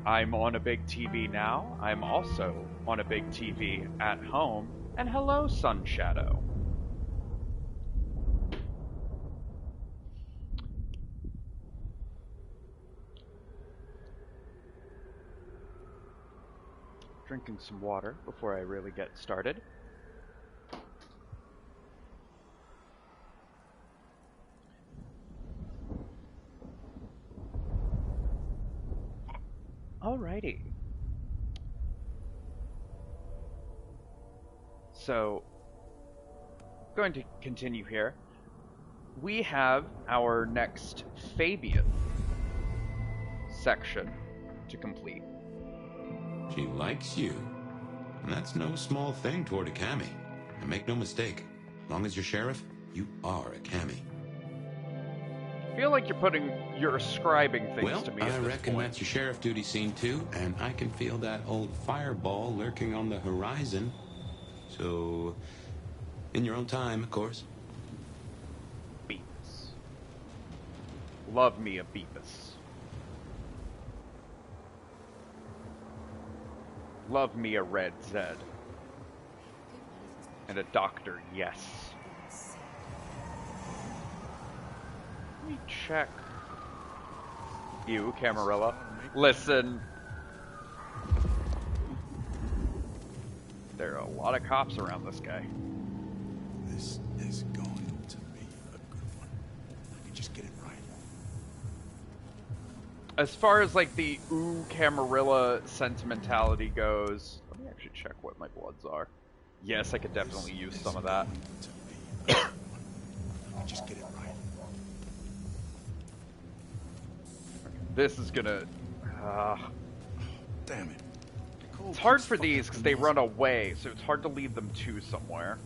I'm on a big TV now. I'm also on a big TV at home. And hello, Sun Shadow. Drinking some water before I really get started. Alrighty. So, going to continue here. We have our next Fabien section to complete. She likes you. And that's no small thing toward a Cammy. And make no mistake, as long as you're sheriff, you are a Cammy. I feel like you're ascribing things to me at this I reckon point. that's your sheriff duty scene too, and I can feel that old fireball lurking on the horizon. So, in your own time, of course. Beavis. Love me a Beavis. Love me a Red Zed. And a Doctor, yes. Let me check. You, Camarilla. Listen. There are a lot of cops around this guy. This is going to be a good one. Let me just get it right. As far as like the ooh Camarilla sentimentality goes, let me actually check what my bloods are. Yes, I could definitely use some of that. Let me just get it right. This is gonna... Damn it. It's hard for these because they run away, so it's hard to lead them to somewhere.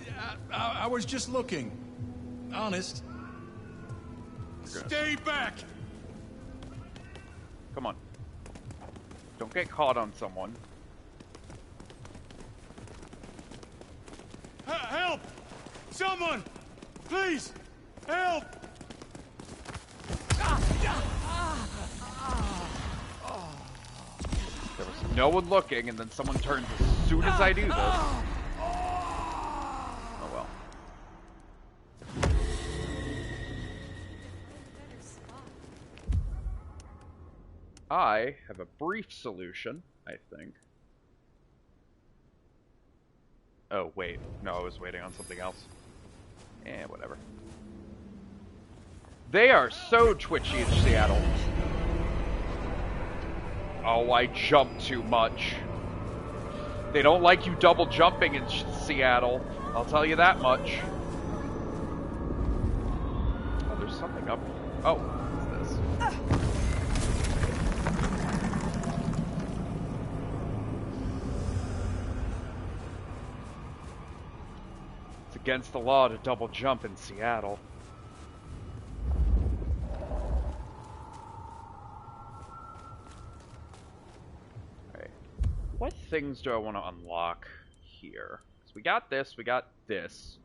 Yeah, I was just looking. Honest. Stay back! Come on. Don't get caught on someone. Help! Someone! Please! Help! There was no one looking, and then someone turns as soon as I do this. Oh well. I have a brief solution, I think. Oh, wait. No, I was waiting on something else. Eh, whatever. They are so twitchy in Seattle. Oh, I jumped too much. They don't like you double jumping in Seattle. I'll tell you that much. Oh, there's something up. Oh, what's this? It's against the law to double jump in Seattle. What things do I want to unlock here? So we got this, we got this.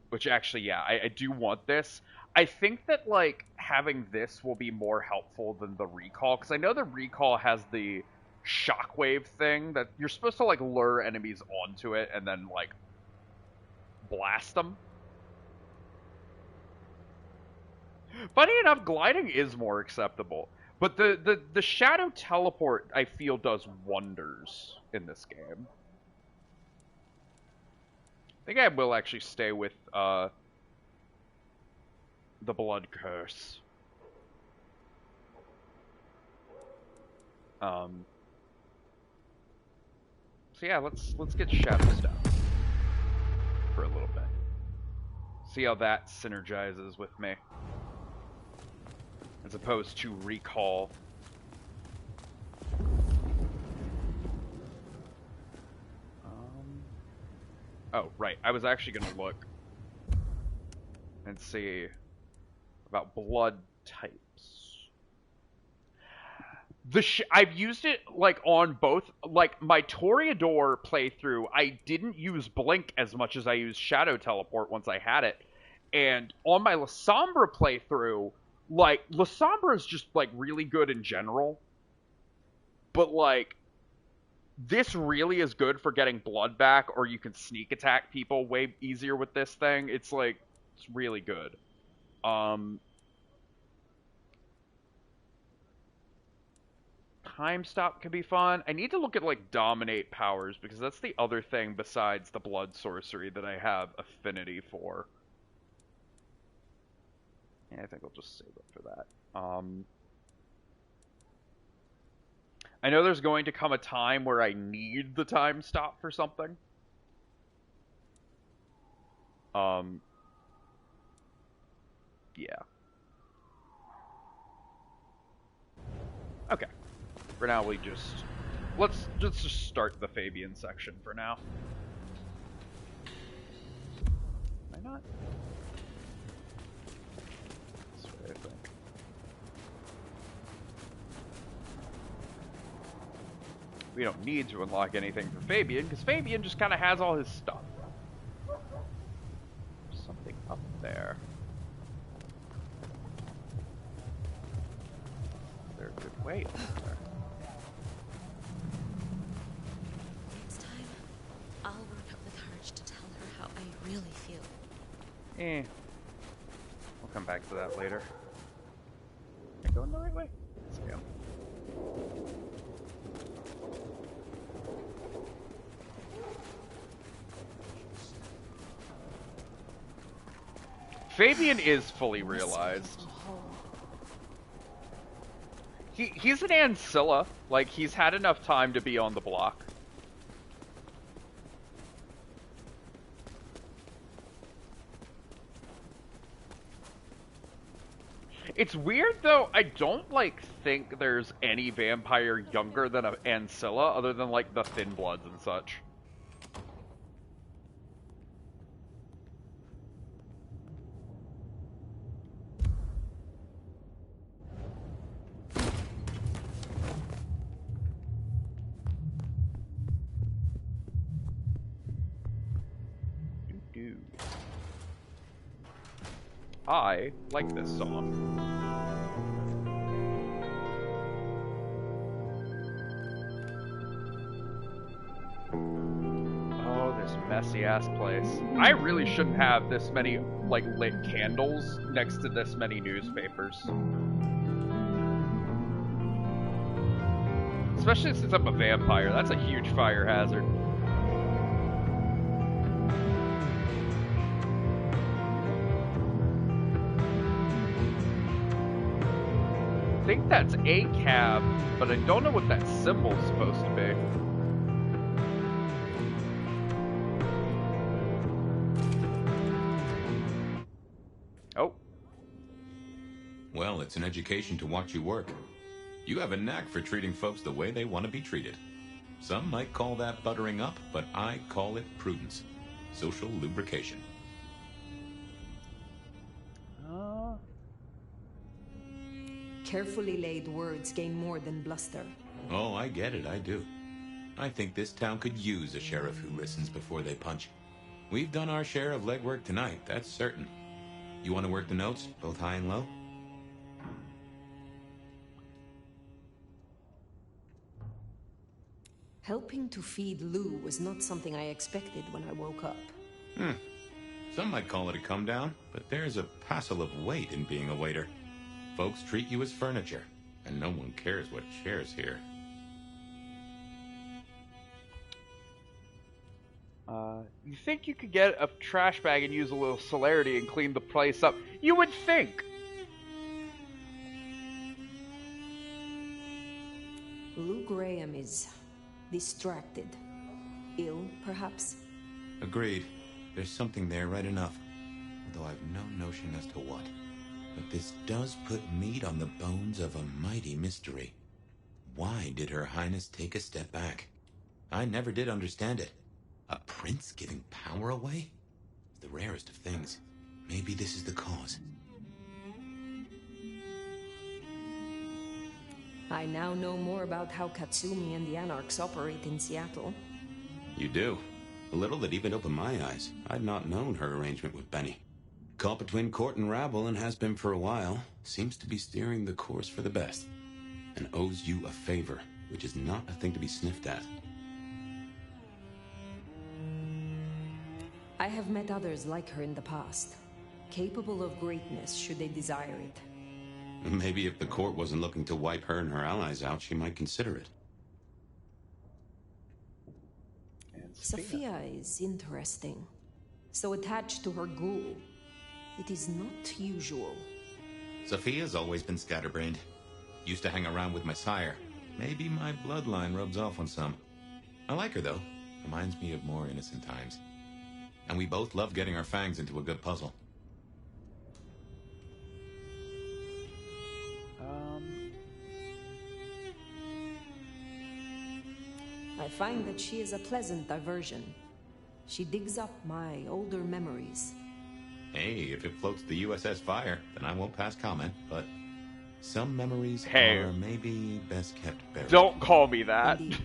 Which actually, yeah, I do want this. I think that, like, having this will be more helpful than the recall. Because I know the recall has the shockwave thing that you're supposed to, like, lure enemies onto it and then, like, blast them. Funny enough, gliding is more acceptable. But the shadow teleport, I feel, does wonders in this game. I think I will actually stay with the blood curse. So yeah, let's get shadow stuff for a little bit. See how that synergizes with me. As opposed to recall. Oh, right. I was actually going to look and see about blood types. I've used it, like, on both. Like, my Toreador playthrough, I didn't use Blink as much as I used Shadow Teleport once I had it. And on my La Sombra playthrough, Like, La Sombra is just, like, really good in general. But, like, this really is good for getting blood back, or you can sneak attack people way easier with this thing. It's, like, it's really good. Time stop could be fun. I need to look at, like, dominate powers, because that's the other thing besides the blood sorcery that I have affinity for. Yeah, I think I'll just save it for that. I know there's going to come a time where I need the time stop for something. Yeah. Okay. For now, we just... Let's just start the Fabien section for now. Am I not? This way, I think. We don't need to unlock anything for Fabien, because Fabien just kind of has all his stuff. There's something up there. Is there a good way up there? Next time, I'll work up the courage to tell her how I really feel. We'll come back to that later. Am I going the right way? Let's go. Fabien is fully realized. He's an Ancilla. Like, he's had enough time to be on the block. It's weird, though. I don't, like, think there's any vampire younger than an Ancilla, other than, like, the Thin Bloods and such. I like this song. Oh, this messy ass place. I really shouldn't have this many, like, lit candles next to this many newspapers. Especially since I'm a vampire. That's a huge fire hazard. I think that's a cab, but I don't know what that symbol's supposed to be. Oh. Well, it's an education to watch you work. You have a knack for treating folks the way they want to be treated. Some might call that buttering up, but I call it prudence. Social lubrication. Carefully laid words gain more than bluster. Oh, I get it, I do. I think this town could use a sheriff who listens before they punch. We've done our share of legwork tonight, that's certain. You want to work the notes, both high and low? Helping to feed Lou was not something I expected when I woke up. Some might call it a come down, but there's a passel of weight in being a waiter. Folks treat you as furniture, and no one cares what shares here. You think you could get a trash bag and use a little celerity and clean the place up? You would think! Lou Graham is distracted. Ill, perhaps? Agreed. There's something there right enough, although I've no notion as to what. But this does put meat on the bones of a mighty mystery. Why did Her Highness take a step back? I never did understand it. A prince giving power away? The rarest of things. Maybe this is the cause. I now know more about how Katsumi and the Anarchs operate in Seattle. You do? A little that even opened my eyes. I'd not known her arrangement with Benny. Caught between court and rabble and has been for a while. Seems to be steering the course for the best. And owes you a favor, which is not a thing to be sniffed at. I have met others like her in the past, capable of greatness should they desire it. Maybe if the court wasn't looking to wipe her and her allies out, she might consider it. And Sophia is interesting. So attached to her ghoul. It is not usual. Sophia's always been scatterbrained. Used to hang around with my sire. Maybe my bloodline rubs off on some. I like her, though. Reminds me of more innocent times. And we both love getting our fangs into a good puzzle. I find that she is a pleasant diversion. She digs up my older memories. Hey, if it floats the USS Fire, then I won't pass comment, but some memories Hey. are maybe best kept buried. Don't call me that. Indeed.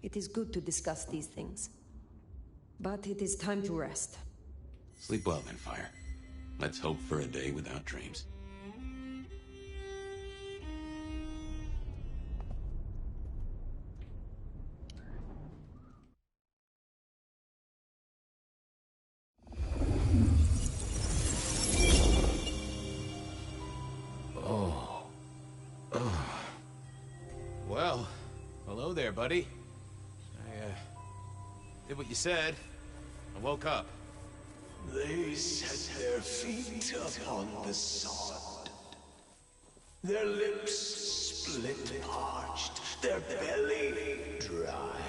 It is good to discuss these things. But it is time to rest. Sleep well then, Fire. Let's hope for a day without dreams. Well, hello there, buddy. I, did what you said. I woke up. They set their feet upon the sod. Their lips split parched, their belly dry.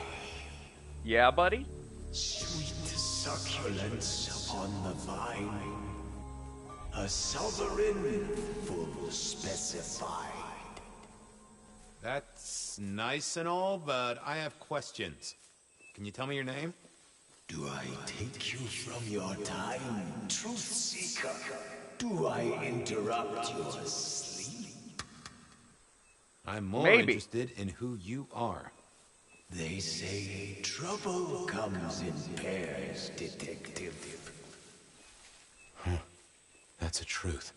Yeah, buddy? Sweet succulence upon the vine. A sovereign full specified. That's nice and all, but I have questions. Can you tell me your name? Do I take you from your time, truth seeker? Do I interrupt your sleep? I'm more Maybe. interested in who you are. They say trouble comes in pairs, detective. That's a truth.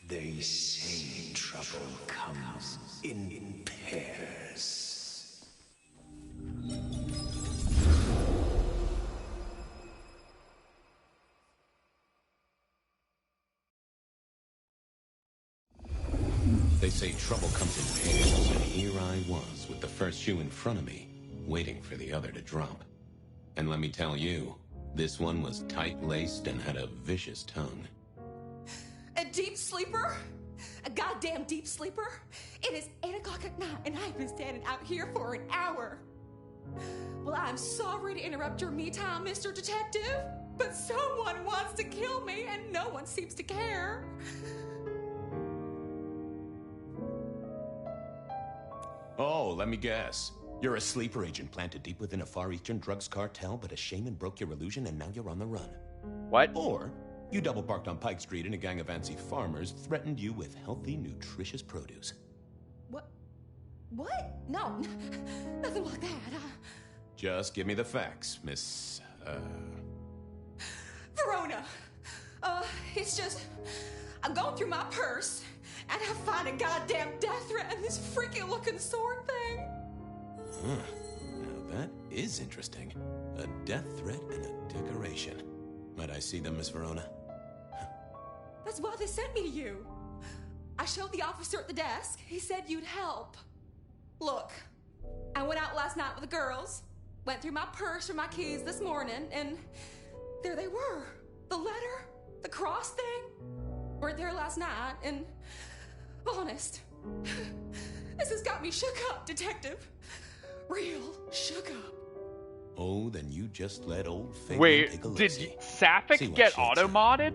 They say trouble comes in pairs. They say trouble comes in pairs, and here I was with the first shoe in front of me, waiting for the other to drop. And let me tell you, this one was tight-laced and had a vicious tongue. A deep sleeper? A goddamn deep sleeper? It is 8 o'clock at night and I've been standing out here for an hour. Well, I'm sorry to interrupt your me time, Mr. Detective, but someone wants to kill me and no one seems to care. Oh, let me guess. You're a sleeper agent planted deep within a Far Eastern drugs cartel, but a shaman broke your illusion and now you're on the run. What? Or you double parked on Pike Street and a gang of antsy farmers threatened you with healthy, nutritious produce. What? No, nothing like that. Just give me the facts, Miss, Verona. It's just, I'm going through my purse and I find a goddamn death threat and this freaky looking sword thing. Huh. Now that is interesting. A death threat and a decoration. Might I see them, Miss Verona? That's why they sent me to you. I showed the officer at the desk. He said you'd help. Look, I went out last night with the girls, went through my purse for my keys this morning, and there they were. The letter, the cross thing, weren't there last night, and honest, this has got me shook up, Detective. Real shook up. Oh, then you just let old Fabien Wait, take a did look-see. See Sapphic what get shakes auto-modded?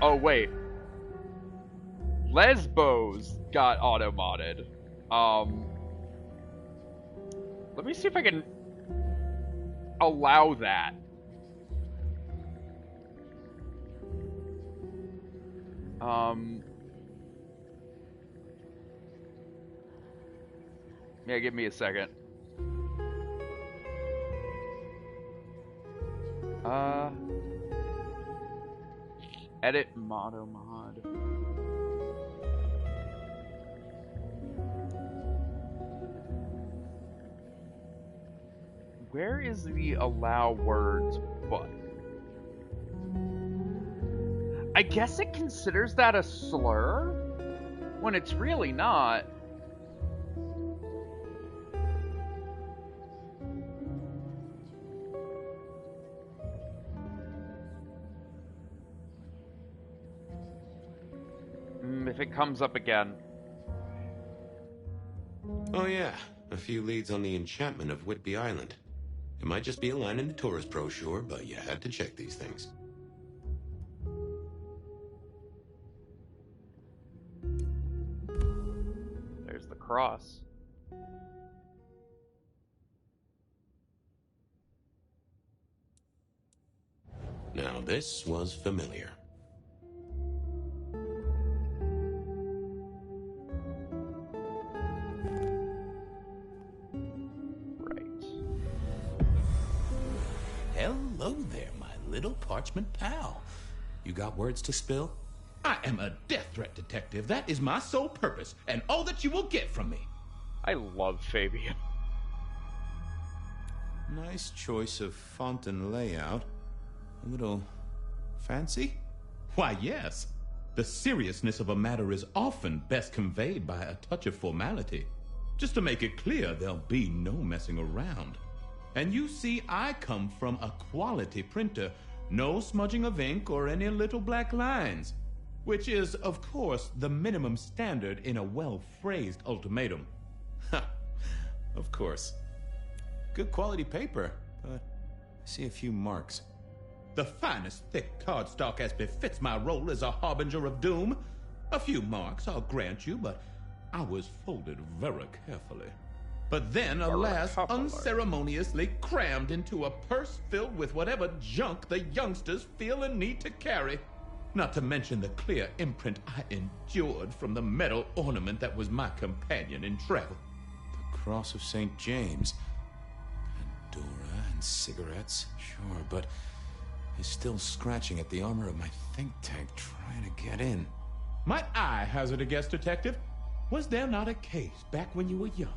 Oh, wait. Lesbos got auto-modded. Let me see if I can allow that. Yeah, give me a second. Edit motto mod. Where is the allow words button? I guess it considers that a slur when it's really not. If it comes up again. Oh yeah, a few leads on the enchantment of Whitby Island. It might just be a line in the tourist brochure, but you had to check these things. There's the cross. Now this was familiar. Hello there, my little parchment pal. You got words to spill? I am a death threat detective. That is my sole purpose, and all that you will get from me. I love Fabien. Nice choice of font and layout. A little fancy? Why, yes. The seriousness of a matter is often best conveyed by a touch of formality. Just to make it clear, there'll be no messing around. And you see, I come from a quality printer. No smudging of ink or any little black lines. Which is, of course, the minimum standard in a well-phrased ultimatum. Ha! Of course. Good quality paper, but I see a few marks. The finest thick cardstock as befits my role as a harbinger of doom. A few marks, I'll grant you, but I was folded very carefully. But then, alas, unceremoniously crammed into a purse filled with whatever junk the youngsters feel a need to carry. Not to mention the clear imprint I endured from the metal ornament that was my companion in travel. The Cross of St. James. Pandora and cigarettes, sure, but he's still scratching at the armor of my think tank trying to get in. Might I hazard a guess, Detective? Was there not a case back when you were young?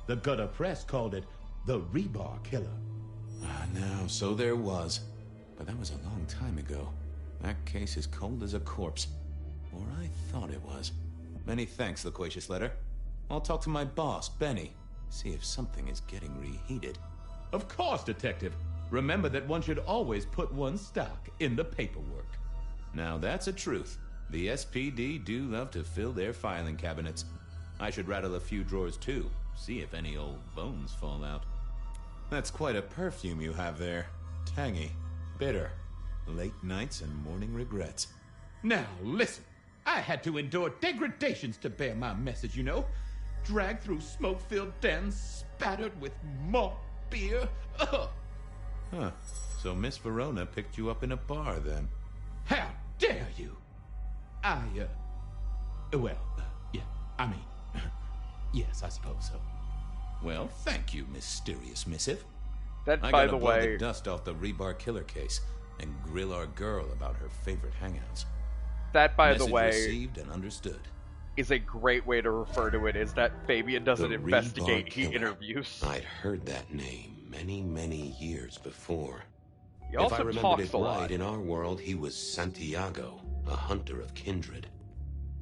The gutter press called it the Rebar Killer. No, so there was. But that was a long time ago. That case is cold as a corpse. Or I thought it was. Many thanks, loquacious letter. I'll talk to my boss, Benny. See if something is getting reheated. Of course, Detective. Remember that one should always put one's stock in the paperwork. Now that's a truth. The SPD do love to fill their filing cabinets. I should rattle a few drawers too. See if any old bones fall out. That's quite a perfume you have there. Tangy, bitter, late nights and morning regrets. Now, listen. I had to endure degradations to bear my message, you know. Dragged through smoke-filled dens, spattered with malt beer. Ugh. Huh. So Miss Verona picked you up in a bar, then? How dare you? Yeah, I mean, yes, I suppose so. Well, thank you, mysterious missive. That, I by gotta the blow way, the dust off the Rebar Killer case and grill our girl about her favorite hangouts. that by the Message way received and understood. is a great way to refer to it. Is that Fabien doesn't The investigate, Rebar he Killer. interviews. I'd heard that name many, many years before. He If also I remembered talks it a right, lot. in our world, he was Santiago, a hunter of kindred.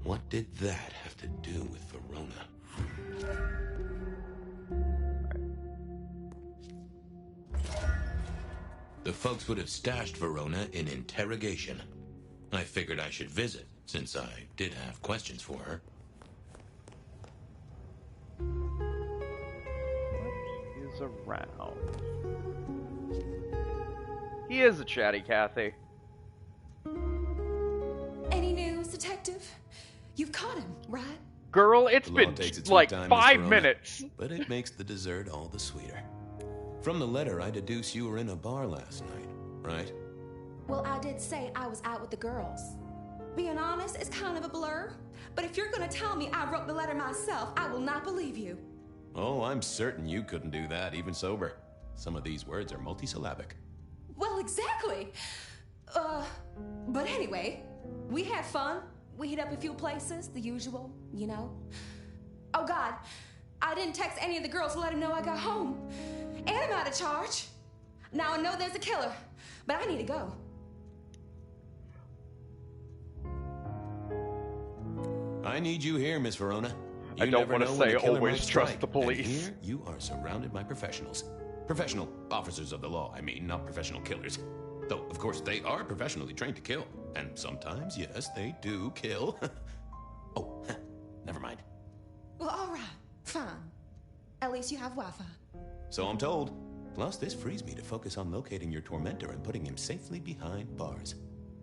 What did that have to do with Verona? The folks would have stashed Verona in interrogation. I figured I should visit, since I did have questions for her. What is around? He is a chatty Cathy. Any news, Detective? You've caught him, right? Girl, it's The law been takes its like sweet time, Miss 5 Verona, minutes. But it makes the dessert all the sweeter. From the letter, I deduce you were in a bar last night, right? Well, I did say I was out with the girls. Being honest, it's kind of a blur. But if you're gonna tell me I wrote the letter myself, I will not believe you. Oh, I'm certain you couldn't do that, even sober. Some of these words are multisyllabic. Well, exactly. But anyway, We had fun. We hit up a few places, the usual, you know. Oh, God. I didn't text any of the girls to let them know I got home. And I'm out of charge. Now I know there's a killer, but I need to go. I need you here, Miss Verona. I don't want to say always trust the And police. here you are surrounded by professionals. Professional officers of the law, I mean, not professional killers. Though, of course, they are professionally trained to kill. And sometimes, yes, they do kill. Oh, never mind. Well, all right. Fine. At least you have Wi-Fi. So I'm told. Plus, this frees me to focus on locating your tormentor and putting him safely behind bars.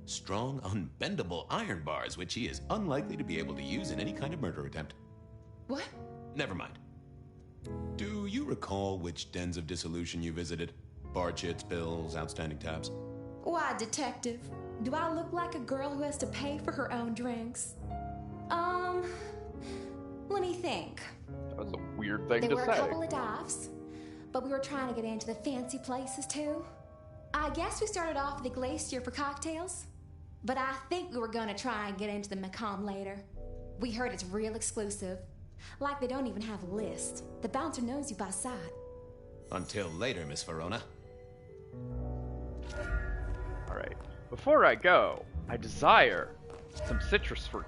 Strong, unbendable iron bars, which he is unlikely to be able to use in any kind of murder attempt. What? Never mind. Do you recall which dens of dissolution you visited? Bar chits, bills, outstanding tabs? Why, detective? Do I look like a girl who has to pay for her own drinks? Let me think. That was a weird thing There to were say. a couple of dives, but we were trying to get into the fancy places too. I guess we started off at the Glacier for cocktails, but I think we were gonna try and get into the Macomb later. We heard it's real exclusive. Like they don't even have a list. The bouncer knows you by sight. Until later, Miss Verona. Alright. Before I go, I desire some citrus fruit.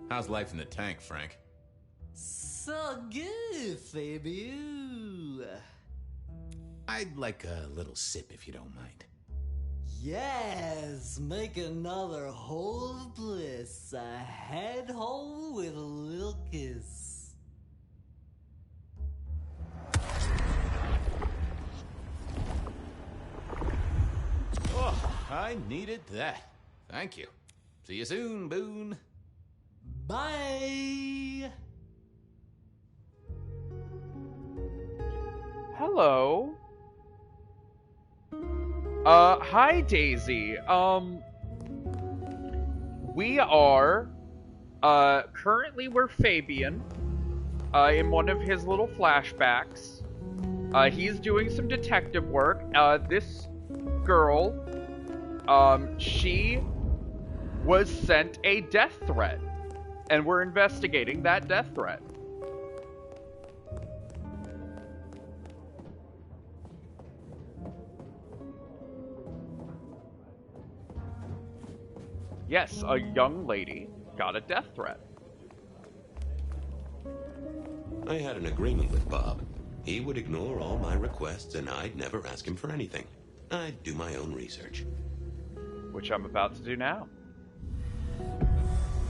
How's life in the tank, Frank? So good, Fabien. I'd like a little sip if you don't mind. Yes, make another hole of bliss. A head hole with a little kiss. Oh, I needed that. Thank you. See you soon, Boone. Bye. Hello. Hi Daisy. We are, currently we're Fabien, in one of his little flashbacks. He's doing some detective work. This girl, she was sent a death threat, and we're investigating that death threat. Yes, a young lady got a death threat. I had an agreement with Bob. He would ignore all my requests and I'd never ask him for anything. I'd do my own research. Which I'm about to do now.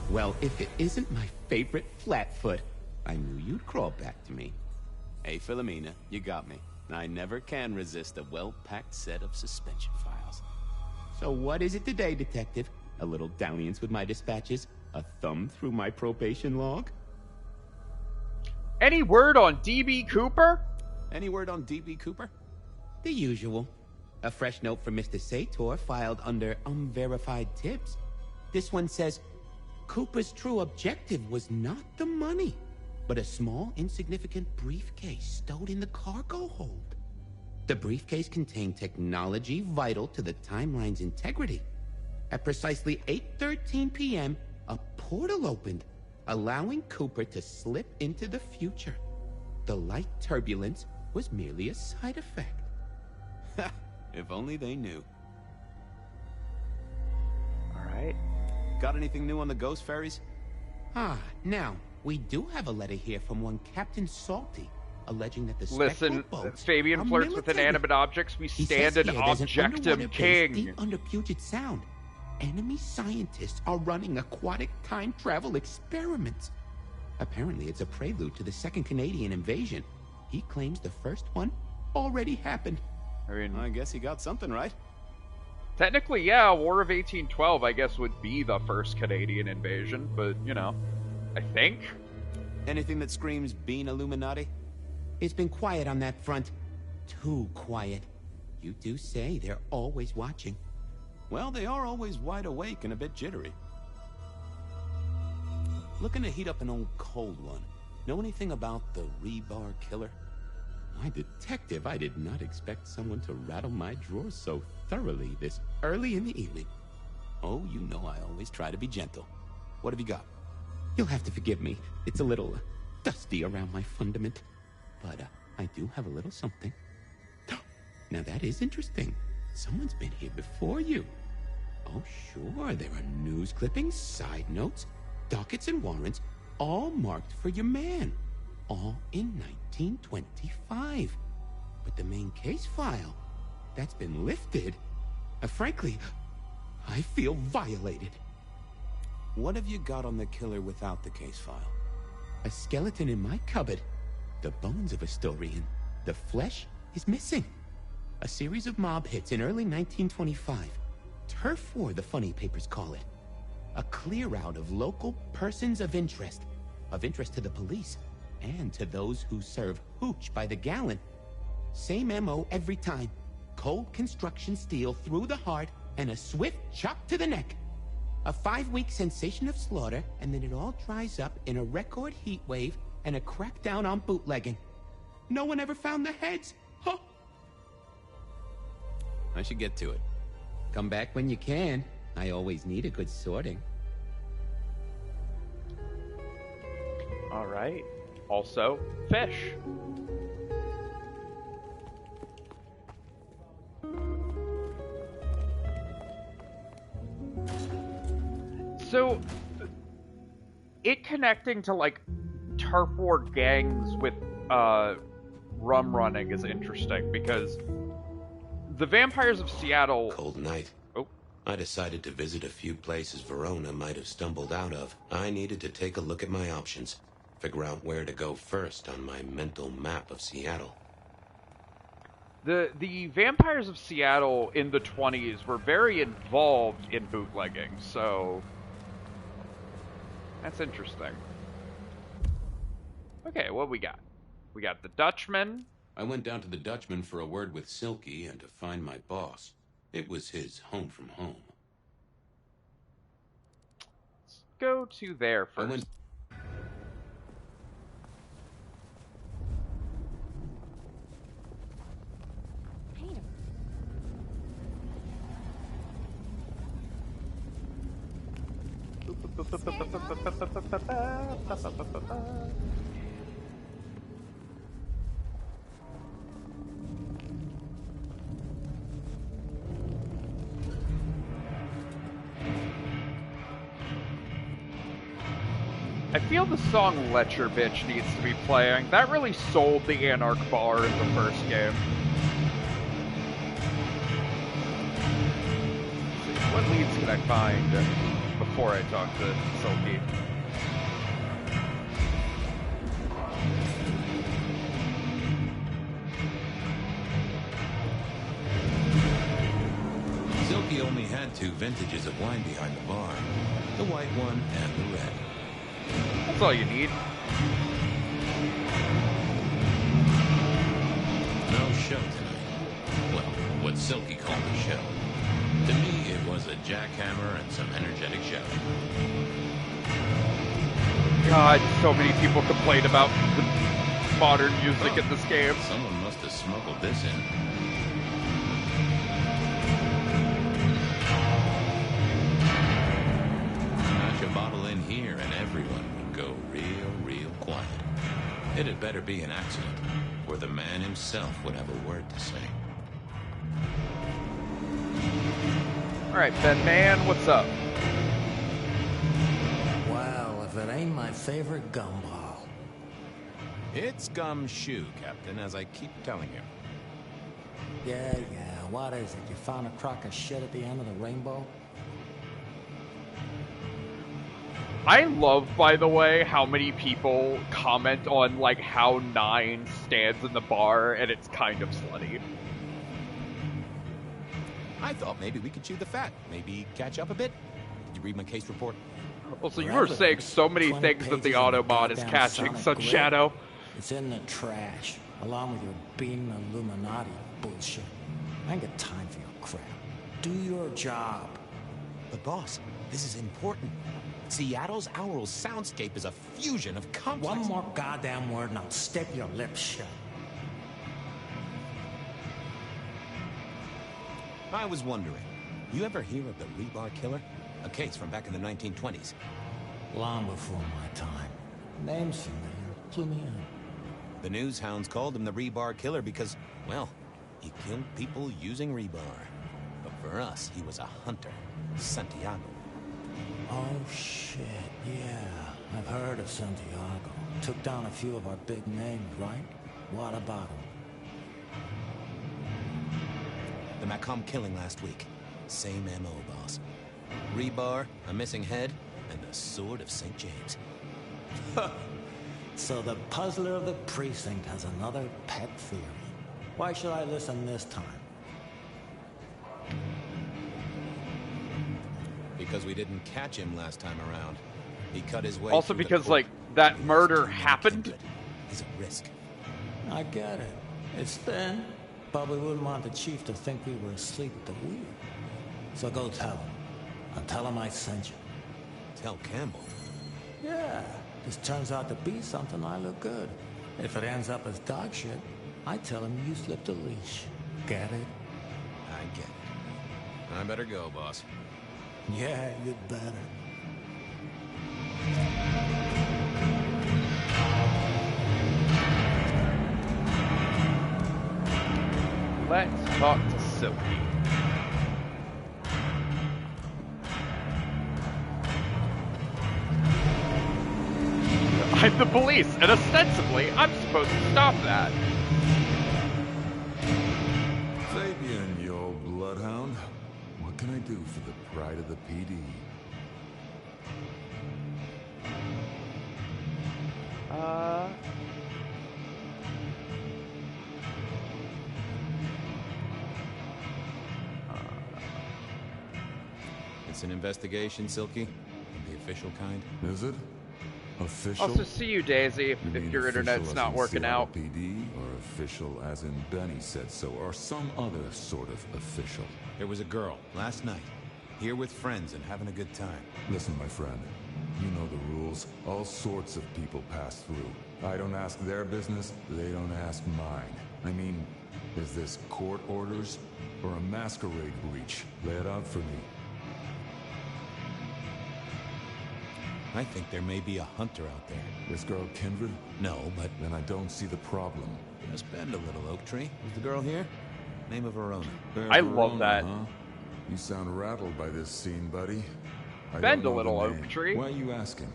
Well, if it isn't my favorite Flatfoot, I knew you'd crawl back to me. Hey, Philomena, you got me. I never can resist a well-packed set of suspension files. So what is it today, Detective? A little dalliance with my dispatches? A thumb through my probation log? Any word on DB Cooper? Any word on DB Cooper? The usual. A fresh note from Mr. Sator filed under unverified tips. This one says, Cooper's true objective was not the money, but a small, insignificant briefcase stowed in the cargo hold. The briefcase contained technology vital to the timeline's integrity. At precisely 8:13 p.m., a portal opened, allowing Cooper to slip into the future. The light turbulence was merely a side effect. Ha! If only they knew. Alright. Got anything new on the ghost ferries? Now, we do have a letter here from one Captain Salty, alleging that the Listen, spectral boats Fabian are flirts with military. inanimate objects. We He stand says an here there's an objective underwater base king. deep under Puget Sound. Enemy scientists are running aquatic time travel experiments. Apparently, it's a prelude to the second Canadian invasion. He claims the first one already happened. I mean, I guess he got something right. technically, yeah, War of 1812, I guess, would be the first Canadian invasion, but, you know, I think. Anything that screams Bean Illuminati? It's been quiet on that front. Too quiet. You do say they're always watching. Well, they are always wide awake and a bit jittery. Looking to heat up an old cold one. Know anything about the Rebar Killer? Why, Detective, I did not expect someone to rattle my drawers so thoroughly this early in the evening. Oh, you know I always try to be gentle. What have you got? You'll have to forgive me. It's a little dusty around my fundament. But I do have a little something. Now that is interesting. Someone's been here before you. Oh, sure, there are news clippings, side notes, dockets and warrants, all marked for your man. All in 1925. But the main case file, that's been lifted. Frankly, I feel violated. What have you got on the killer without the case file? A skeleton in my cupboard. The bones of a Storian. The flesh is missing. A series of mob hits in early 1925. Turf War, the funny papers call it. A clear out of local persons of interest to the police, and to those who serve hooch by the gallon. Same MO every time. Cold construction steel through the heart, and a swift chop to the neck. A 5-week sensation of slaughter, and then it all dries up in a record heat wave and a crackdown on bootlegging. No one ever found the heads. Huh? I should get to it. Come back when you can. I always need a good sorting. All right. Also, fish. So, it connecting to, like, turf war gangs with, rum running is interesting, because the Vampires of Seattle... Cold night. Oh. I decided to visit a few places Verona might have stumbled out of. I needed to take a look at my options, figure out where to go first on my mental map of Seattle. The Vampires of Seattle in the 20s were very involved in bootlegging, so... that's interesting. Okay, what we got? We got the Dutchman. I went down to the Dutchman for a word with Silky and to find my boss. It was his home from home. Let's go to there first. I feel the song Let Your Bitch needs to be playing. That really sold the Anarch bar in the first game. Let's see, what leads can I find before I talk to Silky? Silky only had 2 vintages of wine behind the bar. The white one and the red. That's all you need. No show tonight. Well, what Silky called a show. To me, it was a jackhammer and some energetic shouting. God, so many people complain about the modern music in this game. Someone must have smuggled this in. Notch a bottle in here and everyone would go real quiet. It had better be an accident, or the man himself would have a word to say. Alright, Ben Man, what's up? Well, if it ain't my favorite gumball. It's gumshoe, Captain, as I keep telling you. Yeah, what is it? You found a crock of shit at the end of the rainbow? I love, by the way, how many people comment on, like, how 9 stands in the bar, and it's kind of slutty. I thought maybe we could chew the fat. Maybe catch up a bit. Did you read my case report? Also, you were saying so many things that the Autobot is catching such shadow. It's in the trash, along with your bean Illuminati bullshit. I ain't got time for your crap. Do your job. But boss, this is important. Seattle's aural soundscape is a fusion of complex... One more goddamn word and I'll step your lips shut. I was wondering, You ever hear of the Rebar Killer? A case from back in the 1920s. Long before my time. Name's familiar. Clue me in. The news hounds called him the Rebar Killer because, well, he killed people using rebar. But for us, he was a hunter. Santiago. Oh, shit, yeah. I've heard of Santiago. Took down a few of our big names, right? What about him? The Macomb killing last week. Same MO, boss. Rebar, a missing head, and the Sword of St. James. So the puzzler of the precinct has another pet theory. Why should I listen this time? Because we didn't catch him last time around. He cut his way. Also because, like, that murder happened. He's at risk. I get it. It's thin, but we wouldn't want the chief to think we were asleep at the wheel. So go tell him. I'll tell him I sent you. Tell Campbell? Yeah. This turns out to be something, I look good. If it ends up as dog shit, I tell him you slipped a leash. Get it? I get it. I better go, boss. Yeah, you'd better. Let's talk to Silky. I'm the police, and ostensibly, I'm supposed to stop that. Fabien, you old bloodhound. What can I do for the pride of the PD? It's an investigation, Silky? The official kind? Is it? Official? Also, see you, Daisy, if your internet's not working out. PD, or official as in Benny said so, or some other sort of official? There was a girl, last night, here with friends and having a good time. Listen, my friend, you know the rules. All sorts of people pass through. I don't ask their business, they don't ask mine. I mean, is this court orders or a masquerade breach? Lay it out for me. I think there may be a hunter out there. This girl Kindred? No, but... Then I don't see the problem. Just bend a little, Oak Tree. Is the girl here? Name of Verona. I love that. Huh? You sound rattled by this scene, buddy. Bend a little, Oak Tree. Why are you asking?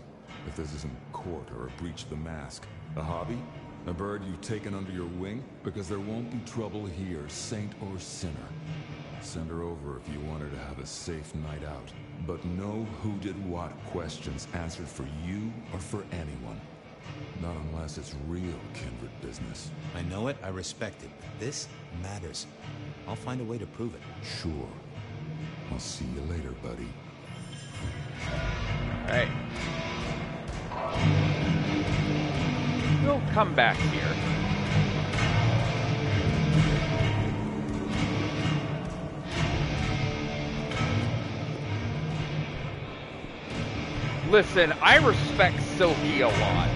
If this isn't court or a breach of the mask. A hobby? A bird you've taken under your wing? Because there won't be trouble here, saint or sinner. Send her over if you want her to have a safe night out. But no who did what questions answered for you or for anyone. Not unless it's real kindred business. I know it, I respect it, but this matters. I'll find a way to prove it. Sure. I'll see you later, buddy. Alright. We'll come back here. Listen, I respect Silky a lot.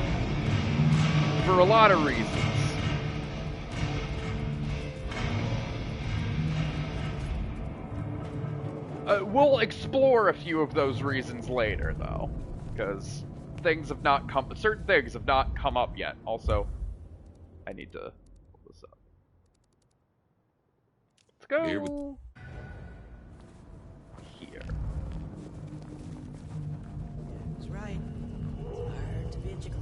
For a lot of reasons. We'll explore a few of those reasons later, though. Because certain things have not come up yet. Also, I need to pull this up. Let's go here. That's right. It's hard to vigilate.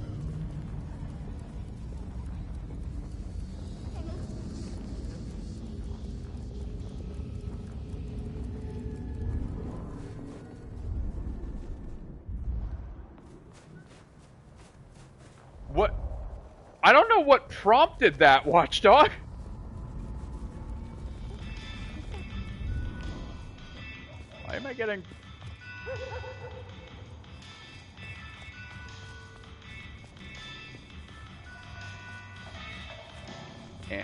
What? I don't know what prompted that, Watchdog. Why am I getting... Eh.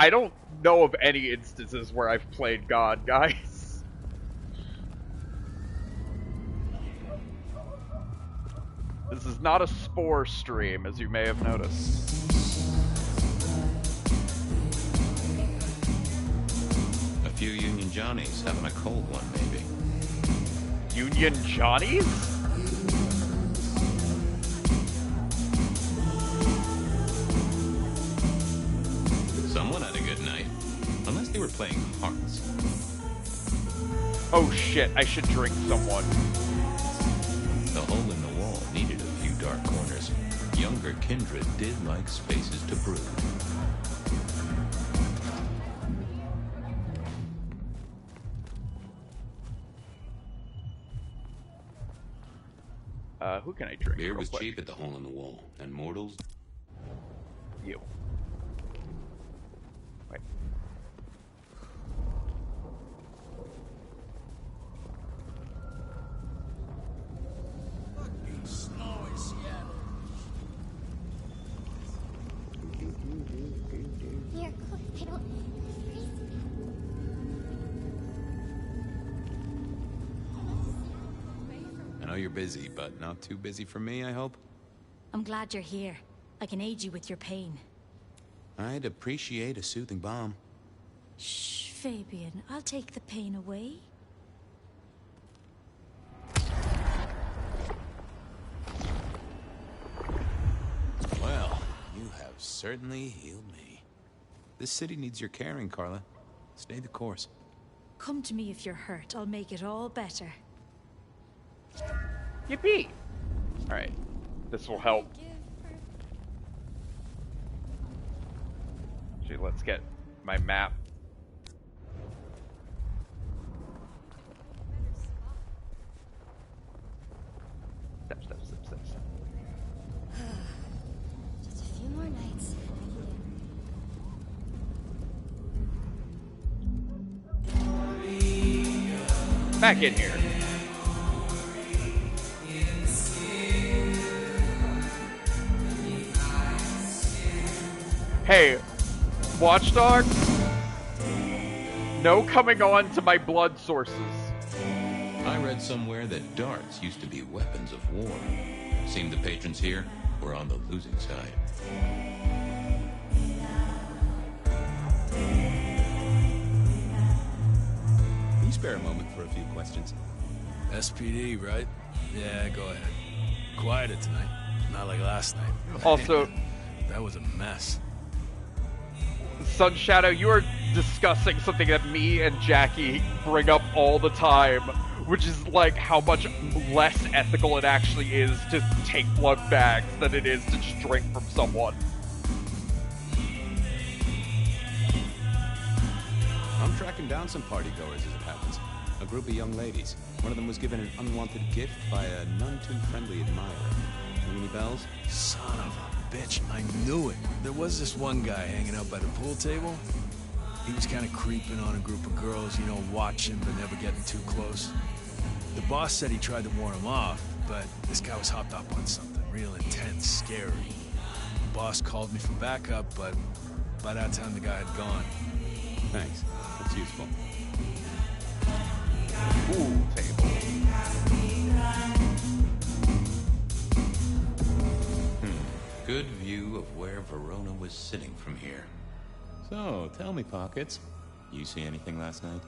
I don't know of any instances where I've played God, guys. is not a spore stream, as you may have noticed. A few Union Johnnies having a cold one, maybe. Union Johnnies? Someone had a good night. Unless they were playing hearts. Oh shit, I should drink someone. The hole in the wall needed a few dark corners. Younger kindred did like spaces to brood. Who can I drink? Beer was quick? cheap at the hole in the wall, and mortals... You. Wait. Fucking snow in Seattle. Here, quick, I don't freeze. I know you're busy, but not too busy for me, I hope? I'm glad you're here. I can aid you with your pain. I'd appreciate a soothing balm. Shh, Fabien. I'll take the pain away. Well, you have certainly healed me. This city needs your caring, Carla. Stay the course. Come to me if you're hurt. I'll make it all better. Yippee! Alright. This will help. Actually, let's get my map. Step, step, step, step, step. Just a few more nights. Back in here. Hey, Watchdog, no coming on to my blood sources. I read somewhere that darts used to be weapons of war. Seemed the patrons here were on the losing side. Can you spare a moment for a few questions? SPD, right? Yeah, go ahead. Quieter tonight. Not like last night. Also, that was a mess. Sun Shadow, you are discussing something that me and Jackie bring up all the time, which is like how much less ethical it actually is to take blood bags than it is to just drink from someone. I'm tracking down some partygoers as it happens. A group of young ladies. One of them was given an unwanted gift by a none-too-friendly admirer. Ring any bells? Son of a bitch, I knew it. There was this one guy hanging out by the pool table. He was kind of creeping on a group of girls, you know, watching but never getting too close. The boss said he tried to warn him off, but this guy was hopped up on something real intense, scary. The boss called me for backup, but by that time the guy had gone. Thanks. That's useful. Pool table. Good view of where Verona was sitting from here. So, tell me, Pockets. You see anything last night?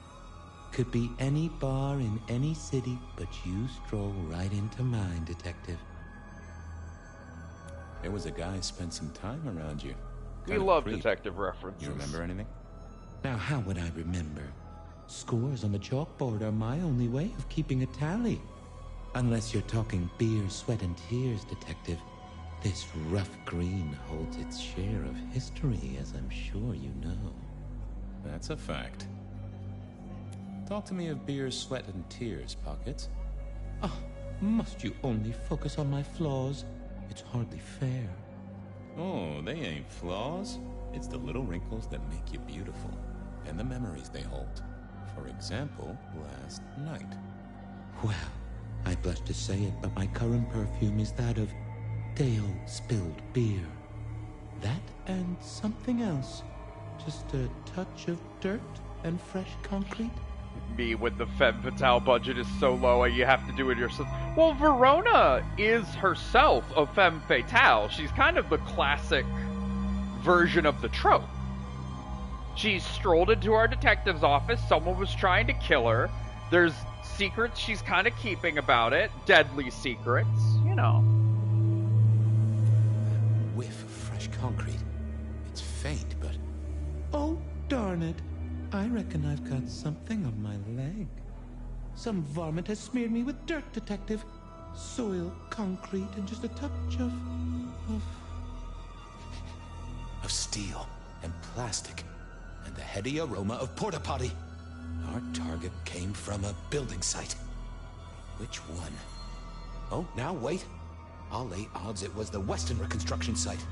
Could be any bar in any city, but you stroll right into mine, Detective. There was a guy spent some time around you. We Kind of love creep. detective references. You remember anything? Now, how would I remember? Scores on the chalkboard are my only way of keeping a tally. Unless you're talking beer, sweat, and tears, Detective. This rough green holds its share of history, as I'm sure you know. That's a fact. Talk to me of beer, sweat, and tears, Pockets. Oh, must you only focus on my flaws? It's hardly fair. Oh, they ain't flaws. It's the little wrinkles that make you beautiful, and the memories they hold. For example, last night. Well, I blush to say it, but my current perfume is that of stale spilled beer. That and something else. Just a touch of dirt and fresh concrete. me when the femme fatale budget is so low and you have to do it yourself. Well, Verona is herself a femme fatale. She's kind of the classic version of the trope. She strolled into our detective's office. Someone was trying to kill her. There's secrets she's kind of keeping about it. Deadly secrets, you know. Whiff of fresh concrete. It's faint, but... Oh, darn it. I reckon I've got something on my leg. Some varmint has smeared me with dirt, Detective. Soil, concrete, and just a touch of steel and plastic and the heady aroma of porta potty. Our target came from a building site. Which one? Oh, now wait. I'll lay odds it was the Westenra construction site.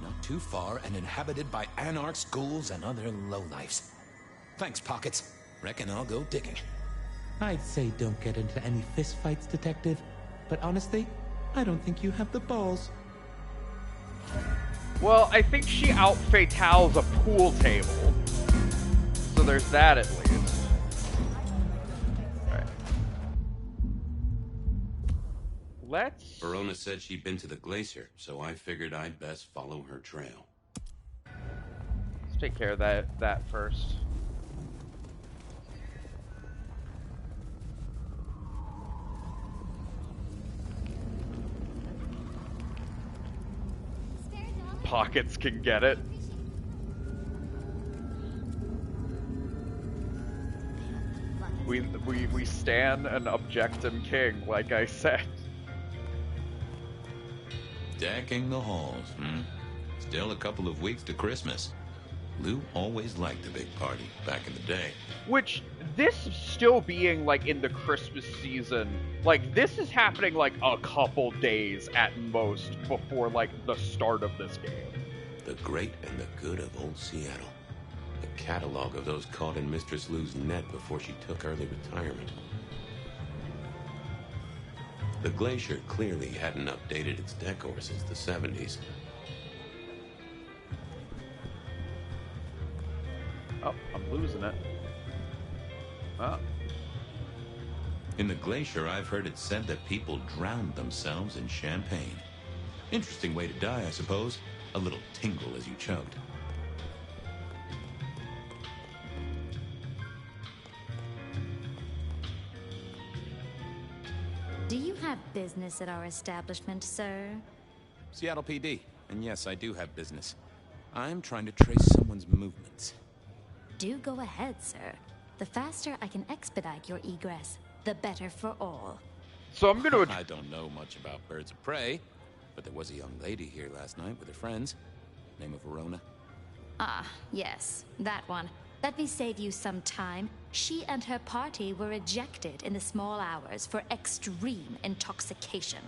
Not too far and inhabited by anarchs, ghouls, and other lowlifes. Thanks, Pockets. Reckon I'll go digging. I'd say don't get into any fistfights, Detective. But honestly, I don't think you have the balls. Well, I think she out-fatales a pool table. So there's that at least. Alright. Let's... Verona said she'd been to the glacier, so I figured I'd best follow her trail. Let's take care of that first. Pockets can get it. We stand and objectum king, like I said. Decking the halls, Still a couple of weeks to Christmas. Lou always liked a big party back in the day. Which, this still being, like, in the Christmas season, like, this is happening, like, a couple days at most before, like, the start of this game. The great and the good of old Seattle. A catalog of those caught in Mistress Lou's net before she took early retirement. The glacier clearly hadn't updated its decor since the 70s. Oh, I'm losing it. Oh. In the glacier, I've heard it said that people drowned themselves in champagne. Interesting way to die, I suppose. A little tingle as you choked. Do you have business at our establishment, sir? Seattle PD. And yes, I do have business. I'm trying to trace someone's movements. Do go ahead, sir. The faster I can expedite your egress, the better for all. So I'm gonna... I don't know much about birds of prey, but there was a young lady here last night with her friends. Name of Verona. Ah, yes, that one. Let me save you some time. She and her party were ejected in the small hours for extreme intoxication.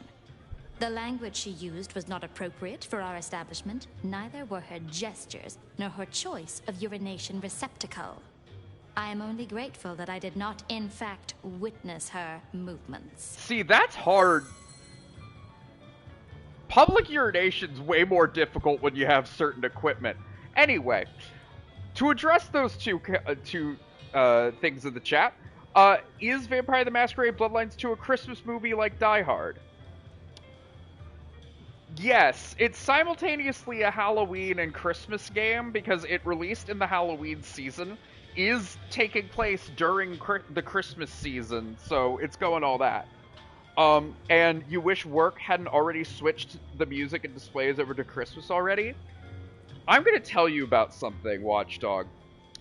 The language she used was not appropriate for our establishment. Neither were her gestures, nor her choice of urination receptacle. I am only grateful that I did not, in fact, witness her movements. See, that's hard. Public urination's way more difficult when you have certain equipment. Anyway, to address those two things in the chat, is Vampire the Masquerade Bloodlines 2 a Christmas movie like Die Hard? Yes, it's simultaneously a Halloween and Christmas game because it released in the Halloween season, is taking place during the Christmas season, so it's going all that. And you wish work hadn't already switched the music and displays over to Christmas already? I'm going to tell you about something, Watchdog.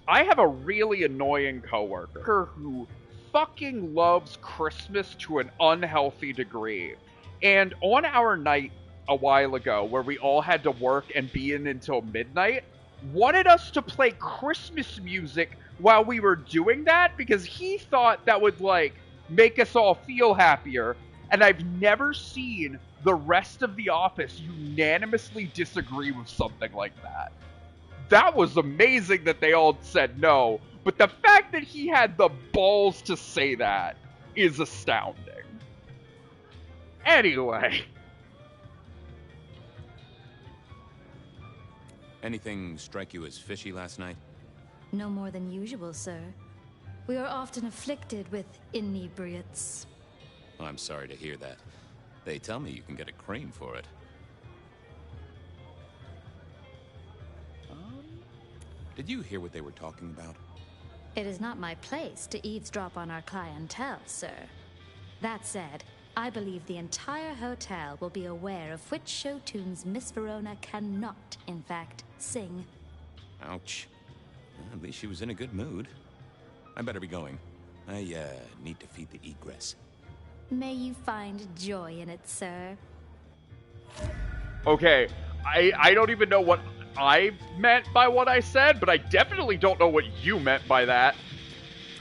I have a really annoying coworker who fucking loves Christmas to an unhealthy degree. And on our night a while ago, where we all had to work and be in until midnight, wanted us to play Christmas music while we were doing that because he thought that would, like, make us all feel happier. And I've never seen the rest of the office unanimously disagree with something like that. That was amazing that they all said no, but the fact that he had the balls to say that is astounding. Anyway. Anything strike you as fishy last night? No more than usual, sir. We are often afflicted with inebriates. I'm sorry to hear that. They tell me you can get a cream for it. Did you hear what they were talking about? It is not my place to eavesdrop on our clientele, sir. That said, I believe the entire hotel will be aware of which show tunes Miss Verona cannot, in fact, sing. Ouch. Well, at least she was in a good mood. I better be going. I, need to feed the egress. May you find joy in it, sir. Okay, I don't even know what I meant by what I said, but I definitely don't know what you meant by that.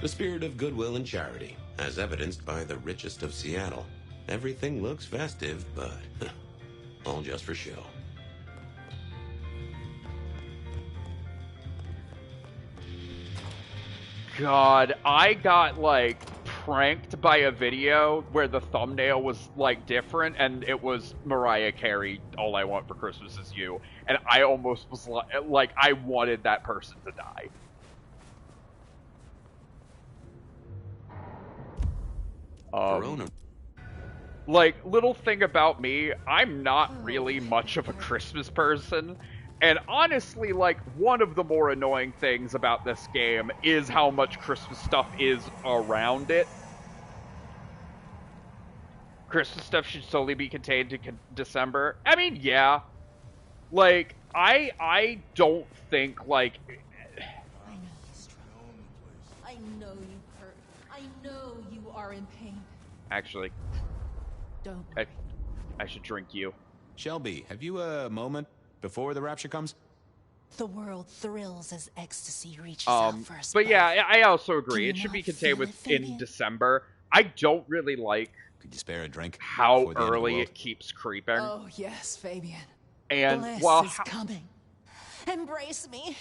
The spirit of goodwill and charity, as evidenced by the richest of Seattle. Everything looks festive, but all just for show. God, I got, like, pranked by a video where the thumbnail was, like, different, and it was Mariah Carey, All I Want for Christmas Is You, and I almost was like I wanted that person to die. Verona. Like, little thing about me, I'm not really much of a Christmas person. And honestly, like, one of the more annoying things about this game is how much Christmas stuff is around it. Christmas stuff should solely be contained to December. I mean, yeah. Like, I don't think, like... I know you struggle. I know you hurt. I know you are in pain. Actually, Don't. I should drink you. Shelby, have you a moment before the rapture comes? The world thrills as ecstasy reaches out first. But yeah, I also agree. It should not be contained feel it, in December. I don't really like... Could you spare a drink? How early it keeps creeping. Oh, yes, Fabien. And Bliss while is coming. Embrace me.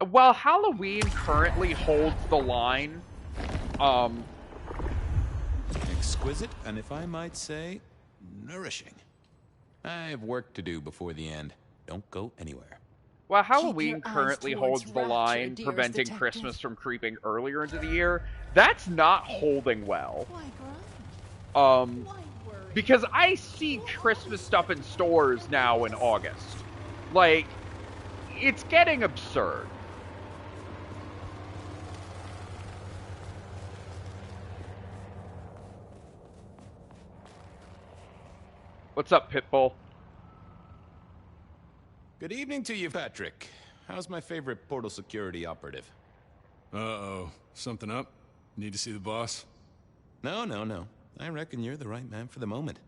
While Halloween currently holds the line, exquisite, and if I might say, nourishing. I have work to do before the end. Don't go anywhere. While Halloween currently towards holds the rapture, line, dearest preventing detective. Christmas from creeping earlier into the year, that's not holding well. Because I see Christmas stuff in stores now in August. Like, it's getting absurd. What's up, Pitbull? Good evening to you, Patrick. How's my favorite portal security operative? Uh-oh. Something up? Need to see the boss? No. I reckon you're the right man for the moment.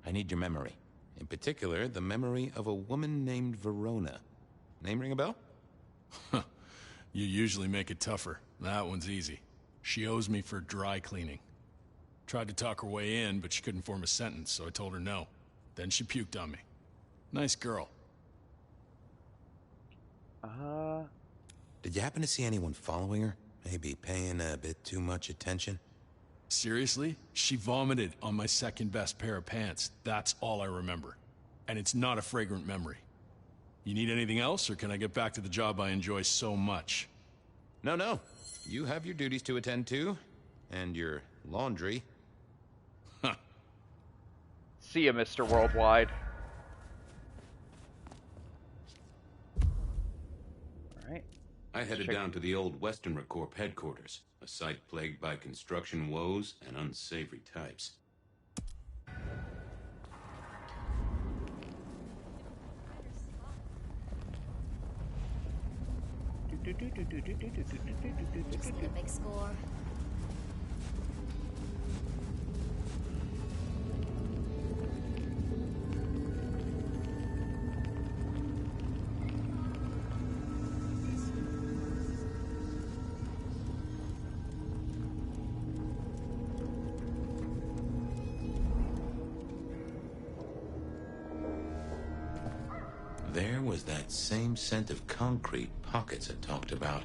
I need your memory. In particular, the memory of a woman named Verona. Name ring a bell? You usually make it tougher. That one's easy. She owes me for dry cleaning. Tried to talk her way in, but she couldn't form a sentence, so I told her no. Then she puked on me. Nice girl. Did you happen to see anyone following her? Maybe paying a bit too much attention? Seriously? She vomited on my second best pair of pants. That's all I remember. And it's not a fragrant memory. You need anything else, or can I get back to the job I enjoy so much? No. You have your duties to attend to, and your laundry. Huh. See ya, Mr. Worldwide. Alright. I headed down to the old Western Corp headquarters, a site plagued by construction woes and unsavory types. Just need a big score. There was that same scent of concrete pockets I talked about.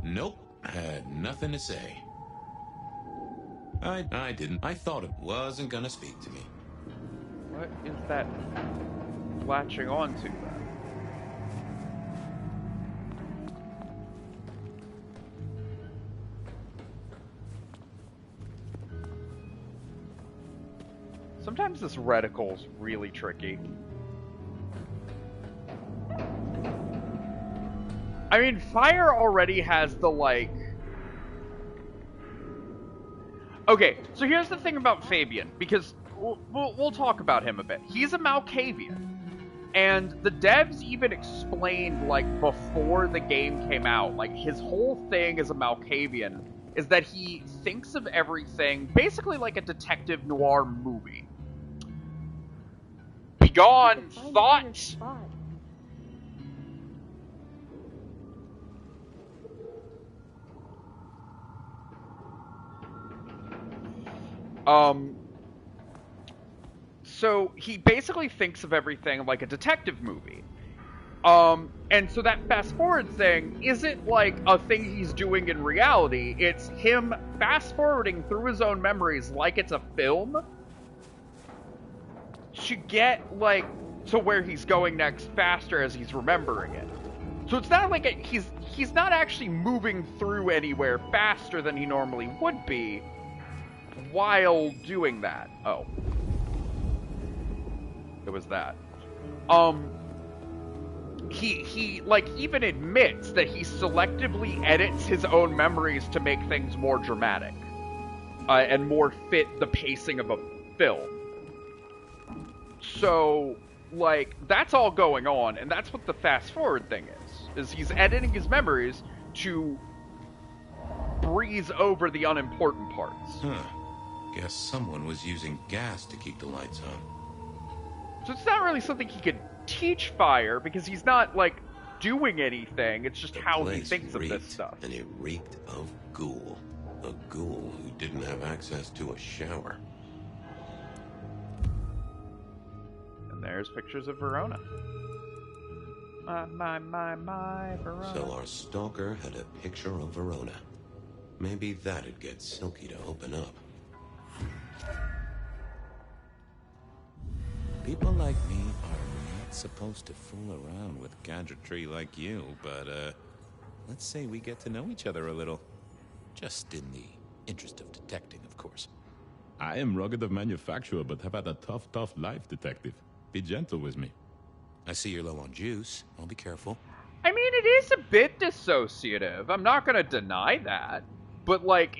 Nope, had nothing to say. I didn't. I thought it wasn't gonna speak to me. What is that latching onto then? Sometimes this reticle's really tricky. I mean, fire already has the, like... Okay, so here's the thing about Fabien, because we'll talk about him a bit. He's a Malkavian. And the devs even explained, like, before the game came out, like, his whole thing as a Malkavian is that he thinks of everything basically like a detective noir movie. Begone, thought! So he basically thinks of everything like a detective movie. And so that fast forward thing isn't like a thing he's doing in reality, it's him fast forwarding through his own memories like it's a film to get, like, to where he's going next faster as he's remembering it. So it's not like he's not actually moving through anywhere faster than he normally would be while doing that. Oh. It was that. He like even admits that he selectively edits his own memories to make things more dramatic. And more fit the pacing of a film. So, like, that's all going on, and that's what the fast forward thing is he's editing his memories to breeze over the unimportant parts. Huh. Guess someone was using gas to keep the lights on. So it's not really something he could teach Fire, because he's not, like, doing anything. It's just how he thinks of this stuff. And it reeked of ghoul. A ghoul who didn't have access to a shower. And there's pictures of Verona. My, Verona. So our stalker had a picture of Verona. Maybe that'd get Silky to open up. People like me are not supposed to fool around with gadgetry like you, but, let's say we get to know each other a little. Just in the interest of detecting, of course. I am rugged of manufacture, but have had a tough life, detective. Be gentle with me. I see you're low on juice. I'll be careful. I mean, it is a bit dissociative. I'm not gonna deny that. But, like,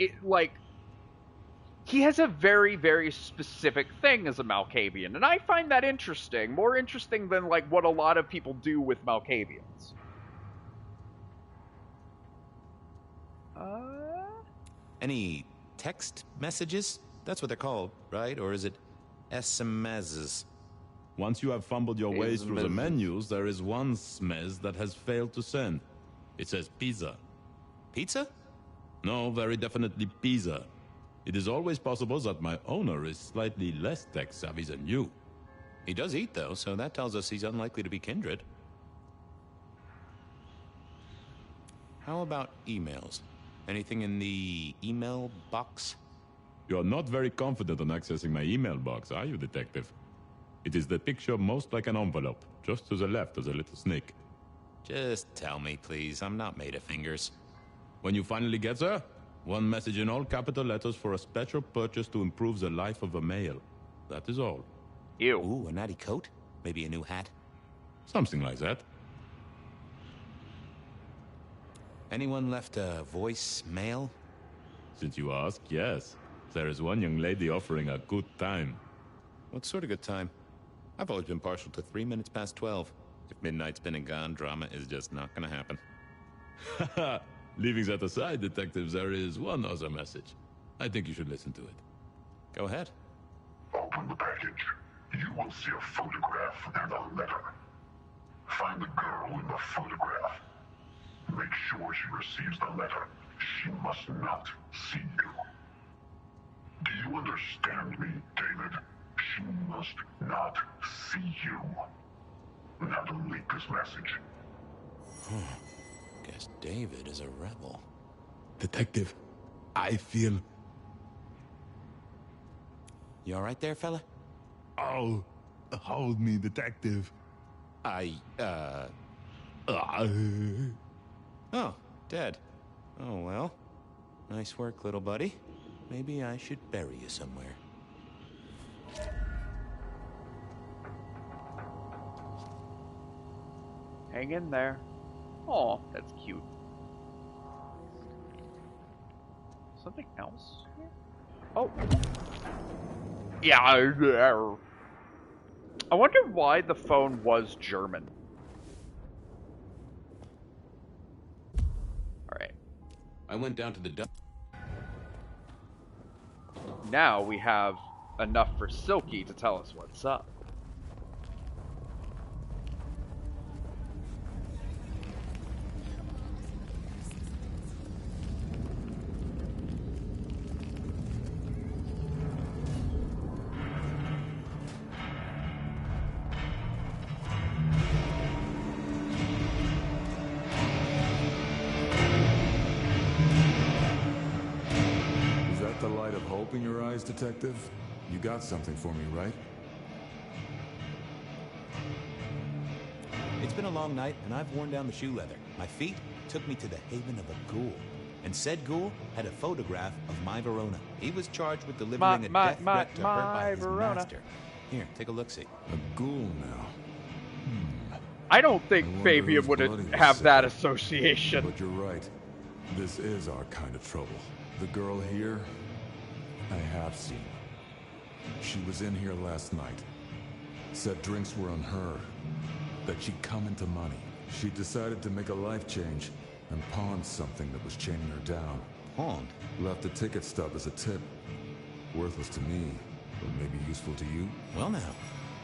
he has a very, very specific thing as a Malkavian, and I find that interesting. More interesting than, like, what a lot of people do with Malkavians. Any text messages? That's what they're called, right? Or is it SMSs? Once you have fumbled your way through the menus, there is one smez that has failed to send. It says pizza. Pizza? No, very definitely pizza. It is always possible that my owner is slightly less tech-savvy than you. He does eat, though, so that tells us he's unlikely to be kindred. How about emails? Anything in the email box? You're not very confident on accessing my email box, are you, detective? It is the picture most like an envelope, just to the left of the little snake. Just tell me, please. I'm not made of fingers. When you finally get there, one message in all capital letters for a special purchase to improve the life of a male. That is all. Ew. Ooh, a natty coat? Maybe a new hat? Something like that. Anyone left a voicemail? Since you ask, yes. There is one young lady offering a good time. What sort of good time? I've always been partial to 3 minutes past 12. If midnight's been and gone, drama is just not gonna happen. Haha. Leaving that aside, detectives, there is one other message. I think you should listen to it. Go ahead. Open the package. You will see a photograph and a letter. Find the girl in the photograph. Make sure she receives the letter. She must not see you. Do you understand me, David? She must not see you. Now delete this message. Guess David is a rebel. Detective, I feel... You alright there, fella? Oh, Hold me, detective. Oh, dead. Oh, well. Nice work, little buddy. Maybe I should bury you somewhere. Hang in there. Oh, that's cute. Something else here? Oh. Yeah. I wonder why the phone was German. Alright. I went down to the Now we have enough for Silky to tell us what's up. Is that the light of hope in your eyes, detective? You got something for me, right? It's been a long night, and I've worn down the shoe leather. My feet took me to the haven of a ghoul. And said ghoul had a photograph of my Verona. He was charged with delivering a death threat to her by his master. Here, take a look-see. A ghoul now. I don't think Fabien would have that sick. association. But you're right. This is our kind of trouble. The girl here, I have seen. She was in here last night. Said drinks were on her. That she'd come into money. She decided to make a life change and pawned something that was chaining her down. Pawned? Left a ticket stub as a tip. Worthless to me, but maybe useful to you. Well now,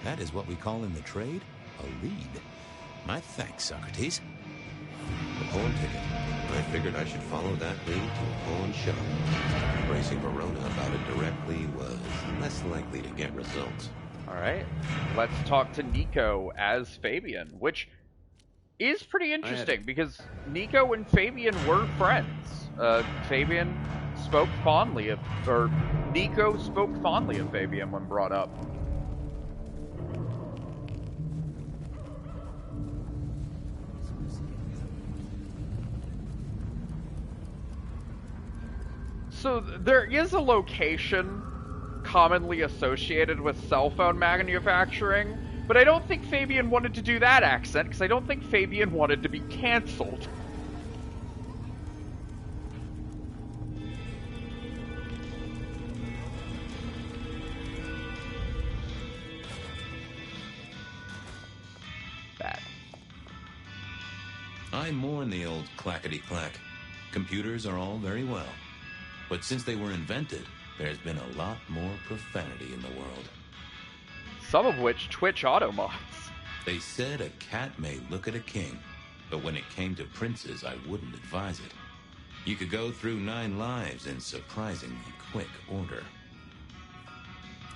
that is what we call in the trade a lead. My thanks, Socrates. A pawn ticket. I figured I should follow that lead to a pawn shop. Racing Verona about it directly was less likely to get results. Alright, let's talk to Nico as Fabien, which is pretty interesting because Nico and Fabien were friends. Fabien spoke fondly of, or Nico spoke fondly of Fabien when brought up. So there is a location commonly associated with cell phone manufacturing, but I don't think Fabien wanted to do that accent, because I don't think Fabien wanted to be cancelled. Bad. I mourn the old clackety-clack. Computers are all very well, but since they were invented, there's been a lot more profanity in the world. Some of which Twitch auto mods. They said a cat may look at a king, but when it came to princes, I wouldn't advise it. You could go through 9 lives in surprisingly quick order.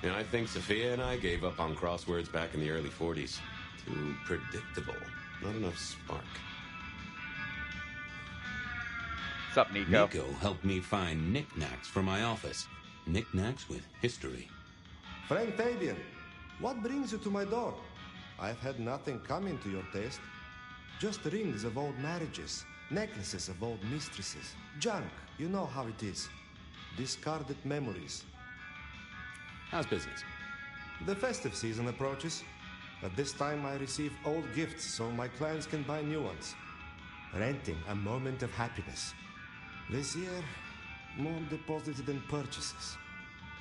And I think Sophia and I gave up on crosswords back in the early 40s. Too predictable. Not enough spark. What's up, Nico? Nico helped me find knickknacks for my office. Knickknacks with history. Friend Fabien, what brings you to my door? I've had nothing coming to your taste. Just rings of old marriages, necklaces of old mistresses, junk, you know how it is. Discarded memories. How's business? The festive season approaches. At this time I receive old gifts so my clients can buy new ones. Renting a moment of happiness. This year, more deposited than purchases.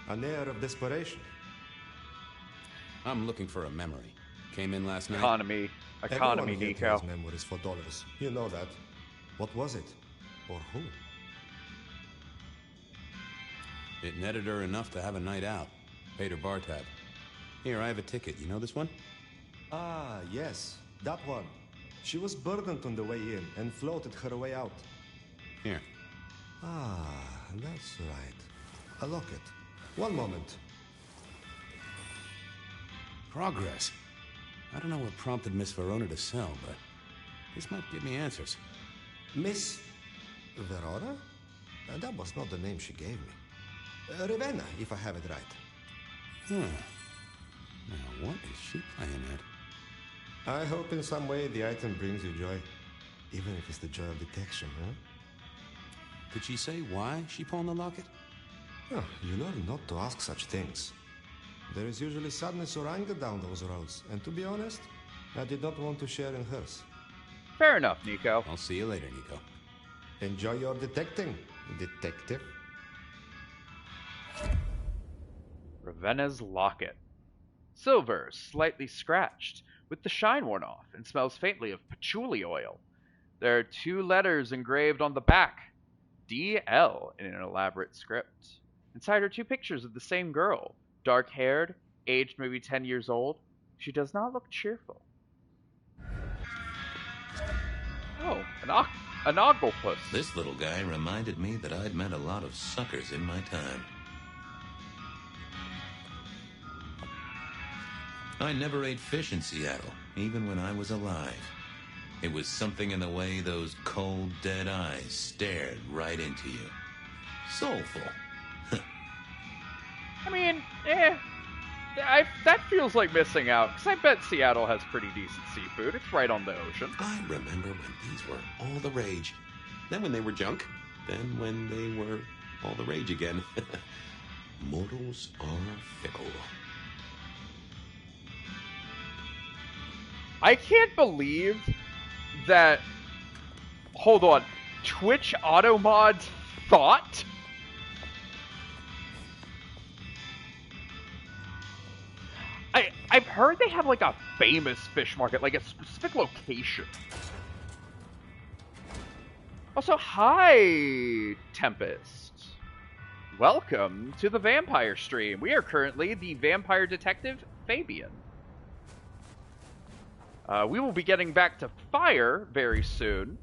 An air of desperation. I'm looking for a memory. Came in last night. Economy, Everyone here Nico. trades memories for dollars. You know that. What was it? Or who? It netted her enough to have a night out. Paid her bar tab. Here, I have a ticket. You know this one? Ah, yes. That one. She was burdened on the way in and floated her way out. Here. Ah, that's right. A locket. One moment. Progress. I don't know what prompted Miss Verona to sell, but this might give me answers. Miss Verona? That was not the name she gave me. Ravenna, if I have it right. Now, what is she playing at? I hope in some way the item brings you joy. Even if it's the joy of detection, huh? Did she say why she pawned the locket? Oh, you learn not to ask such things. There is usually sadness or anger down those roads, and to be honest, I did not want to share in hers. Fair enough, Nico. I'll see you later, Nico. Enjoy your detecting, detective. Ravenna's locket. Silver, slightly scratched, with the shine worn off, and smells faintly of patchouli oil. There are 2 letters engraved on the back. DL in an elaborate script. Inside are 2 pictures of the same girl, dark-haired, aged maybe 10 years old. She does not look cheerful. Oh, an oglepus. This little guy reminded me that I'd met a lot of suckers in my time. I never ate fish in Seattle, even when I was alive. It was something in the way those cold, dead eyes stared right into you. Soulful. I mean, that feels like missing out, because I bet Seattle has pretty decent seafood. It's right on the ocean. I remember when these were all the rage. Then when they were junk. Then when they were all the rage again. Mortals are fickle. I can't believe that... Hold on. Twitch Automods thought? I've heard they have like a famous fish market, like a specific location. Also, hi, Tempest. Welcome to the vampire stream. We are currently the vampire detective, Fabien. We will be getting back to fire very soon.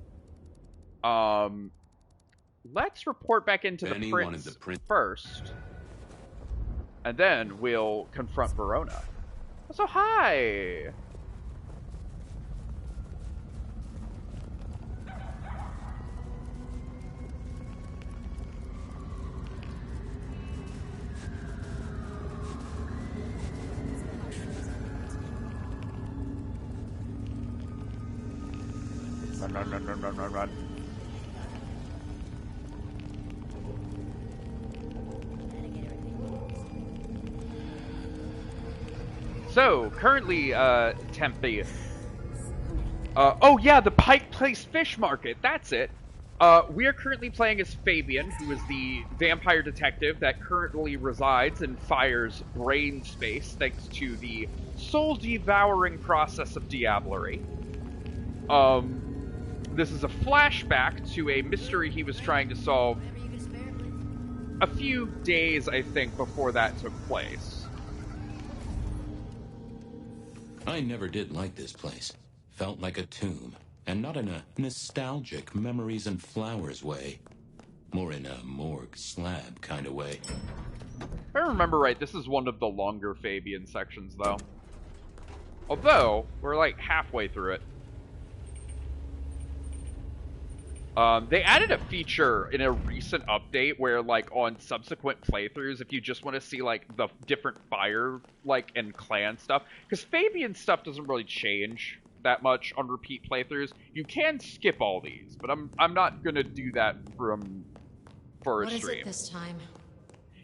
Let's report back into the prince first. And then we'll confront Verona. So, hi! Run. So, currently, Tempe. Oh yeah, the Pike Place Fish Market, that's it. We are currently playing as Fabien, who is the vampire detective that currently resides in Fire's brain space, thanks to the soul-devouring process of diablerie. This is a flashback to a mystery he was trying to solve a few days, I think, before that took place. I never did like this place. Felt like a tomb, and not in a nostalgic memories and flowers way. More in a morgue slab kind of way. If I remember right, this is one of the longer Fabien sections, though. Although, we're like halfway through it. They added a feature in a recent update where, like, on subsequent playthroughs, if you just want to see, like, the different fire, like, and clan stuff, because Fabien stuff doesn't really change that much on repeat playthroughs. You can skip all these, but I'm not gonna do that for a stream. What is it this time?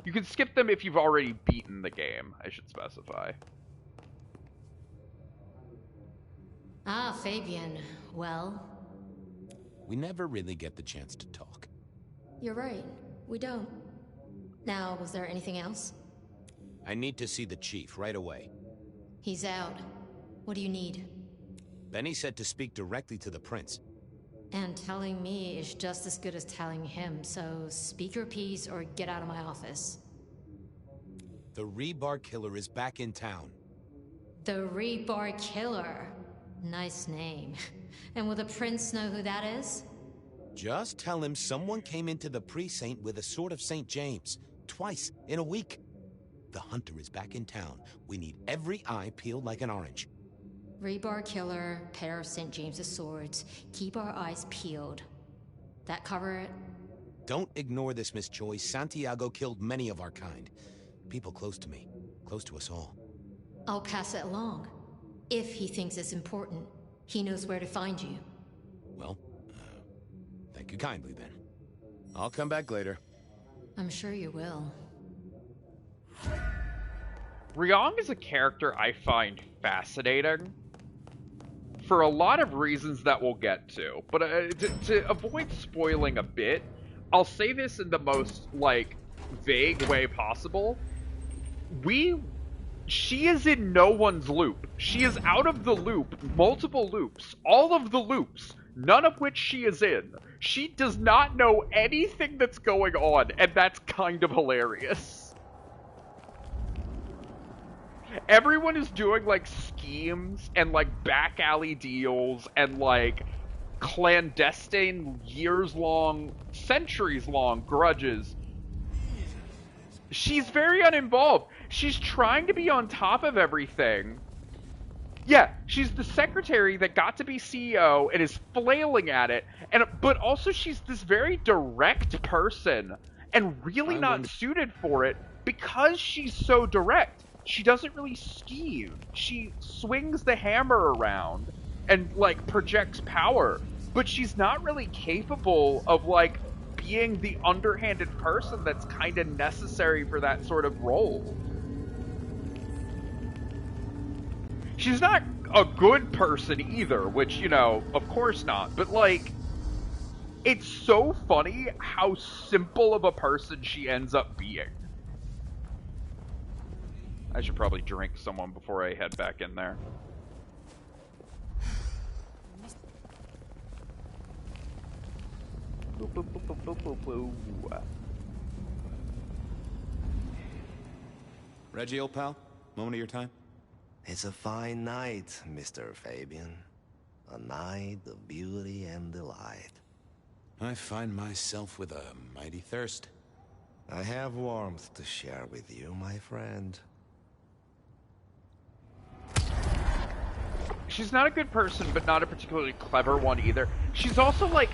You can skip them if you've already beaten the game, I should specify. Ah, Fabien. Well... We never really get the chance to talk. You're right. We don't. Now, was there anything else? I need to see the chief right away. He's out. What do you need? Benny said to speak directly to the prince. And telling me is just as good as telling him, so speak your piece or get out of my office. The Rebar Killer is back in town. The Rebar Killer? Nice name. And will the prince know who that is? Just tell him someone came into the precinct with a sword of St. James. Twice in a week. The hunter is back in town. We need every eye peeled like an orange. Rebar Killer, pair of St. James's swords. Keep our eyes peeled. That cover it? Don't ignore this, Miss Joy. Santiago killed many of our kind. People close to me. Close to us all. I'll pass it along. If he thinks it's important, he knows where to find you. Well, thank you kindly then. I'll come back later. I'm sure you will. Ryong is a character I find fascinating for a lot of reasons that we'll get to. But to avoid spoiling a bit, I'll say this in the most, like, vague way possible. She is in no one's loop. She is out of the loop, multiple loops, all of the loops, none of which she is in. She does not know anything that's going on, and that's kind of hilarious. Everyone is doing, like, schemes and, like, back alley deals and, like, clandestine, years-long, centuries-long grudges. She's very uninvolved. She's trying to be on top of everything. Yeah, she's the secretary that got to be CEO and is flailing at it, but also she's this very direct person and really not suited for it because she's so direct. She doesn't really scheme. She swings the hammer around and, like, projects power, but she's not really capable of, like, being the underhanded person that's kind of necessary for that sort of role. She's not a good person either, which, you know, of course not, but, like, it's so funny how simple of a person she ends up being. I should probably drink someone before I head back in there. Boop, boop, boop, boop, boop, boop, boop. Reggie, old pal, moment of your time? It's a fine night, Mr. Fabien. A night of beauty and delight. I find myself with a mighty thirst. I have warmth to share with you, my friend. She's not a good person, but not a particularly clever one either. She's also, like...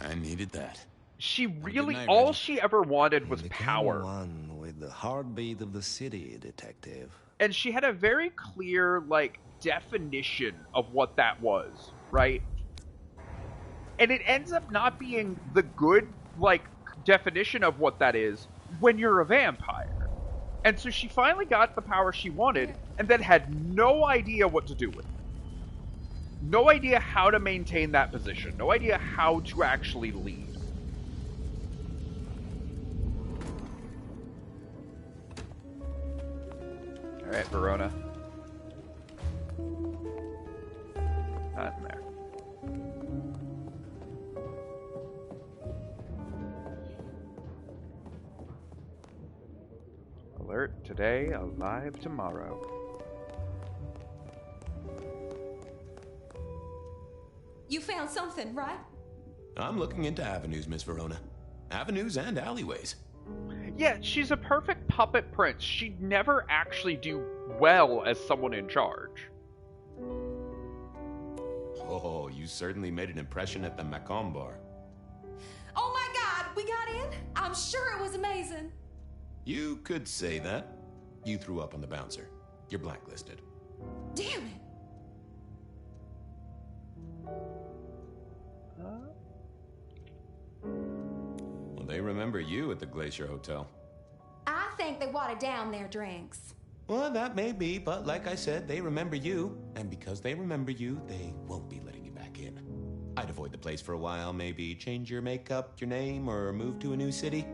I needed that. She really... all she ever wanted was power. One with the heartbeat of the city, detective. And she had a very clear, like, definition of what that was, right? And it ends up not being the good, like, definition of what that is when you're a vampire. And so she finally got the power she wanted, and then had no idea what to do with it. No idea how to maintain that position. No idea how to actually lead. Alright, Verona. Not in there. Alert today, alive tomorrow. You found something, right? I'm looking into avenues, Miss Verona. Avenues and alleyways. Yeah, she's a perfect puppet prince. She'd never actually do well as someone in charge. Oh, you certainly made an impression at the Macomb bar. Oh my God, we got in? I'm sure it was amazing. You could say that. You threw up on the bouncer. You're blacklisted. Damn it. Well, they remember you at the Glacier Hotel. I think they watered down their drinks. Well, that may be, but like I said, they remember you. And because they remember you, they won't be letting you back in. I'd avoid the place for a while, maybe change your makeup, your name, or move to a new city.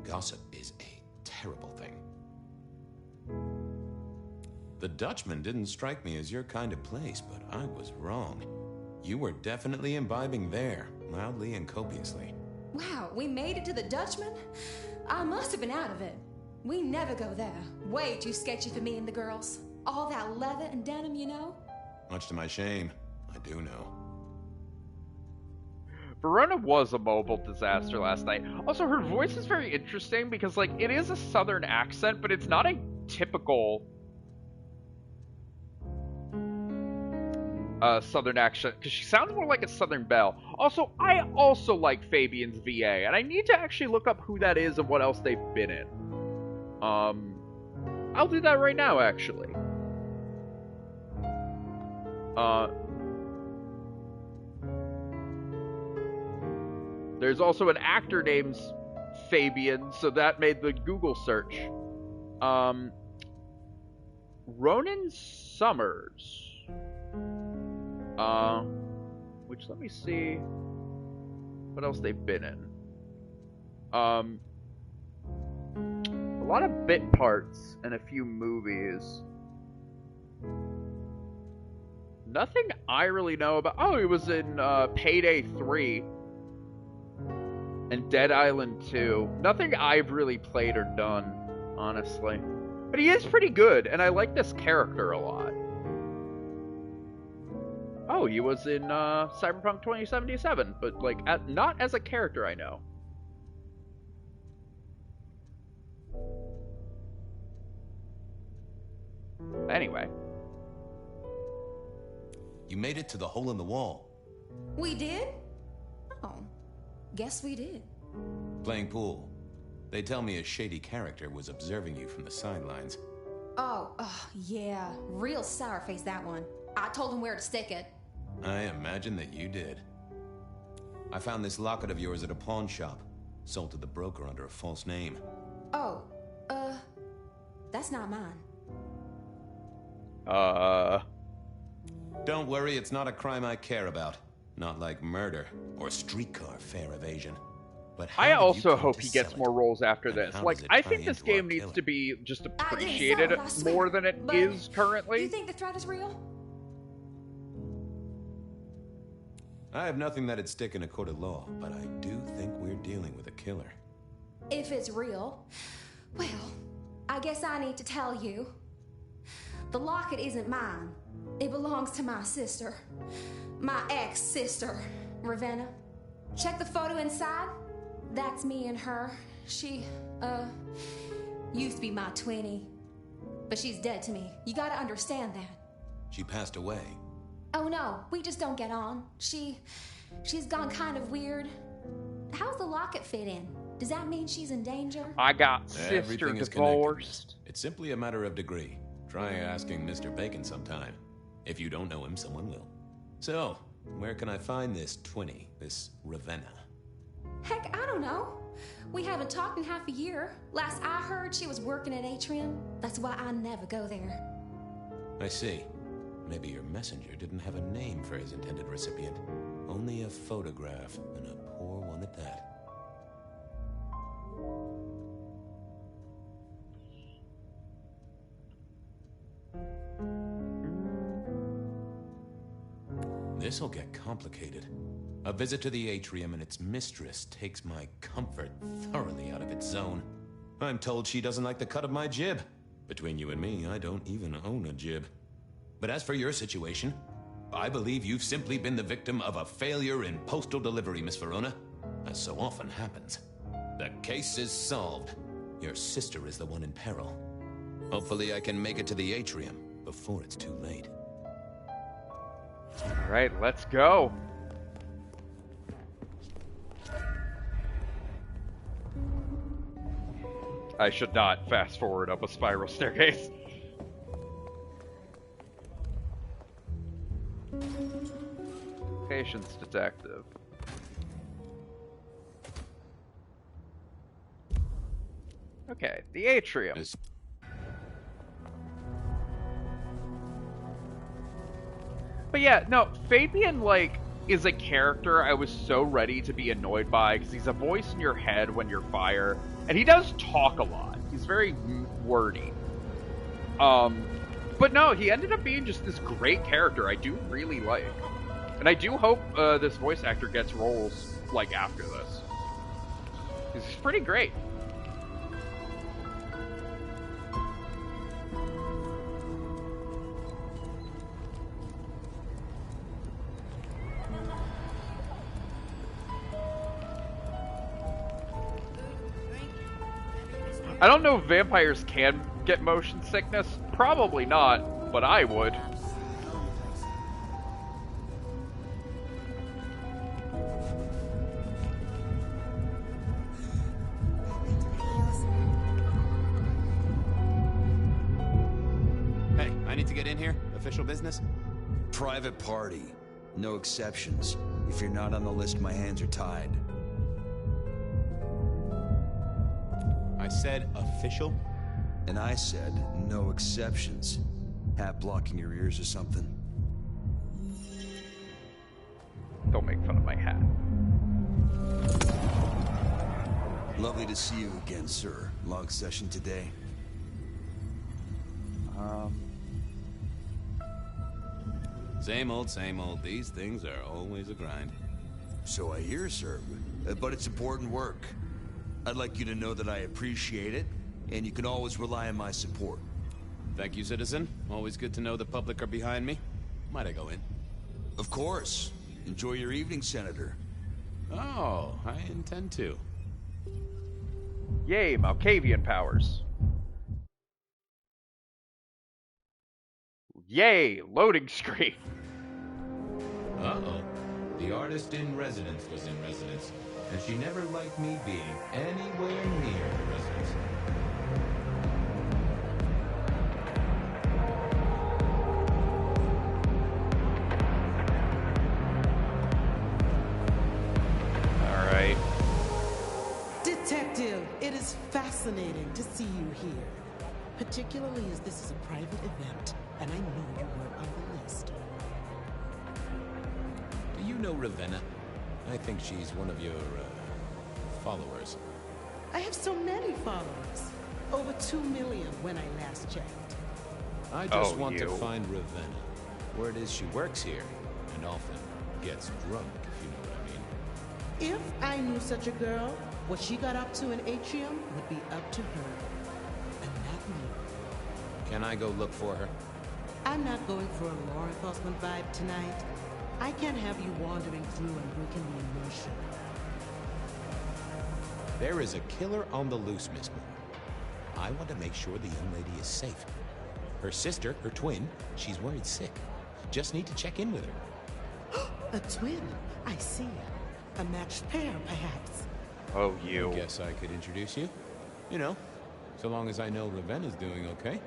Gossip is a terrible thing. The Dutchman didn't strike me as your kind of place, but I was wrong. You were definitely imbibing there, loudly and copiously. Wow, we made it to the Dutchman? I must have been out of it. We never go there. Way too sketchy for me and the girls. All that leather and denim, you know? Much to my shame, I do know. Verona was a mobile disaster last night. Also, her voice is very interesting because, like, it is a southern accent, but it's not a typical southern accent, because she sounds more like a Southern Belle. Also, I also like Fabien's VA, and I need to actually look up who that is and what else they've been in. I'll do that right now, actually. There's also an actor named Fabien, so that made the Google search. Ronan Summers. Which, let me see what else they've been in. A lot of bit parts and a few movies. Nothing I really know about. Oh, he was in Payday 3 and Dead Island 2. Nothing I've really played or done, honestly. But he is pretty good, and I like this character a lot. Oh, he was in Cyberpunk 2077, but like not as a character I know. Anyway. You made it to the hole in the wall. We did? Oh, guess we did. Playing pool. They tell me a shady character was observing you from the sidelines. Oh, yeah. Real sour face, that one. I told him where to stick it. I imagine that you did. I found this locket of yours at a pawn shop. Sold to the broker under a false name. Oh, that's not mine. Don't worry, it's not a crime I care about. Not like murder or streetcar fare evasion. But I also hope he gets more roles after this. Like, I think this game needs to be just appreciated more than it is currently. Do you think the threat is real? I have nothing that'd stick in a court of law, but I do think we're dealing with a killer. If it's real, well, I guess I need to tell you. The locket isn't mine. It belongs to my sister. My ex-sister, Ravenna. Check the photo inside. That's me and her. She, used to be my twinnie. But she's dead to me. You gotta understand that. She passed away. Oh no, we just don't get on. She's gone kind of weird. How's the locket fit in? Does that mean she's in danger? I got sister divorced. It's simply a matter of degree. Try asking Mr. Bacon sometime. If you don't know him, someone will. So, where can I find this twinnie, this Ravenna? Heck, I don't know. We haven't talked in half a year. Last I heard, she was working at Atrium. That's why I never go there. I see. Maybe your messenger didn't have a name for his intended recipient. Only a photograph, and a poor one at that. This'll get complicated. A visit to the Atrium and its mistress takes my comfort thoroughly out of its zone. I'm told she doesn't like the cut of my jib. Between you and me, I don't even own a jib. But as for your situation, I believe you've simply been the victim of a failure in postal delivery, Miss Verona. As so often happens. The case is solved. Your sister is the one in peril. Hopefully I can make it to the Atrium before it's too late. Alright, let's go. I should not fast forward up a spiral staircase. Patience detective. Okay, the Atrium. But yeah, no, Fabien, like, is a character I was so ready to be annoyed by, because he's a voice in your head when you're fire, and he does talk a lot. He's very wordy. But no, he ended up being just this great character I do really like. And I do hope this voice actor gets roles, like, after this. Because he's pretty great. I don't know if vampires can get motion sickness. Probably not, but I would. Hey, I need to get in here. Official business? private party. No exceptions. If you're not on the list, my hands are tied. I said official? And I said no exceptions. Hat blocking your ears or something? Don't make fun of my hat. Lovely to see you again, sir. Long session today. Same old, same old. These things are always a grind. So I hear, sir. But it's important work. I'd like you to know that I appreciate it, and you can always rely on my support. Thank you, citizen. Always good to know the public are behind me. Might I go in? Of course. Enjoy your evening, Senator. Oh, I intend to. Yay, Malkavian powers. Yay, loading screen. Uh-oh. The artist in residence was in residence, and she never liked me being anywhere near the residence. Alright. Detective, it is fascinating to see you here. Particularly as this is a private event, and I know you weren't on the list. Do you know Ravenna? I think she's one of your, followers. I have so many followers. Over 2 million when I last checked. I just want to find Ravenna. Word is she works here, and often gets drunk, if you know what I mean. If I knew such a girl, what she got up to in Atrium would be up to her. And not me. Can I go look for her? I'm not going for a law enforcement vibe tonight. I can't have you wandering through and breaking the immersion. There is a killer on the loose, Miss Moore. I want to make sure the young lady is safe. Her sister, her twin, she's worried sick. Just need to check in with her. A twin? I see. A matched pair, perhaps. Oh, you. I guess I could introduce you. You know, so long as I know Ravenna's doing okay.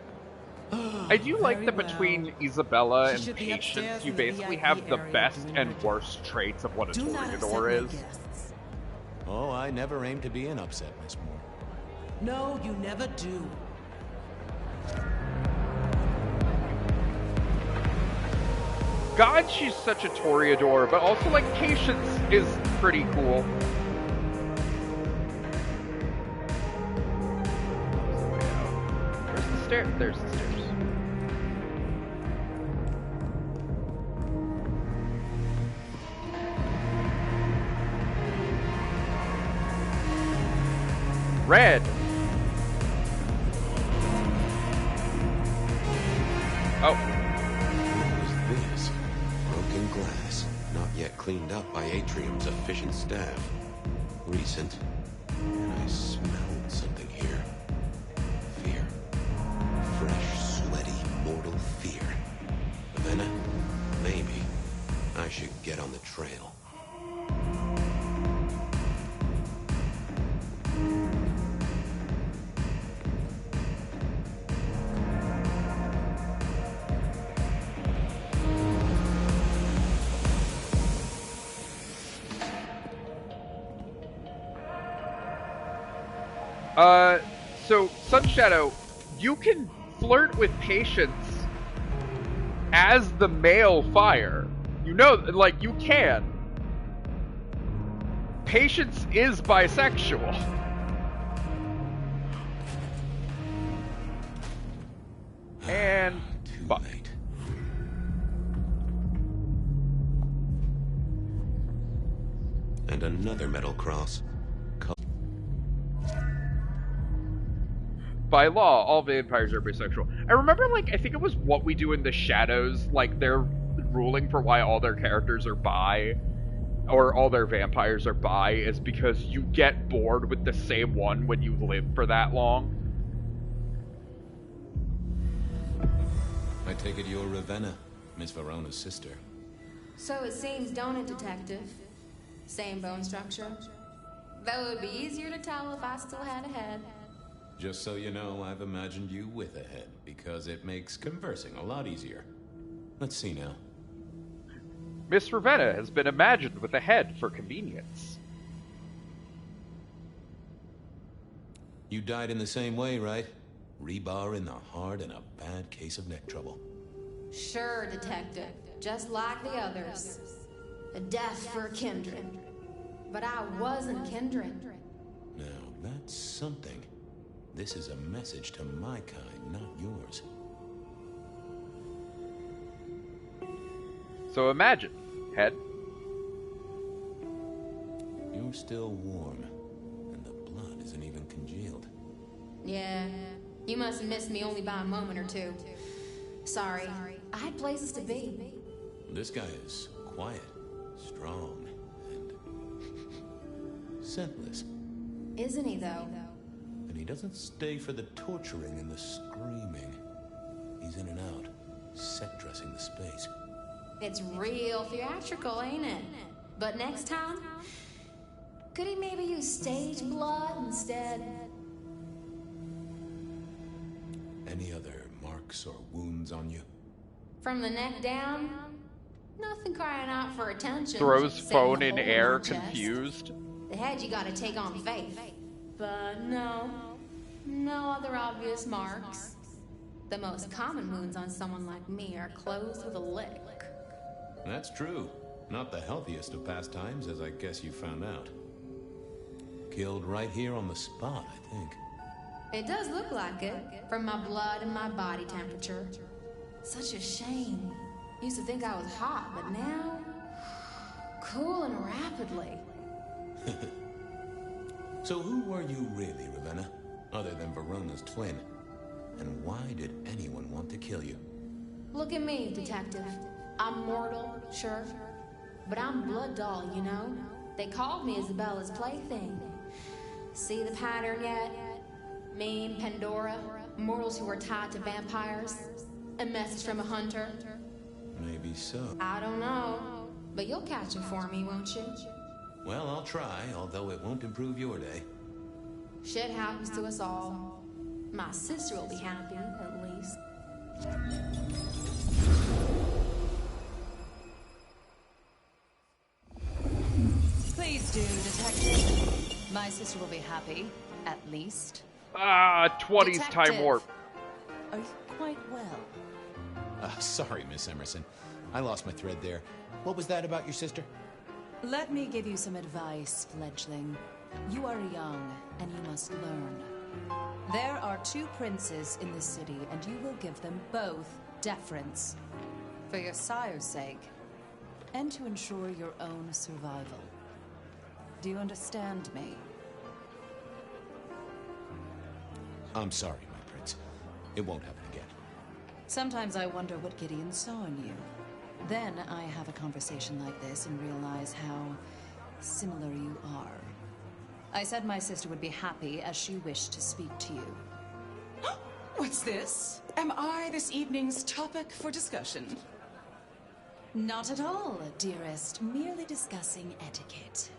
I do like that between Isabella and Patience, you basically have the best and worst traits of what a Toreador is. Oh, I never aim to be an upset, Miss Moore. No, you never do. God, she's such a Toreador, but also, like, Patience is pretty cool. Where's the stair? There's the stairs. Red! Oh. What is this? Broken glass, not yet cleaned up by Atrium's efficient staff. Recent. And I smelled something here. Fear. Fresh, sweaty, mortal fear. Ravenna, maybe I should get on the trail. So, Sunshadow, you can flirt with Patience as the male fire. You know, like, you can. Patience is bisexual. And... Too late. And another metal cross. By law, all vampires are bisexual. I remember, like, I think it was What We Do in the Shadows, like, their ruling for why all their characters are bi, or all their vampires are bi, is because you get bored with the same one when you live for that long. I take it you're Ravenna, Miss Verona's sister. So it seems, don't it, Detective? Same bone structure? Though it would be easier to tell if I still had a head. Just so you know, I've imagined you with a head, because it makes conversing a lot easier. Let's see now. Miss Ravenna has been imagined with a head for convenience. You died in the same way, right? Rebar in the heart and a bad case of neck trouble. Sure, Detective. Just like the others. A death for kindred. But I wasn't kindred. Now, that's something. This is a message to my kind, not yours. So imagine, head. You're still warm, and the blood isn't even congealed. Yeah, you must have missed me only by a moment or two. Sorry, I had places to be. This guy is quiet, strong, and scentless. Isn't he, though? And he doesn't stay for the torturing and the screaming. He's in and out, set dressing the space. It's real theatrical, ain't it? But next time, could he maybe use stage blood instead? Any other marks or wounds on you? From the neck down, nothing crying out for attention. Throws Save phone the in hole air, my chest. confused. The head you gotta take on faith. But no other obvious marks. The most common wounds on someone like me are closed with a lick. That's true. Not the healthiest of pastimes, as I guess you found out. Killed right here on the spot, I think. It does look like it, from my blood and my body temperature. Such a shame. Used to think I was hot, but now... cooling rapidly. So who were you really, Ravenna? Other than Verona's twin? And why did anyone want to kill you? Look at me, Detective. I'm mortal, sure. But I'm blood doll, you know? They called me Isabella's plaything. See the pattern yet? Me and Pandora, mortals who are tied to vampires. A message from a hunter. Maybe so. I don't know. But you'll catch it for me, won't you? Well, I'll try, although it won't improve your day. Shit happens to us all. My sister will be happy, at least. Please do, Detective. My sister will be happy, at least. 20s Detective. time warp. Are you quite well? Sorry, Miss Emerson. I lost my thread there. What was that about your sister? Let me give you some advice, fledgling. You are young, and you must learn. There are 2 princes in the city, and you will give them both deference. For your sire's sake, and to ensure your own survival. Do you understand me? I'm sorry, my prince. It won't happen again. Sometimes I wonder what Gideon saw in you. Then I have a conversation like this and realize how similar you are. I said my sister would be happy as she wished to speak to you. What's this? Am I this evening's topic for discussion? Not at all, dearest. Merely discussing etiquette.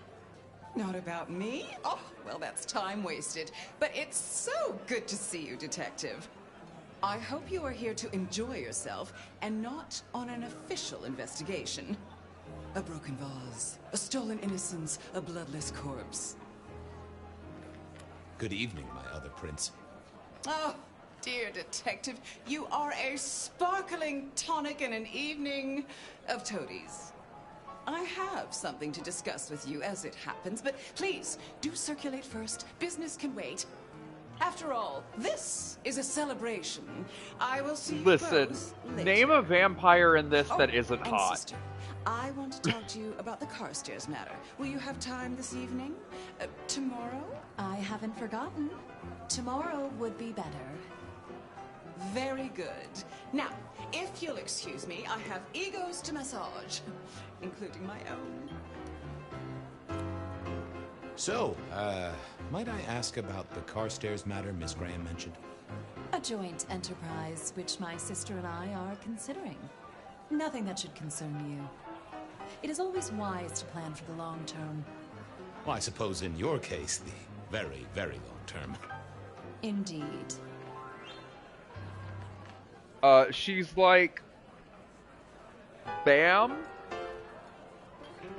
Not about me? Oh, well, that's time wasted. But it's so good to see you, Detective. I hope you are here to enjoy yourself and not on an official investigation. A broken vase, a stolen innocence, a bloodless corpse. Good evening, my other prince. Oh, dear Detective, you are a sparkling tonic in an evening of toadies. I have something to discuss with you as it happens, but please, do circulate first. Business can wait. After all, this is a celebration. I will see you Listen, both later. name a vampire in this that isn't and hot. Sister, I want to talk to you about the Carstairs matter. Will you have time this evening? Tomorrow? I haven't forgotten. Tomorrow would be better. Very good. Now, if you'll excuse me, I have egos to massage, including my own. So, might I ask about the Carstairs matter Miss Graham mentioned? A joint enterprise which my sister and I are considering. Nothing that should concern you. It is always wise to plan for the long term. Well, I suppose in your case, the very, very long term. Indeed. She's like... Bam?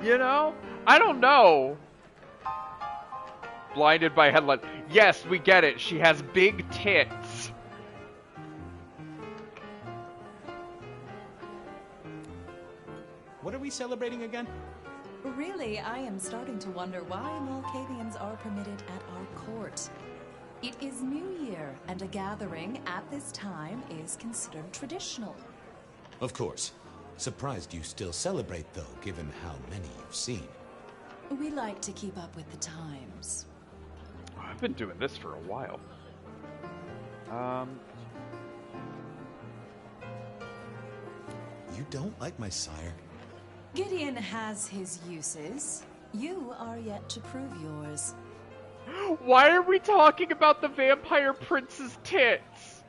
You know? I don't know. Blinded by headlights. Yes, we get it. She has big tits. What are we celebrating again? Really, I am starting to wonder why Malkavians are permitted at our court. It is New Year, and a gathering at this time is considered traditional. Of course. Surprised you still celebrate, though, given how many you've seen. We like to keep up with the times. I've been doing this for a while. You don't like my sire? Gideon has his uses. You are yet to prove yours. Why are we talking about the vampire prince's tits?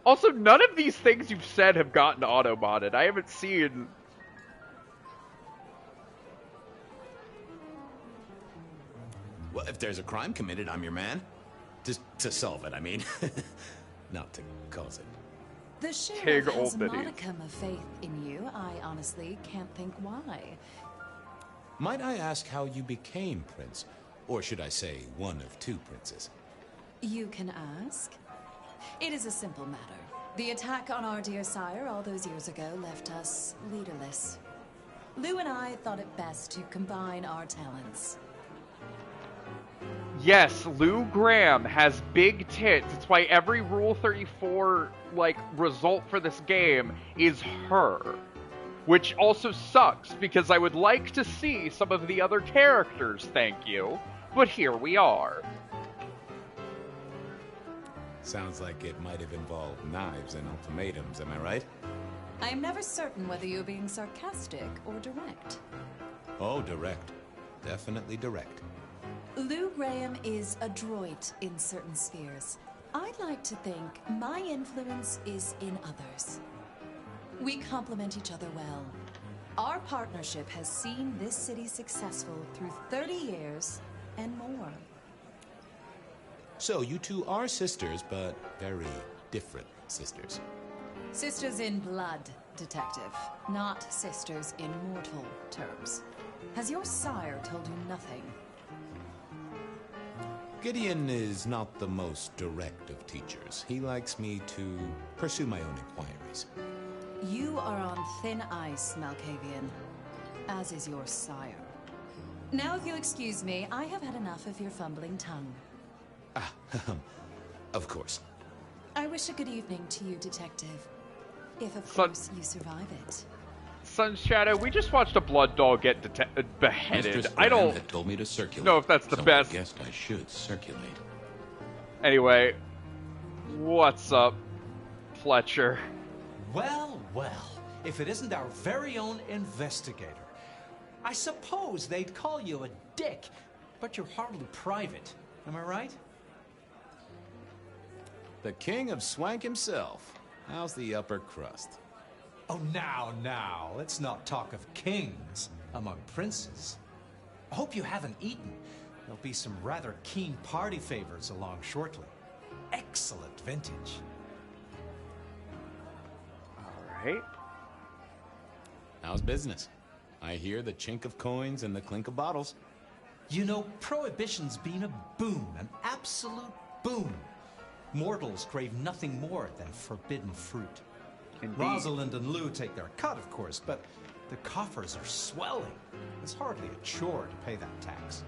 Also, none of these things you've said have gotten auto-modded. I haven't seen... Well, if there's a crime committed, I'm your man. Just to solve it, I mean. Not to cause it. The sheriff has a modicum of faith in you. I honestly can't think why. Might I ask how you became prince? Or should I say, one of two princes? You can ask. It is a simple matter. The attack on our dear sire all those years ago left us leaderless. Lou and I thought it best to combine our talents. Yes, Lou Graham has big tits. It's why every Rule 34, result for this game is her. Which also sucks, because I would like to see some of the other characters, thank you. But here we are. Sounds like it might have involved knives and ultimatums, am I right? I am never certain whether you're being sarcastic or direct. Oh, direct. Definitely direct. Lou Graham is adroit in certain spheres. I'd like to think my influence is in others. We complement each other well. Our partnership has seen this city successful through 30 years and more. So you two are sisters, but very different sisters. Sisters in blood, detective, not sisters in mortal terms. Has your sire told you nothing? Gideon is not the most direct of teachers. He likes me to pursue my own inquiries. You are on thin ice, Malkavian, as is your sire. Now, if you'll excuse me, I have had enough of your fumbling tongue. Of course. I wish a good evening to you, detective. If, of course, you survive it. Sun's Shadow, we just watched a blood doll get beheaded. Mistress I don't had told me to circulate, know if that's the so best. I guessed I should circulate. Anyway, what's up, Fletcher? Well, well, if it isn't our very own investigator. I suppose they'd call you a dick, but you're hardly private. Am I right? The king of swank himself. How's the upper crust? Oh, now, let's not talk of kings among princes. I hope you haven't eaten. There'll be some rather keen party favors along shortly. Excellent vintage. Alright. How's business? I hear the chink of coins and the clink of bottles. You know, Prohibition's been a boom, an absolute boom. Mortals crave nothing more than forbidden fruit. Indeed. Rosalind and Lou take their cut, of course, but the coffers are swelling. It's hardly a chore to pay that tax.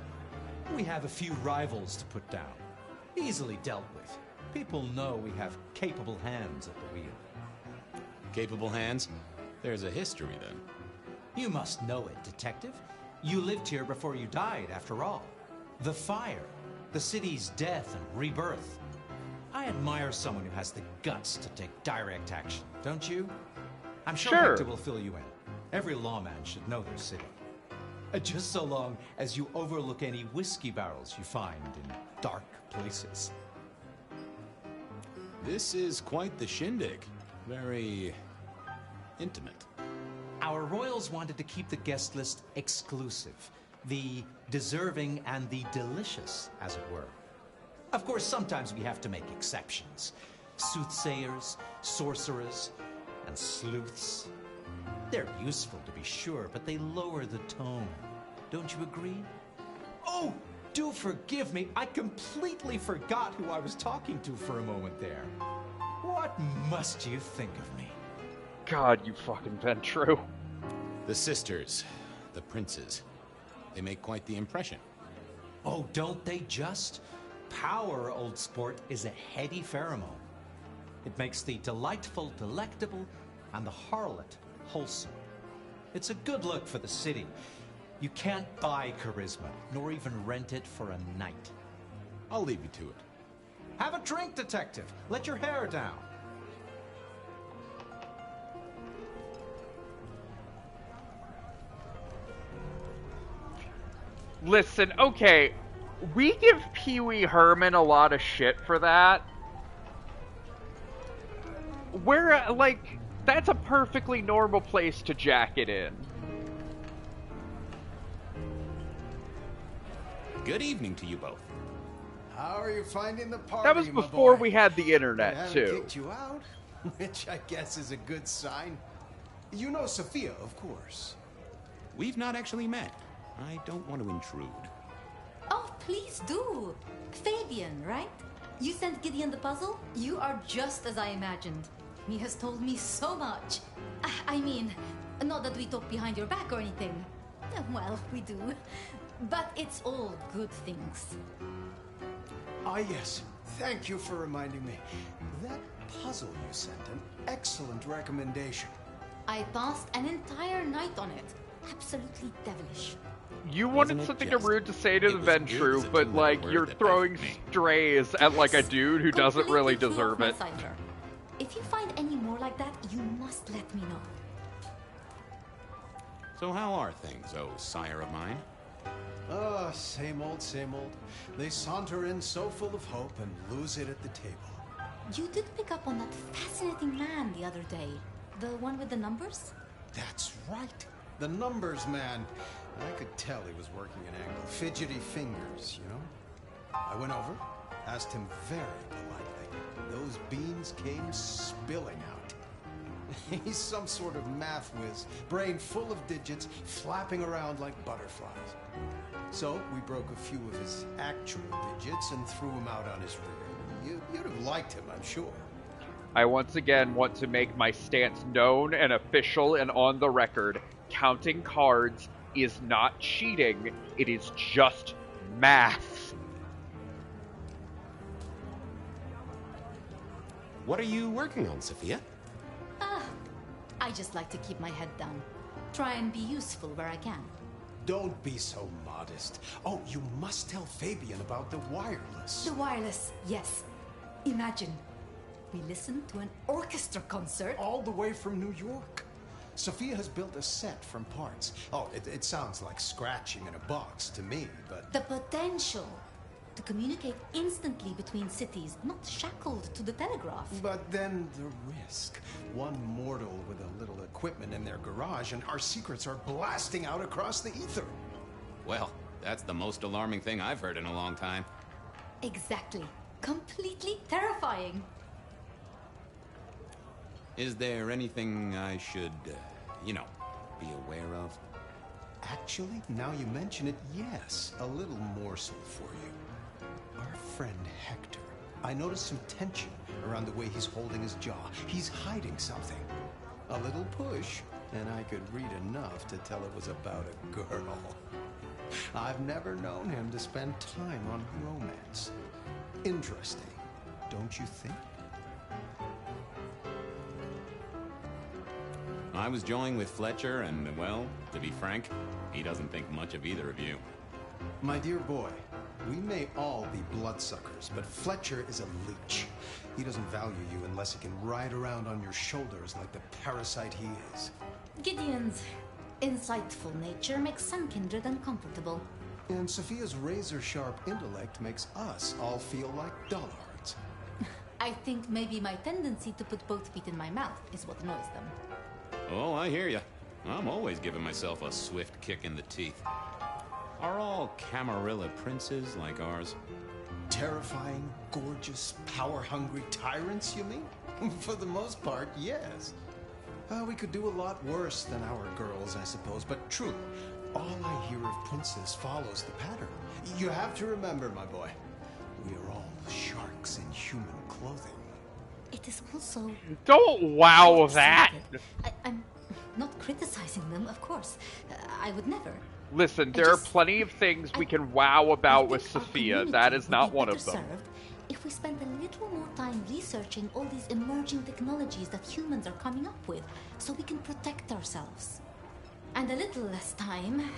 We have a few rivals to put down. Easily dealt with. People know we have capable hands at the wheel. Capable hands? There's a history, then. You must know it, detective. You lived here before you died, after all. The fire, the city's death and rebirth. I admire someone who has the guts to take direct action, don't you? I'm sure Hector will fill you in. Every lawman should know their city. Just so long as you overlook any whiskey barrels you find in dark places. This is quite the shindig. Very intimate. Our royals wanted to keep the guest list exclusive. The deserving and the delicious, as it were. Of course, sometimes we have to make exceptions. Soothsayers, sorcerers, and sleuths. They're useful to be sure, but they lower the tone. Don't you agree? Oh, do forgive me. I completely forgot who I was talking to for a moment there. What must you think of me? God, you fucking been true. The sisters, the princes, they make quite the impression. Oh, don't they just? Power, old sport, is a heady pheromone. It makes the delightful delectable and the harlot wholesome. It's a good look for the city. You can't buy charisma, nor even rent it for a night. I'll leave you to it. Have a drink, detective. Let your hair down. Listen, okay, we give Pee Wee Herman a lot of shit for that. We're, like, that's a perfectly normal place to jack it in. Good evening to you both. How are you finding the party, That was my before boy? we had the They internet, haven't too. kicked you out, which I guess is a good sign. You know Sophia, of course. We've not actually met. I don't want to intrude. Oh, please do. Fabien, right? You sent Gideon the puzzle? You are just as I imagined. He has told me so much. I mean, not that we talk behind your back or anything. Well, we do. But it's all good things. Ah, yes. Thank you for reminding me. That puzzle you sent, an excellent recommendation. I passed an entire night on it. Absolutely devilish. You wanted something rude to say to the Ventru, but, like, you're throwing strays at, like, a dude who doesn't really deserve it. If you find any more like that, you must let me know. So how are things, oh sire of mine? Ah, same old, same old. They saunter in so full of hope and lose it at the table. You did pick up on that fascinating man the other day. The one with the numbers? That's right. The numbers man. I could tell he was working an angle. Fidgety fingers, you know? I went over, asked him very politely. Those beans came spilling out. He's some sort of math whiz, brain full of digits, flapping around like butterflies. So we broke a few of his actual digits and threw him out on his rear. You'd have liked him, I'm sure. I once again want to make my stance known and official and on the record. Counting cards is not cheating, it is just math. What are you working on, Sophia? I just like to keep my head down. Try and be useful where I can. Don't be so modest. Oh, you must tell Fabien about the wireless. The wireless, yes. Imagine, we listened to an orchestra concert. All the way from New York. Sophia has built a set from parts. Oh, it sounds like scratching in a box to me, but... The potential to communicate instantly between cities, not shackled to the telegraph. But then the risk. One mortal with a little equipment in their garage and our secrets are blasting out across the ether. Well, that's the most alarming thing I've heard in a long time. Exactly. Completely terrifying. Is there anything I should, be aware of? Actually, now you mention it, yes. A little morsel for you. Our friend Hector. I noticed some tension around the way he's holding his jaw. He's hiding something. A little push, and I could read enough to tell it was about a girl. I've never known him to spend time on romance. Interesting, don't you think? I was joined with Fletcher, and, well, to be frank, he doesn't think much of either of you. My dear boy, we may all be bloodsuckers, but Fletcher is a leech. He doesn't value you unless he can ride around on your shoulders like the parasite he is. Gideon's insightful nature makes some kindred uncomfortable. And Sophia's razor-sharp intellect makes us all feel like dullards. I think maybe my tendency to put both feet in my mouth is what annoys them. Oh, I hear ya. I'm always giving myself a swift kick in the teeth. Are all Camarilla princes like ours? Terrifying, gorgeous, power-hungry tyrants, you mean? For the most part, yes. We could do a lot worse than our girls, I suppose, but truly, all I hear of Princess follows the pattern. You have to remember, my boy, we are all sharks in human clothing. It is also... Don't wow that! I'm not criticizing them, of course. I would never. Listen, there are plenty of things we can wow about with Sophia. That is not one of them. Served if we spent a little more time researching all these emerging technologies that humans are coming up with, so we can protect ourselves. And a little less time,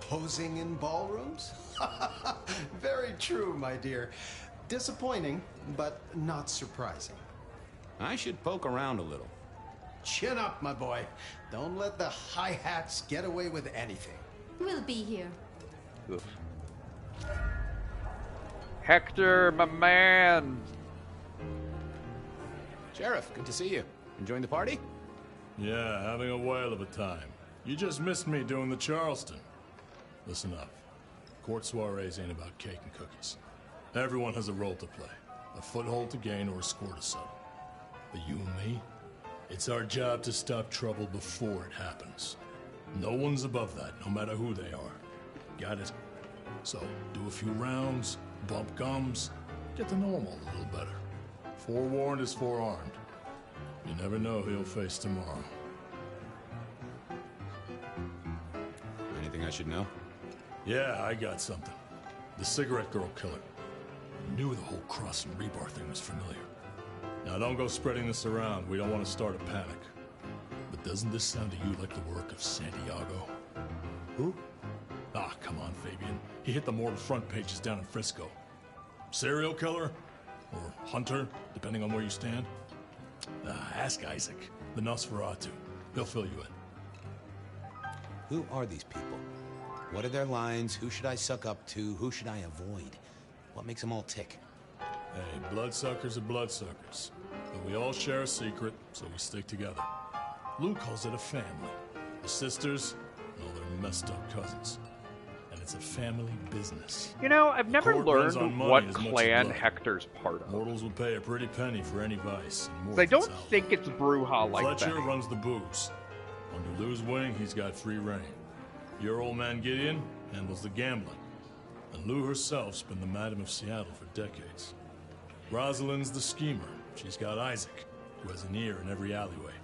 Posing in ballrooms? Very true, my dear. Disappointing, but not surprising. I should poke around a little. Chin up, my boy. Don't let the hi-hats get away with anything. We'll be here. Oof. Hector, my man! Sheriff, good to see you. Enjoying the party? Yeah, having a whale of a time. You just missed me doing the Charleston. Listen up. Court soirees ain't about cake and cookies. Everyone has a role to play. A foothold to gain or a score to settle. But you and me, it's our job to stop trouble before it happens. No one's above that, no matter who they are. Got it? So, do a few rounds, bump gums, get to know him a little better. Forewarned is forearmed. You never know who you'll face tomorrow. Anything I should know? Yeah, I got something. The cigarette girl killer. Knew the whole Cross and Rebar thing was familiar. Now don't go spreading this around. We don't want to start a panic. But doesn't this sound to you like the work of Santiago? Who? Ah, come on, Fabien. He hit the mortal front pages down in Frisco. Serial killer? Or hunter, depending on where you stand? Ask Isaac, the Nosferatu. He'll fill you in. Who are these people? What are their lines? Who should I suck up to? Who should I avoid? What makes them all tick? Hey, bloodsuckers are bloodsuckers. But we all share a secret, so we stick together. Lou calls it a family. The sisters and all their messed up cousins. And it's a family business. You know, I've never learned what as much as clan blood. Hector's part of. Mortals will pay a pretty penny for any vice. and 'Cause more I if don't it's out. think it's Bruja like Fletcher that. runs the booze. Under Lou's wing, he's got free reign. Your old man Gideon handles the gambling. And Lou herself's been the Madam of Seattle for decades. Rosalind's the schemer. She's got Isaac, who has an ear in every alleyway.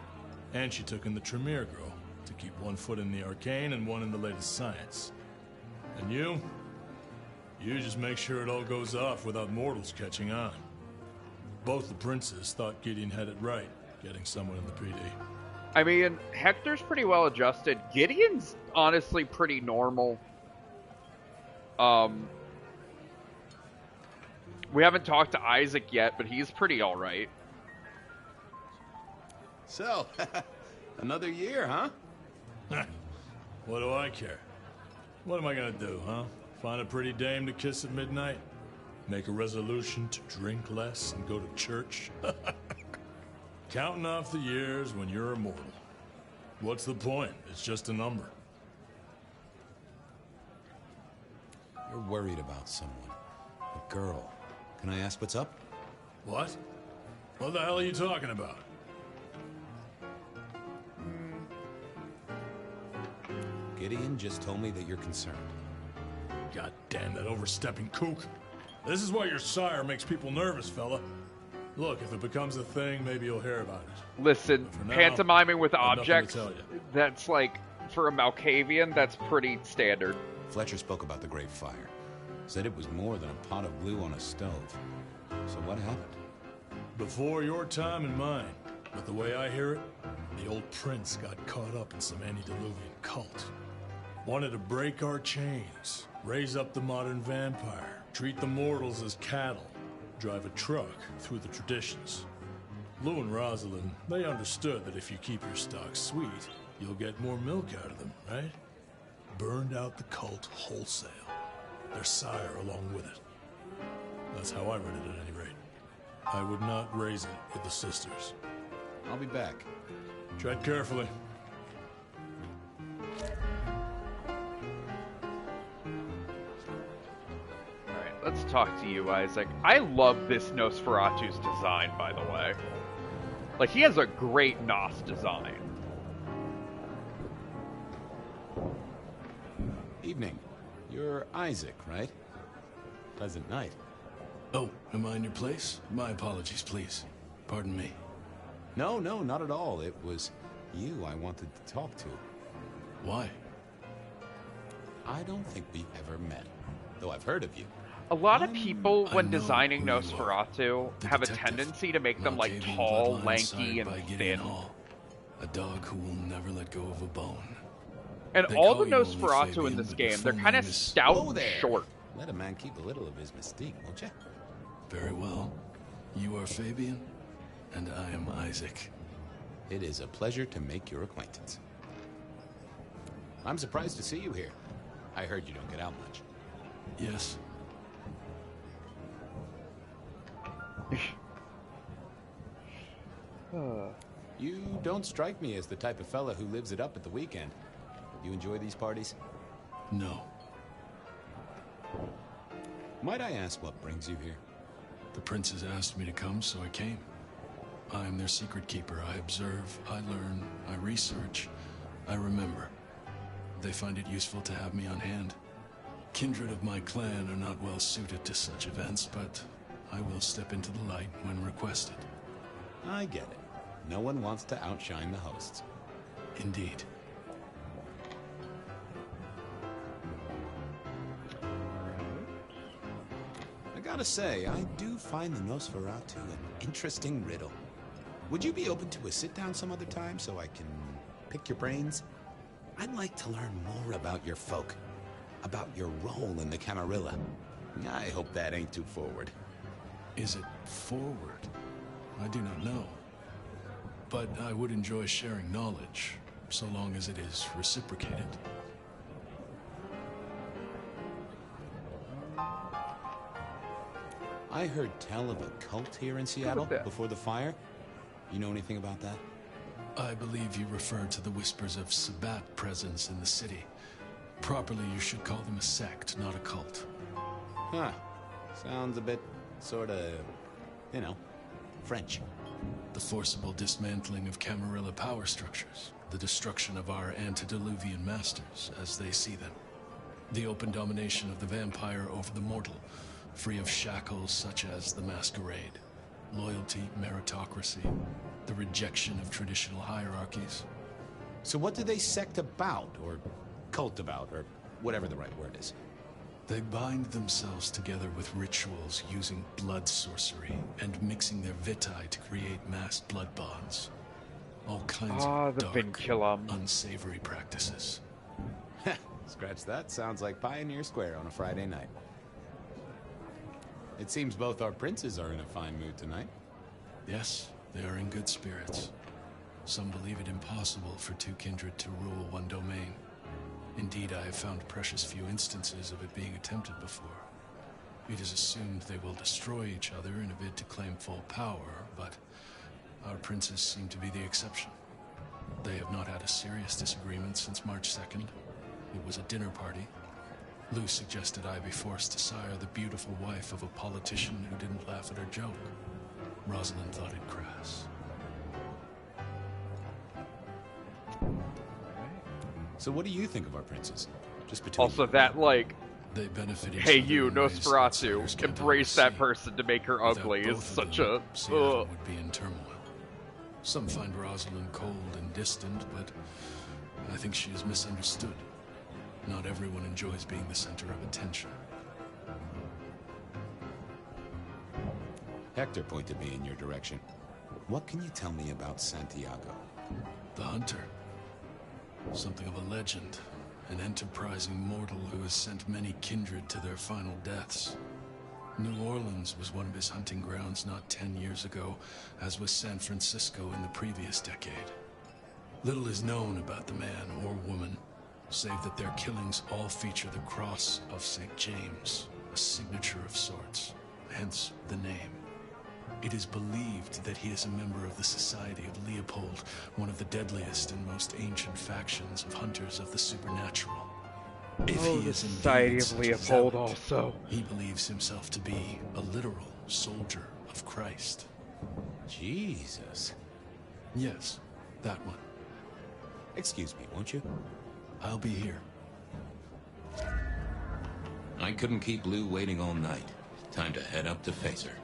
And she took in the Tremere girl to keep one foot in the arcane and one in the latest science. And you just make sure it all goes off without mortals catching on. Both the princes thought Gideon had it right, getting someone in the PD. I mean, Hector's pretty well adjusted. Gideon's honestly pretty normal. We haven't talked to Isaac yet, but he's pretty alright. So, another year, huh? What do I care? What am I gonna do, huh? Find a pretty dame to kiss at midnight? Make a resolution to drink less and go to church? Counting off the years when you're immortal. What's the point? It's just a number. You're worried about someone. A girl. Can I ask what's up? What? What the hell are you talking about? Gideon just told me that you're concerned. God damn that overstepping kook. This is why your sire makes people nervous, fella. Look, if it becomes a thing, maybe you'll hear about it. Listen, For now, pantomiming with I've nothing to objects, tell you. that's like, for a Malkavian, that's pretty standard. Fletcher spoke about the Great Fire. Said it was more than a pot of glue on a stove. So what happened? Before your time and mine. But the way I hear it, the old prince got caught up in some antediluvian cult. Wanted to break our chains, raise up the modern vampire, treat the mortals as cattle, drive a truck through the traditions. Lou and Rosalind, they understood that if you keep your stock sweet, you'll get more milk out of them, right? Burned out the cult wholesale. Their sire along with it. That's how I read it at any rate. I would not raise it with the sisters. I'll be back. Tread carefully. Alright, let's talk to you, Isaac. I love this Nosferatu's design, by the way. Like, he has a great Nos design. Evening. You're Isaac, right? Pleasant night. Oh, am I in your place? My apologies, please. Pardon me. No, not at all. It was you I wanted to talk to. Why? I don't think we've ever met, though I've heard of you. A lot of people, when designing Nosferatu, have a tendency to make them, like, tall, lanky, and thin. A dog who will never let go of a bone. And all the Nosferatu in this game, they're kind of stout and short. Let a man keep a little of his mystique, won't you? Very well. You are Fabien, and I am Isaac. It is a pleasure to make your acquaintance. I'm surprised to see you here. I heard you don't get out much. Yes. You don't strike me as the type of fella who lives it up at the weekend. You enjoy these parties? No. Might I ask what brings you here? The princes asked me to come, so I came. I am their secret keeper. I observe, I learn, I research, I remember. They find it useful to have me on hand. Kindred of my clan are not well suited to such events, but I will step into the light when requested. I get it. No one wants to outshine the hosts. Indeed. I gotta say, I do find the Nosferatu an interesting riddle. Would you be open to a sit-down some other time so I can pick your brains? I'd like to learn more about your folk, about your role in the Camarilla. I hope that ain't too forward. Is it forward? I do not know. But I would enjoy sharing knowledge, so long as it is reciprocated. I heard tell of a cult here in Seattle before the fire. You know anything about that? I believe you refer to the whispers of Sabbat presence in the city. Properly, you should call them a sect, not a cult. Huh. Sounds a bit, sorta, you know, French. The forcible dismantling of Camarilla power structures. The destruction of our antediluvian masters, as they see them. The open domination of the vampire over the mortal, free of shackles such as the masquerade. Loyalty, meritocracy, the rejection of traditional hierarchies. So what do they sect about, or cult about, or whatever the right word is? They bind themselves together with rituals using blood sorcery and mixing their vitae to create mass blood bonds. All kinds of dark, unsavory practices. Scratch that. Sounds like Pioneer Square on a Friday night. It seems both our princes are in a fine mood tonight. Yes, they are in good spirits. Some believe it impossible for two kindred to rule one domain. Indeed, I have found precious few instances of it being attempted before. It is assumed they will destroy each other in a bid to claim full power, but our princes seem to be the exception. They have not had a serious disagreement since March 2nd. It was a dinner party. Lou suggested I be forced to sire the beautiful wife of a politician who didn't laugh at her joke. Rosalind thought it crass. So what do you think of our princes? Just between Also, that, like, they benefit hey, you, Nosferatu, embrace that person to make her ugly is such a... Seattle would be in turmoil. Some find Rosalind cold and distant, but I think she is misunderstood. Not everyone enjoys being the center of attention. Hector pointed me in your direction. What can you tell me about Santiago? The hunter. Something of a legend. An enterprising mortal who has sent many kindred to their final deaths. New Orleans was one of his hunting grounds not 10 years ago, as was San Francisco in the previous decade. Little is known about the man or woman, save that their killings all feature the cross of St. James, a signature of sorts, hence the name. It is believed that he is a member of the Society of Leopold, one of the deadliest and most ancient factions of hunters of the supernatural. If he the is Society indeed of Leopold also. He believes himself to be a literal soldier of Christ. Jesus. Yes, that one. Excuse me, won't you? I'll be here. I couldn't keep Lou waiting all night. Time to head up to face her.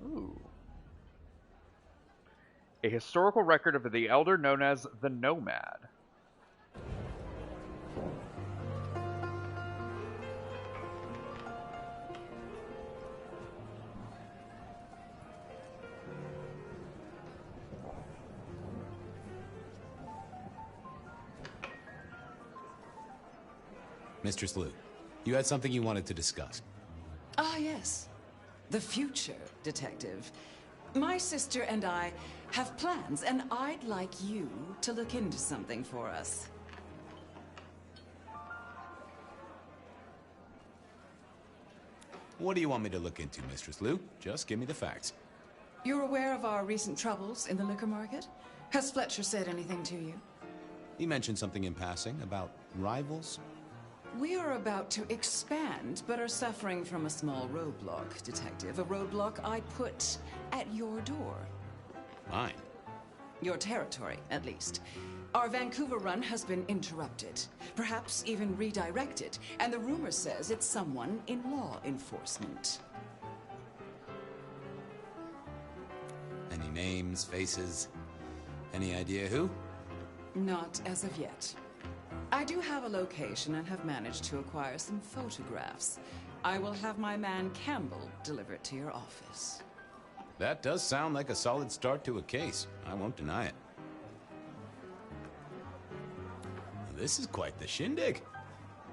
Ooh. A historical record of the elder known as the Nomad. Mistress Lou, you had something you wanted to discuss. Ah, yes. The future, Detective. My sister and I have plans, and I'd like you to look into something for us. What do you want me to look into, Mistress Lou? Just give me the facts. You're aware of our recent troubles in the liquor market? Has Fletcher said anything to you? He mentioned something in passing about rivals. We are about to expand, but are suffering from a small roadblock, Detective. A roadblock I put at your door. Mine? Your territory, at least. Our Vancouver run has been interrupted, perhaps even redirected, and the rumor says it's someone in law enforcement. Any names, faces? Any idea who? Not as of yet. I do have a location and have managed to acquire some photographs. I will have my man Campbell deliver it to your office. That does sound like a solid start to a case. I won't deny it. This is quite the shindig.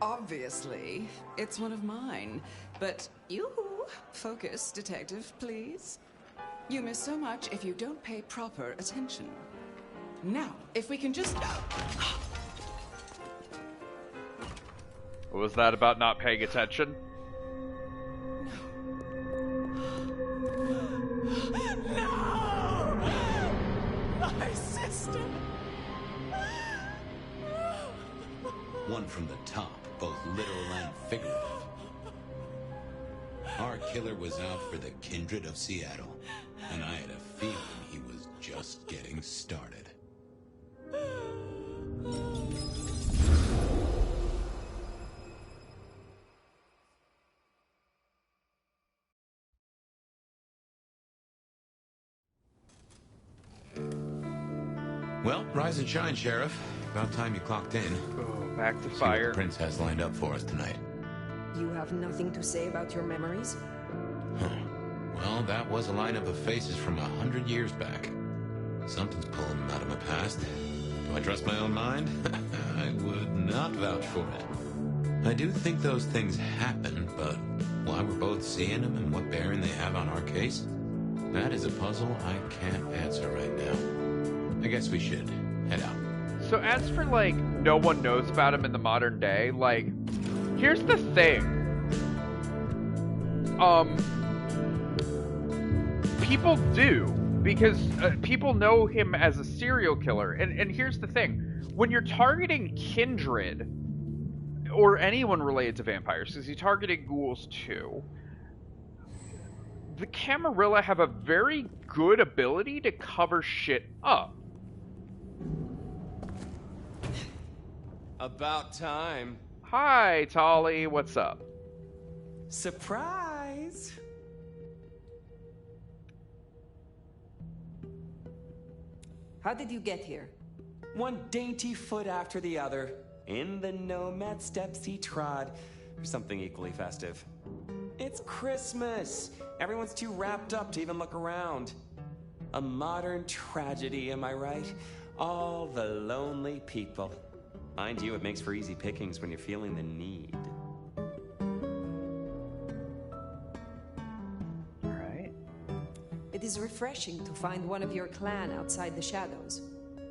Obviously, it's one of mine. But yoo-hoo, focus, Detective, please. You miss so much if you don't pay proper attention. Now, if we can just... What was that about not paying attention? No! My sister! One from the top, both literal and figurative. Our killer was out for the kindred of Seattle, and I had a feeling he was just getting started. Well, rise and shine, Sheriff. About time you clocked in. Oh, back to See fire. what the Prince has lined up for us tonight. You have nothing to say about your memories? Huh. Well, that was a lineup of faces from 100 years back. Something's pulling them out of my past. Do I trust my own mind? I would not vouch for it. I do think those things happen, but why we're both seeing them and what bearing they have on our case, that is a puzzle I can't answer right now. I guess we should head out. So as for, like, no one knows about him in the modern day, like, here's the thing. People do, because people know him as a serial killer. And here's the thing. When you're targeting kindred, or anyone related to vampires, because he targeted ghouls too, the Camarilla have a very good ability to cover shit up. About time. Hi, Tolly. What's up? Surprise! How did you get here? One dainty foot after the other. In the nomad steps he trod. Or something equally festive. It's Christmas! Everyone's too wrapped up to even look around. A modern tragedy, am I right? All the lonely people. Mind you, it makes for easy pickings when you're feeling the need. Alright. It is refreshing to find one of your clan outside the shadows.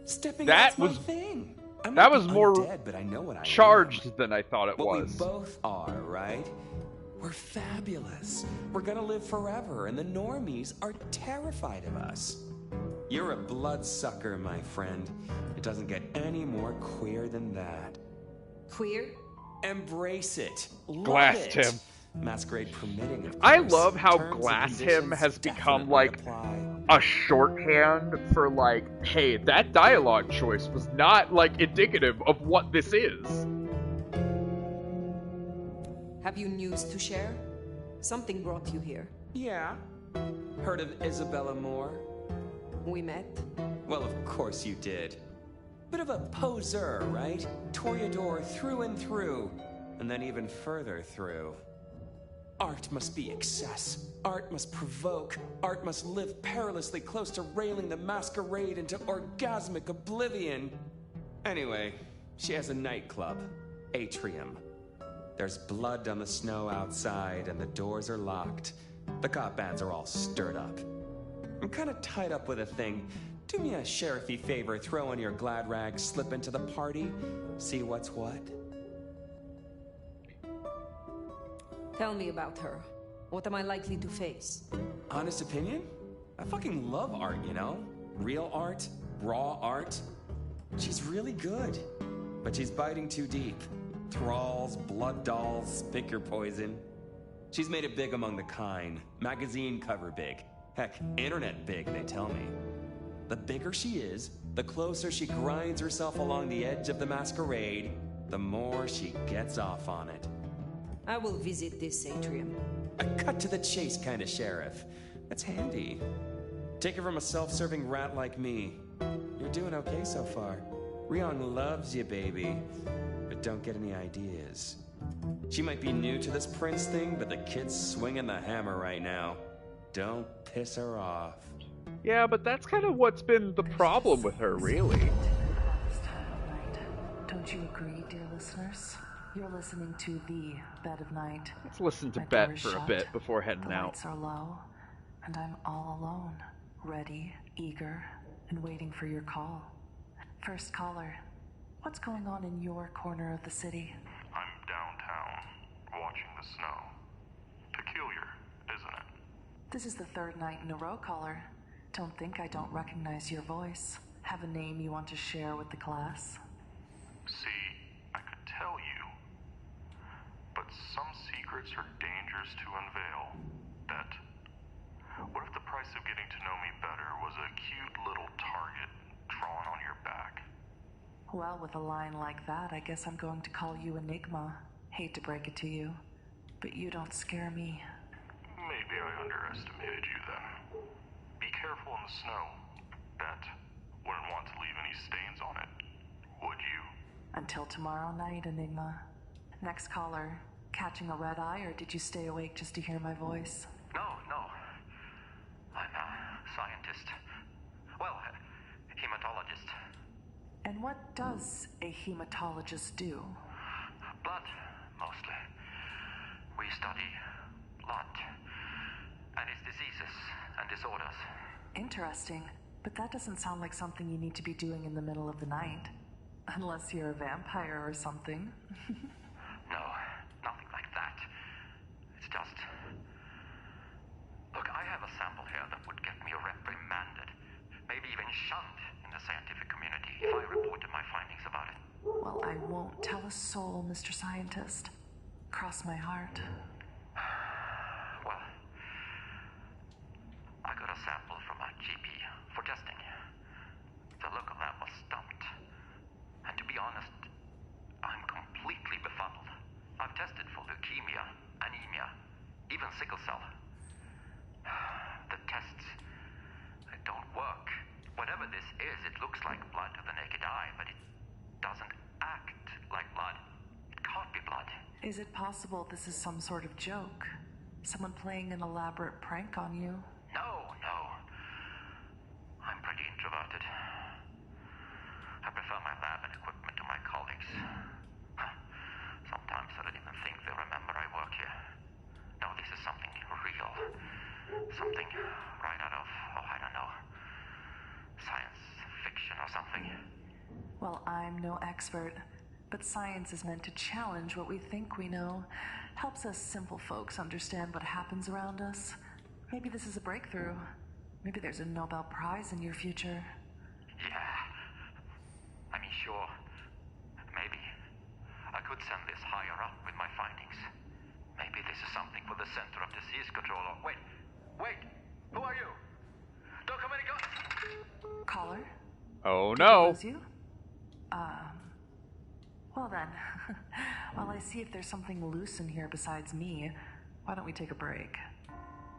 Stepping That out's my was thing. I'm that not was the more undead, but I know what I charged than I thought it what was. we both are, right? We're fabulous. We're gonna live forever, and the normies are terrified of us. You're a bloodsucker, my friend. It doesn't get any more queer than that. Queer? Embrace it. Love Glassed it. him. Masquerade permitting, of course. I love how Terms and Glass him conditions has become definitely like apply. a shorthand for like, hey, that dialogue choice was not like indicative of what this is. Have you news to share? Something brought you here. Yeah. Heard of Isabella Moore? We met? Well, of course you did. Bit of a poser, right? Toreador through and through, and then even further through. Art must be excess. Art must provoke. Art must live perilously close to railing the masquerade into orgasmic oblivion. Anyway, she has a nightclub, Atrium. There's blood on the snow outside, and the doors are locked. The cop bands are all stirred up. I'm kind of tied up with a thing. Do me a sheriffy favor, throw on your glad rags, slip into the party, see what's what. Tell me about her. What am I likely to face? Honest opinion? I fucking love art, you know? Real art, raw art. She's really good. But she's biting too deep. Thralls, blood dolls, pick your poison. She's made it big among the kind. Magazine cover big. Heck, internet big, they tell me. The bigger she is, the closer she grinds herself along the edge of the masquerade, the more she gets off on it. I will visit this atrium. A cut to the chase kind of sheriff. That's handy. Take it from a self-serving rat like me. You're doing okay so far. Rion loves you, baby. But don't get any ideas. She might be new to this prince thing, but the kid's swinging the hammer right now. Don't piss her off. Yeah, but that's kind of what's been the problem with her, really. This time of night. Don't you agree, dear listeners? You're listening to The Bed of Night. Let's listen to My door Bet is for a shut, bit before heading the out. lights are low, and I'm all alone, ready, eager, and waiting for your call. First caller, what's going on in your corner of the city? I'm downtown, watching the snow. Peculiar, isn't it? This is the third night in a row, caller. Don't think I don't recognize your voice. Have a name you want to share with the class? See, I could tell you, but some secrets are dangerous to unveil. Bet. What if the price of getting to know me better was a cute little target drawn on your back? Well, with a line like that, I guess I'm going to call you Enigma. Hate to break it to you, but you don't scare me. Maybe I underestimated you then. Be careful in the snow. Bet. Wouldn't want to leave any stains on it, would you? Until tomorrow night, Enigma. Next caller, catching a red eye, or did you stay awake just to hear my voice? No. I'm a scientist. Well, a hematologist. And what does a hematologist do? Blood, mostly. We study blood and its diseases and disorders. Interesting, but that doesn't sound like something you need to be doing in the middle of the night. Unless you're a vampire or something. No, nothing like that. It's just... Look, I have a sample here that would get me reprimanded. Maybe even shunned in the scientific community if I reported my findings about it. Well, I won't tell a soul, Mr. Scientist. Cross my heart. Well, I got a sample from a GP for testing. The local lab was stumped. And to be honest, I'm completely befuddled. I've tested for leukemia, anemia, even sickle cell. The tests, they don't work. Whatever this is, it looks like blood to the naked eye, but it doesn't act like blood. It can't be blood. Is it possible this is some sort of joke? Someone playing an elaborate prank on you? No. I'm pretty introverted. I prefer my lab and equipment to my colleagues. Sometimes I don't even think they remember I work here. No, this is something real. Something right out of, I don't know, science fiction or something. Well, I'm no expert, but science is meant to challenge what we think we know. Helps us simple folks understand what happens around us. Maybe this is a breakthrough. Maybe there's a Nobel Prize in your future. Yeah. I mean, sure. Maybe. I could send this higher up with my findings. Maybe this is something for the Center of Disease Control. Wait! Who are you? Don't Caller? Oh Did no. we lose you? Well then, while I see if there's something loose in here besides me, why don't we take a break?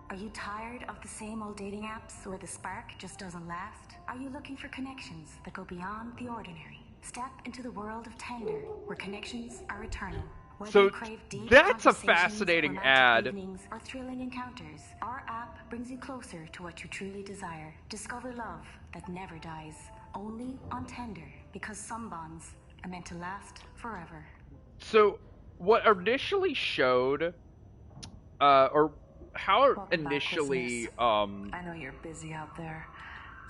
Are you tired of the same old dating apps where the spark just doesn't last? Are you looking for connections that go beyond the ordinary? Step into the world of Tender, where connections are eternal. Whether So you crave deep that's a conversations, fascinating romantic ad. evenings, or thrilling encounters, our app brings you closer to what you truly desire. Discover love that never dies, only on Tender, because some bonds are meant to last forever. So what initially showed, or how Welcome initially, back, listeners. I know you're busy out there,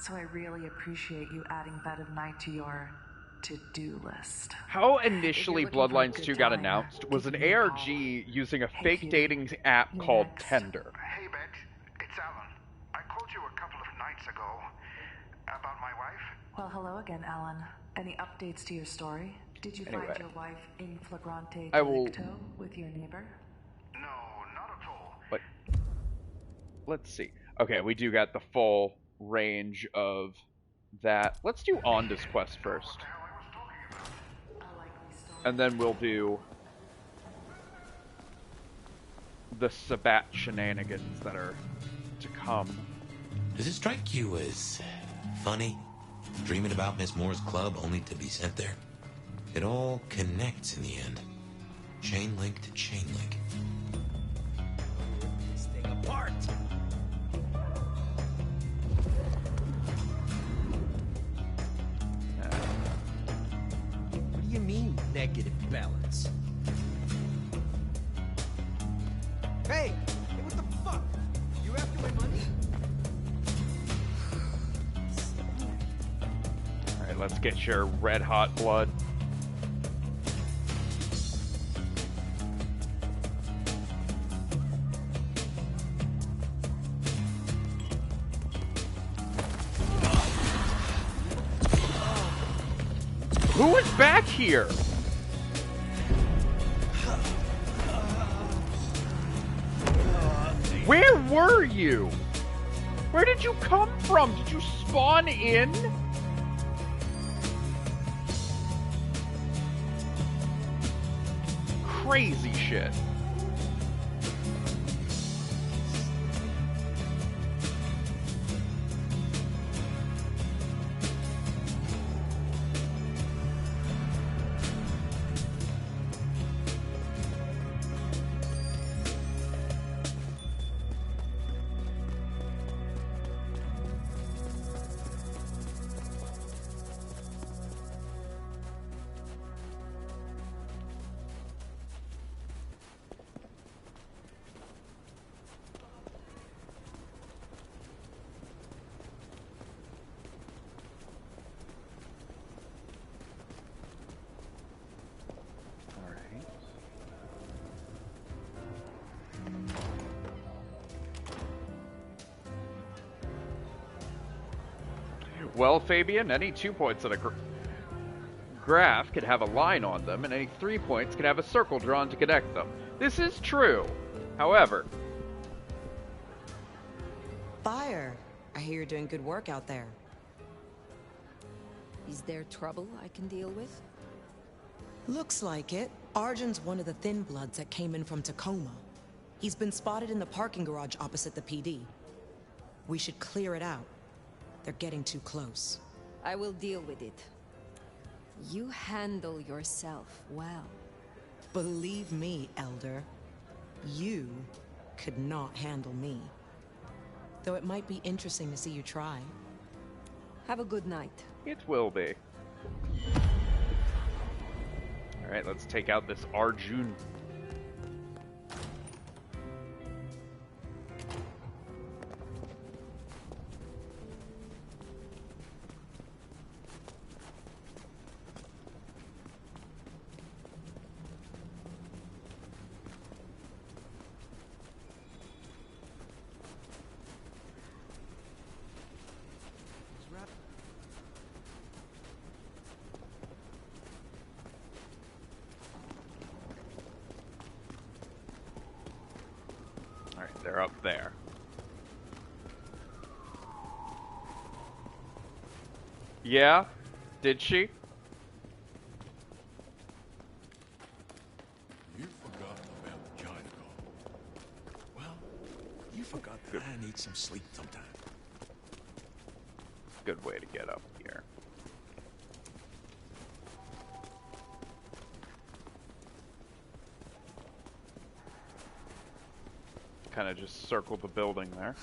so I really appreciate you adding Bed of Night to your to-do list. how initially If you're looking for a Bloodlines good 2 got time, announced was give an me a call. ARG using a Hey, fake cutie. dating app You're called next. Tender. Hey, Bex. It's Alan. I called you a couple of nights ago about my wife. Well, hello again, Alan. Any updates to your story? Did you Anyway. find your wife in flagrante I will- delicto with your neighbor? No, not at all. But let's see. Okay, we do got the full range of that. Let's do Onda's quest first. And then we'll do the Sabat shenanigans that are to come. Does it strike you as funny? Dreaming about Miss Moore's club only to be sent there? It all connects in the end. Chain link to chain link. This thing apart. What do you mean, negative balance? Hey, what the fuck? You after my money? Alright, let's get your red hot blood. Who is back here? Where were you? Where did you come from? Did you spawn in? Crazy shit. Well, Fabien, any 2 points on a graph can have a line on them, and any 3 points can have a circle drawn to connect them. This is true. However, Fire. I hear you're doing good work out there. Is there trouble I can deal with? Looks like it. Arjun's one of the Thin Bloods that came in from Tacoma. He's been spotted in the parking garage opposite the PD. We should clear it out. They're getting too close. I will deal with it. You handle yourself well. Believe me, Elder. You could not handle me. Though it might be interesting to see you try. Have a good night. it will be. Alright, let's take out this Arjun. They're up there. Yeah? Did she? You forgot about China. Well, you forgot that I need some sleep sometime. Good way to get up here. Kind of just circle the building there.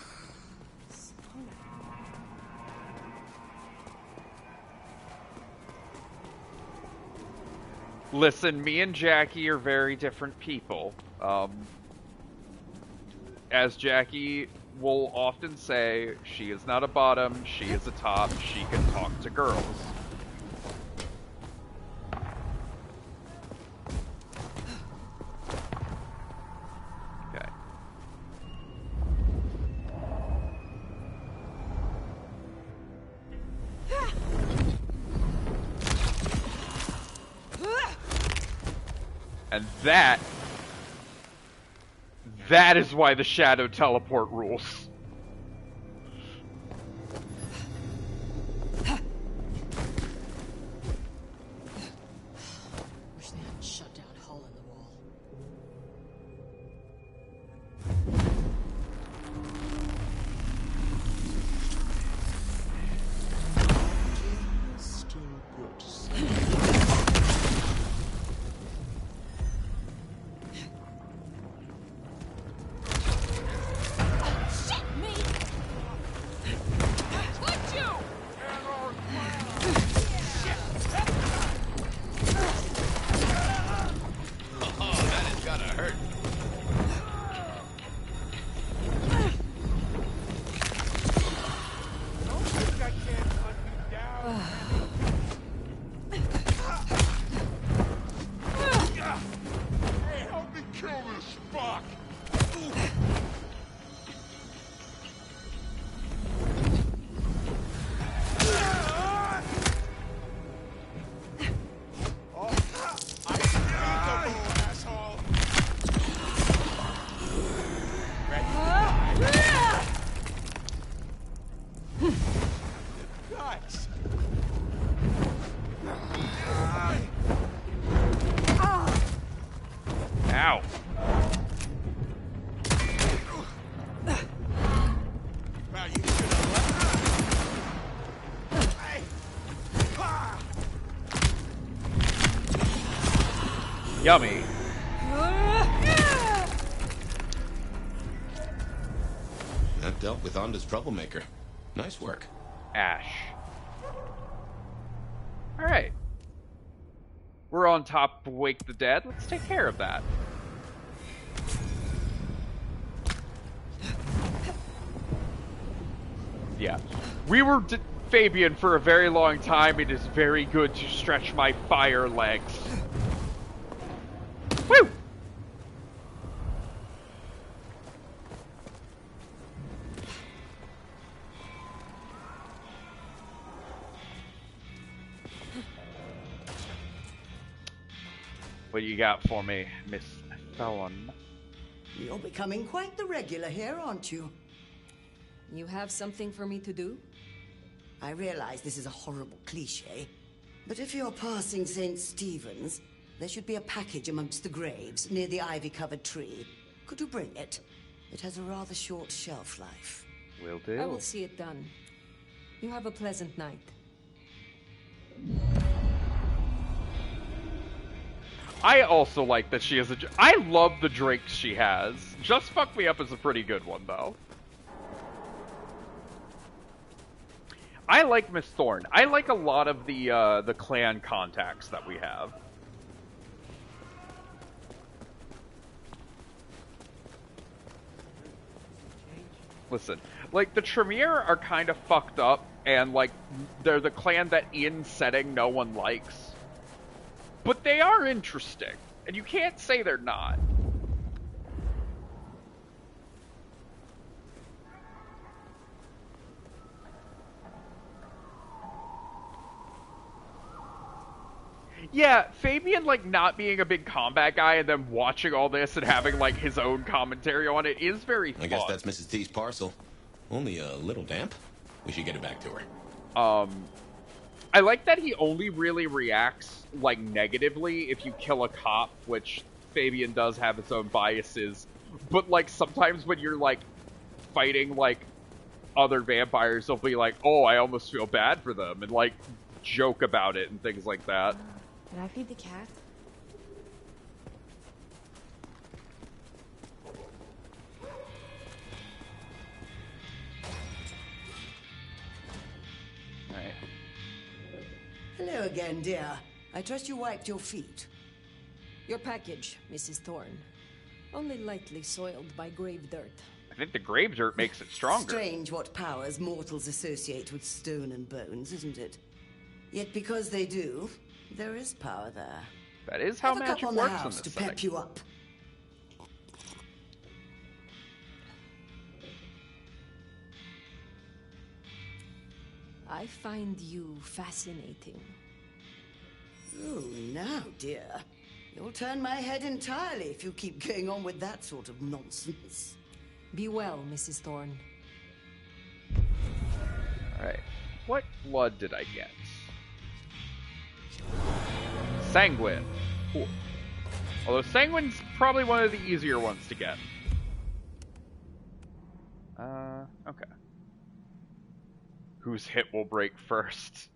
Listen, me and Jackie are very different people. As Jackie will often say, she is not a bottom, she is a top, she can talk to girls. Okay. And that is why the shadow teleport rules. Wish they hadn't shut down Hole in the Wall. Still good. Ow. Yummy. That dealt with Onda's troublemaker. Nice work. Ash. Alright. We're on top of Wake the Dead. Let's take care of that. Yeah. We were Fabien for a very long time. It is very good to stretch my fire legs. Woo! What you got for me, Miss Fallon? You're becoming quite the regular here, aren't you? You have something for me to do? I realize this is a horrible cliche, but if you're passing St. Stephen's, there should be a package amongst the graves near the ivy-covered tree. Could you bring it? It has a rather short shelf life. Will do. I will see it done. You have a pleasant night. I also like that she has a... I love the drinks she has. Just Fuck Me Up is a pretty good one, though. I like Miss Thorne. I like a lot of the clan contacts that we have. Listen, like, the Tremere are kind of fucked up, and, like, they're the clan that in setting no one likes. But they are interesting, and you can't say they're not. Yeah, Fabien, like, not being a big combat guy and then watching all this and having, like, his own commentary on it is very fun. I guess that's Mrs. T's parcel. Only a little damp. We should get it back to her. I like that he only really reacts, like, negatively if you kill a cop, which Fabien does have his own biases. But, like, sometimes when you're, like, fighting, like, other vampires, they'll be like, oh, I almost feel bad for them, and, like, joke about it and things like that. Can I feed the cat? Alright. Hello again, dear. I trust you wiped your feet. Your package, Mrs. Thorne. Only lightly soiled by grave dirt. I think the grave dirt makes it stronger. Strange what powers mortals associate with stone and bones, isn't it? Yet because they do, there is power there. That is how Have a magic cup on works the in house this to pep setting. you up. I find you fascinating. Oh, now, dear. You'll turn my head entirely if you keep going on with that sort of nonsense. Be well, Mrs. Thorne. Alright. What blood did I get? Sanguine. Cool. Although Sanguine's probably one of the easier ones to get. Okay. Whose hit will break first?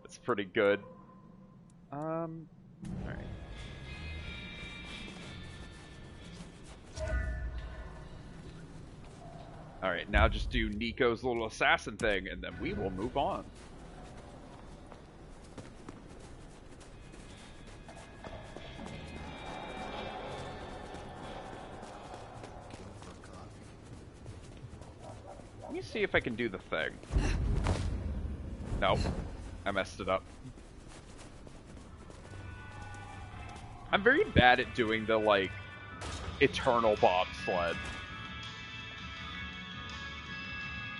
That's pretty good. Alright. Alright, now just do Nico's little assassin thing, and then we will move on. Let me see if I can do the thing. Nope. I messed it up. I'm very bad at doing the, like, eternal bobsled.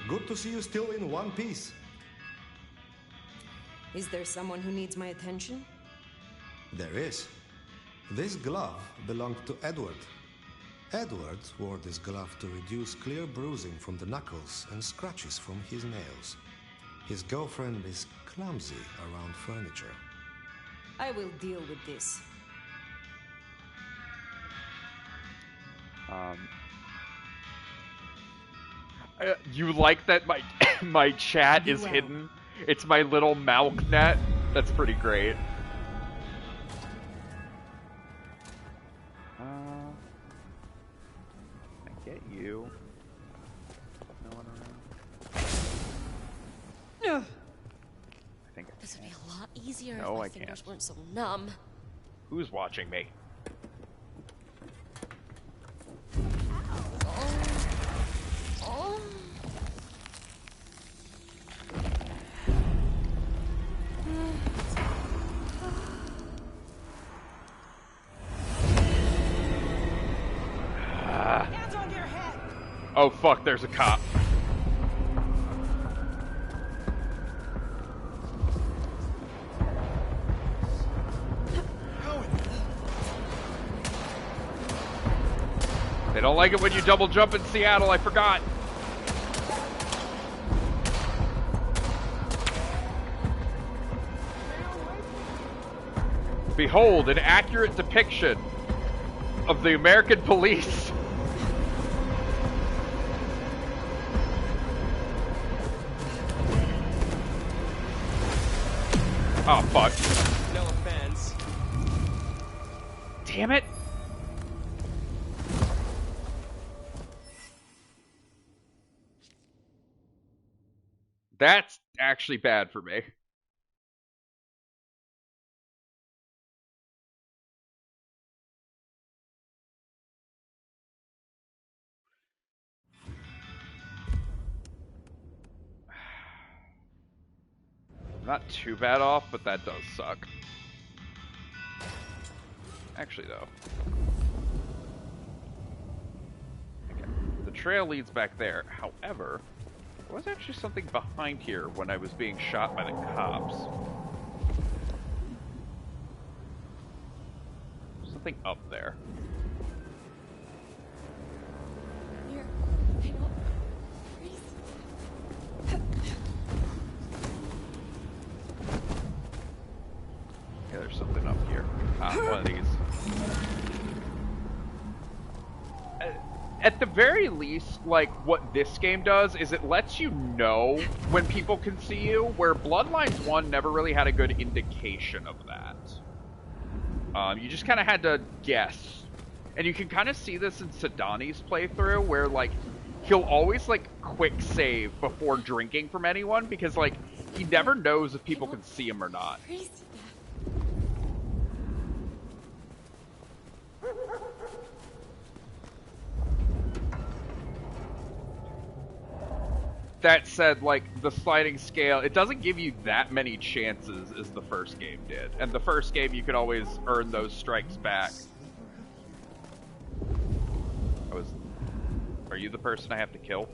Good to see you still in one piece. Is there someone who needs my attention? There is. This glove belonged to Edward. Edward wore this glove to reduce clear bruising from the knuckles and scratches from his nails. His girlfriend is clumsy around furniture. I will deal with this. You like that my my chat is hidden? It's my little Malk net. That's pretty great. I get you. No one around. No. I think This would be a lot easier No, if my I fingers can't. weren't so numb. Who's watching me? Oh. Hands on your head! Oh fuck, there's a cop. They don't like it when you double jump in Seattle, I forgot. Behold, an accurate depiction of the American police. Oh, fuck. No offense. Damn it. That's actually bad for me. Not too bad off, but that does suck. Actually, though. Okay. The trail leads back there. However, there was actually something behind here when I was being shot by the cops. Something up there. Here. Hang on. Freeze. at the very least, like, what this game does is it lets you know when people can see you, where Bloodlines 1 never really had a good indication of that. You just kind of had to guess. And you can kind of see this in Sidani's playthrough, where, like, he'll always, like, quick save before drinking from anyone, because, like, he never knows if people can see him or not. That said, like, the sliding scale, it doesn't give you that many chances as the first game did. And the first game, you could always earn those strikes back. Are you the person I have to kill?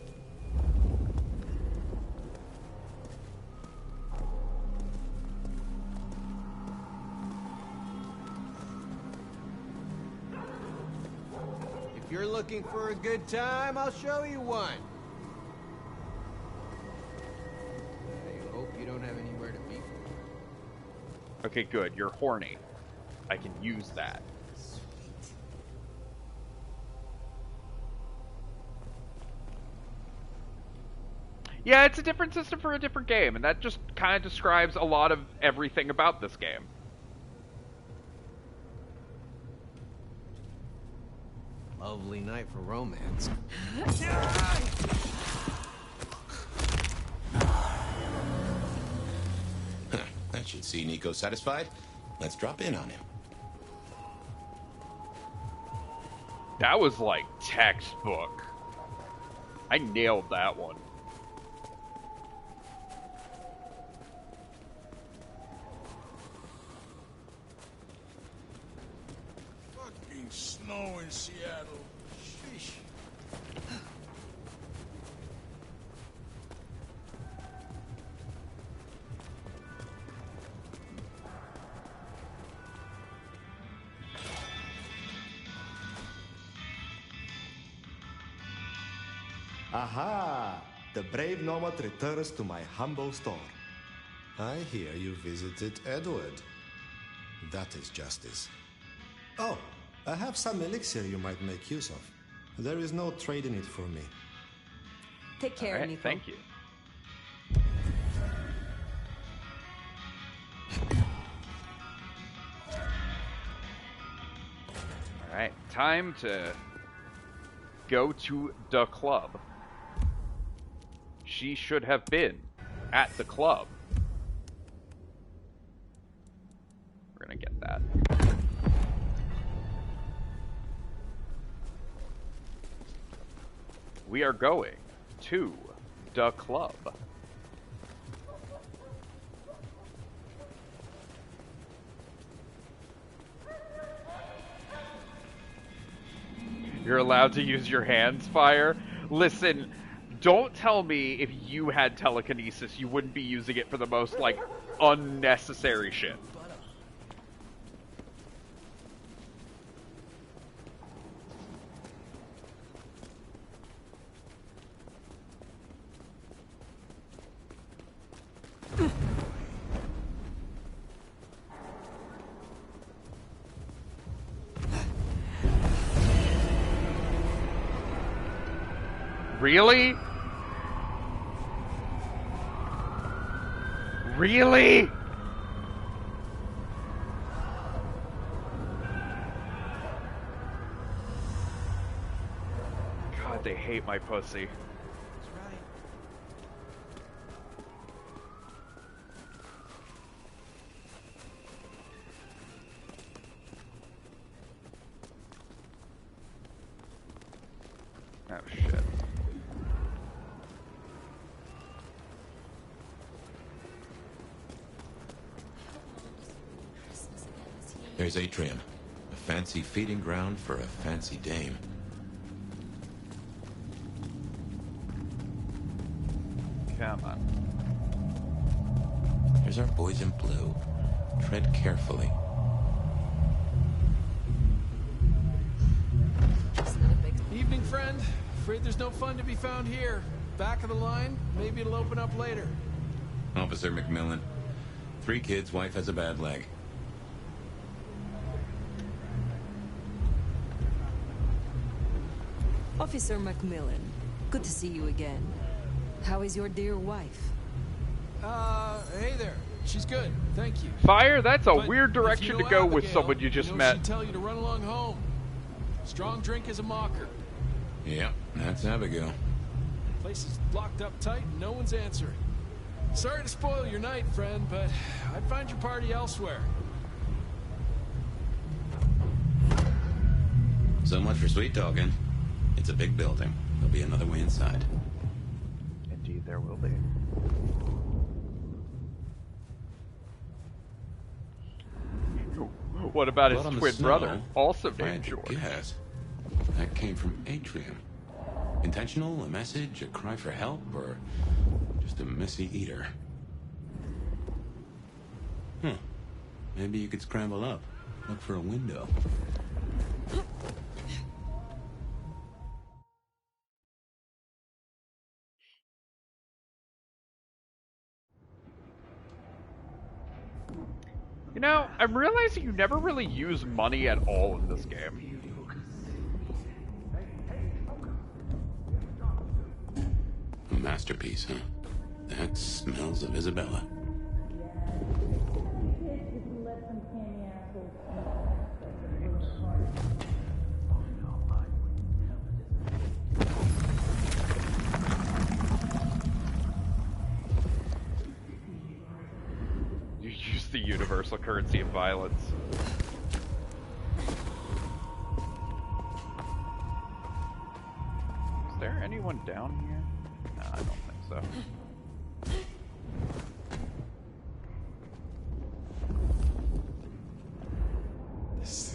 If you're looking for a good time, I'll show you one. I hope you don't have anywhere to be. Okay, good. You're horny. I can use that. Yeah, it's a different system for a different game, and that just kind of describes a lot of everything about this game. Lovely night for romance. That should see Nico satisfied. Let's drop in on him. That was like textbook. I nailed that one. Fucking snow in Seattle. Sheesh. Aha! The brave nomad returns to my humble store. I hear you visited Edward. That is justice. Oh, I have some elixir you might make use of. There is no trade in it for me. Take care, All right, Nico. thank you. Alright, time to go to the club. She should have been at the club. We're gonna get that. We are going to the club. You're allowed to use your hands, Fire. Listen, don't tell me if you had telekinesis, you wouldn't be using it for the most, like, unnecessary shit. Really? Really? God, they hate my pussy. Oh, shit. There's Atrium, a fancy feeding ground for a fancy dame. Come on. There's our boys in blue. Tread carefully. Evening, friend. Afraid there's no fun to be found here. Back of the line. Maybe it'll open up later. Officer McMillan. 3 kids, wife has a bad leg. Officer Macmillan, good to see you again. How is your dear wife? Hey there. She's good, thank you. Fire, that's a But weird if direction you to know go with Abigail, someone you just know met. She'd tell you to run along home. Strong drink is a mocker. Yep, that's Abigail. Place is locked up tight and no one's answering. Sorry to spoil your night, friend, but I'd find your party elsewhere. So much for sweet talking. It's a big building. There'll be another way inside. Indeed, there will be. What about his Blood on the twin snow. brother? Also If I had named to George. guess, that came from Atrium. Intentional, a message, a cry for help, or just a messy eater? Maybe you could scramble up, look for a window. You know, I'm realizing you never really use money at all in this game. A masterpiece, huh? That smells of Isabella. You use the universal currency of violence. Is there anyone down here? No, I don't think so.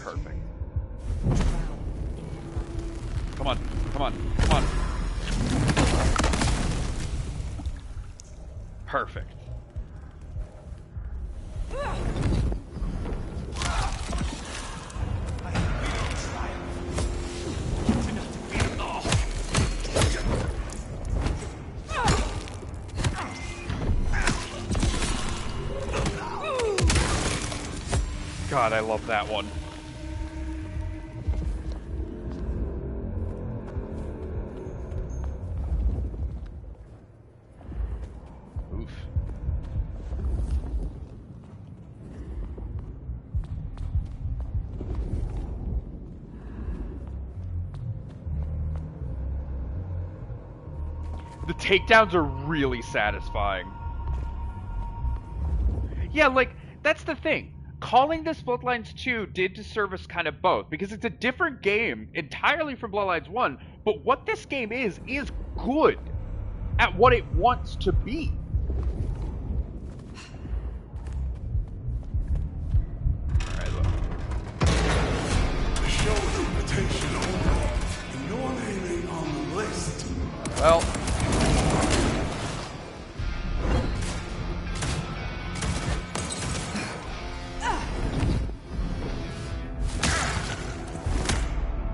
Perfect. Come on, come on, come on. Perfect. God, I love that one. Oof. The takedowns are really satisfying. Yeah, like, that's the thing. Calling this Bloodlines 2 did disservice kind of both, because it's a different game entirely from Bloodlines 1, but what this game is good at what it wants to be. Alright, look. The show's invitation only, and your name ain't on the list. Well...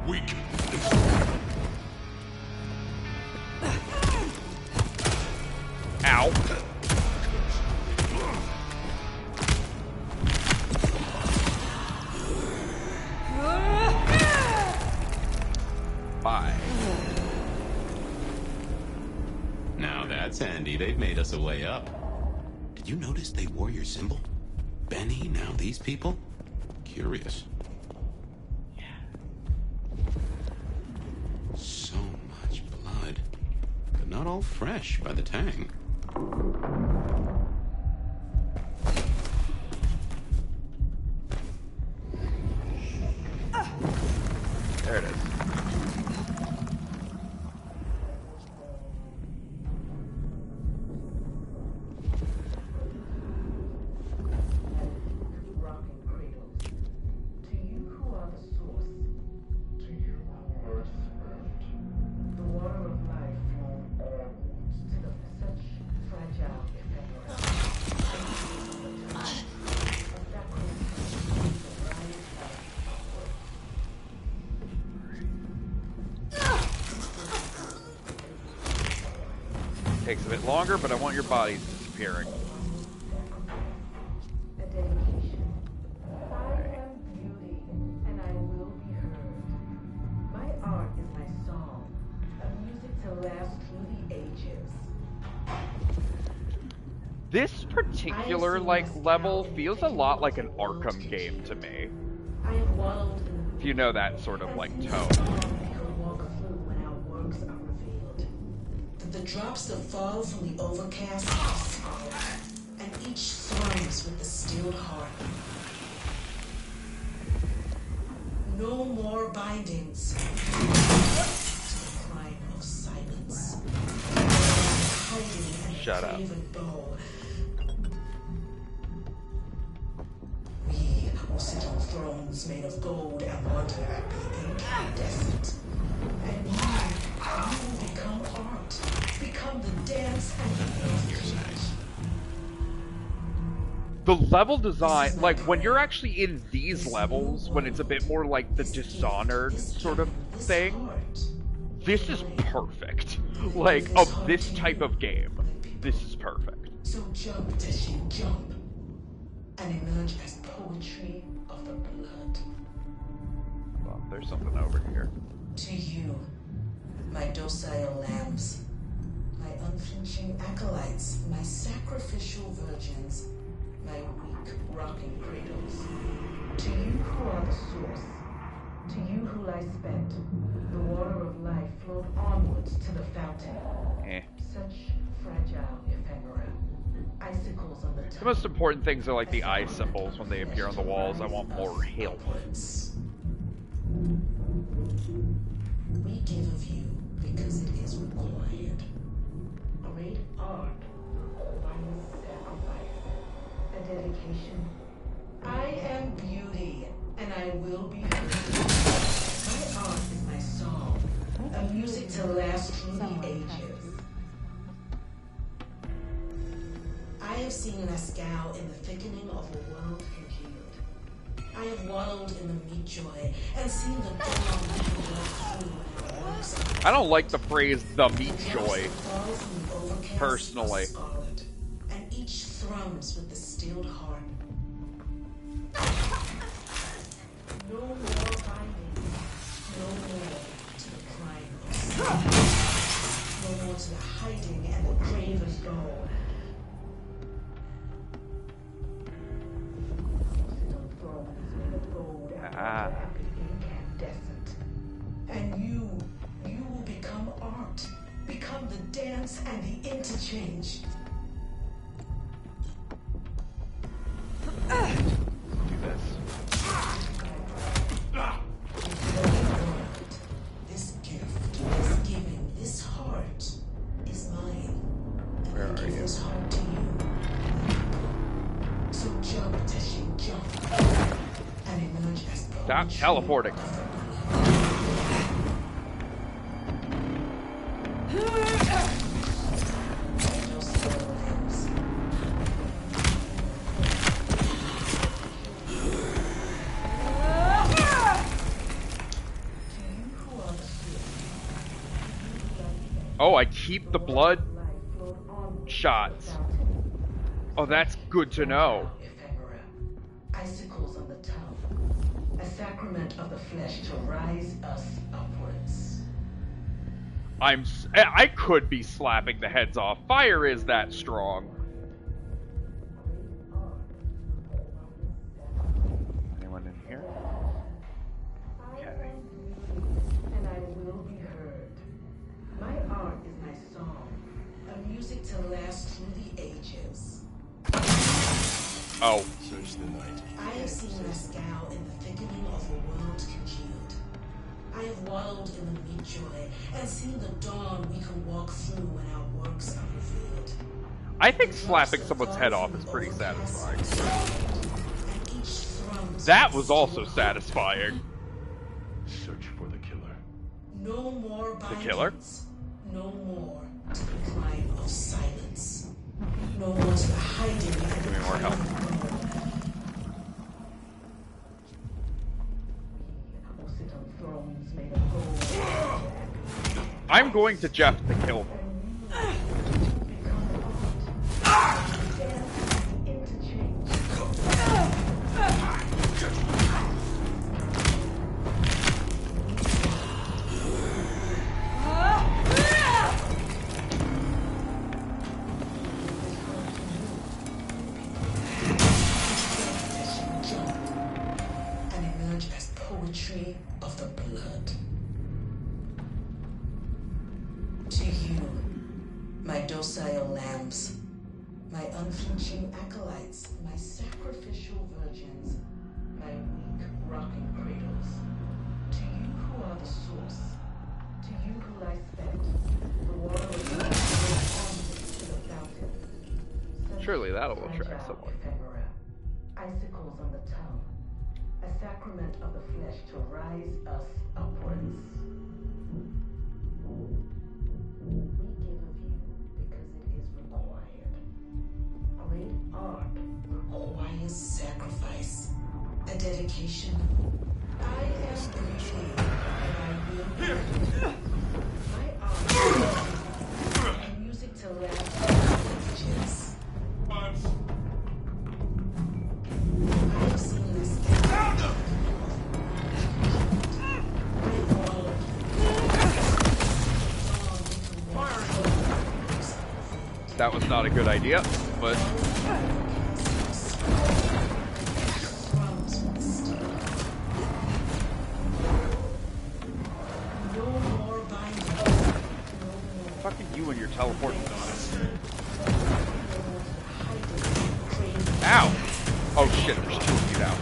Weak. Ow. Bye. Now that's handy. They've made us a way up. Did you notice they wore your symbol? Benny, now these people? Curious. So much blood. But not all fresh by the tang. There it is. Takes a bit longer, but I want your bodies disappearing. This particular, like, level feels a lot like an Arkham game to me. If you know that sort of, like, tone. The drops that fall from the overcast are scarlet, and each thrones with the stilled heart. No more bindings. To the crime of silence. Hiding and Shut up. bow. We will sit on thrones made of gold and wonder at the incandescent. And you will become art. Become the dance and the The level design, like, when you're actually in these levels, when it's a bit more like the Dishonored sort of thing, this is perfect. Like, of this type of game, this is perfect. So jump, Teshin, jump. And emerge as poetry of the blood. Well, there's something over here. To you, my docile lambs, my unflinching acolytes, my sacrificial virgins, my weak rocking cradles. To you who are the source, to you who lie spent, the water of life flowed onwards to the fountain. Such fragile ephemera. Icicles on the The most important things are like the eye symbols when they appear on the walls. I want more help. We give of you because it is required. Great art requires sacrifice, a dedication. I am beauty, and I will be heard. My art is my song, a music to last through the ages. I have seen Lascaux in the thickening of a world congealed. I have wallowed in the meat joy and seen the dawn walk through our works. I don't like the phrase "the meat joy," personally. And each thrums with the stilled heart. No more binding, no more to the crime of sin, no more to the hiding and the grave of gold. Incandescent. And you will become art, become the dance and the interchange. Do this. This gift, this giving, this heart is mine. Where are you? This heart to you. So jump, Teshin, jump. And emerge as Stop teleporting. Oh, I keep the blood shots. Oh, that's good to know. Icicles on the tongue, a sacrament of the flesh to rise us upwards. I could be slapping the heads off. Fire is that strong. Anyone in here? Okay. And I will be heard. My art is my song, a music to last through the ages. Oh. Search the night. I have seen Lascaux in the thickening of a world congealed. I have wallowed in the meat joy and seen the dawn we can walk through when our works are revealed. I think slapping someone's head off is pretty satisfying. That was also satisfying. Search for the killer. No more The killer? No more to the crime of silence. No more to the hiding and Give me more help. I'm going to Jeff to kill them. you, my docile lambs, my unflinching acolytes, my sacrificial virgins, my weak rocking cradles. To you who are the source, to you who lie spent, the water of life flows onward to the fountain. Surely that'll attract Fragile someone. ephemera, icicles on the tongue, a sacrament of the flesh to rise us upwards. We give of you because it is required. Great art requires sacrifice, a dedication. I am breathing, and I will breathe. My art and music to last ages. I've seen this. That was not a good idea, but fucking you and your teleporting. Ow! Oh shit, there's two of you now.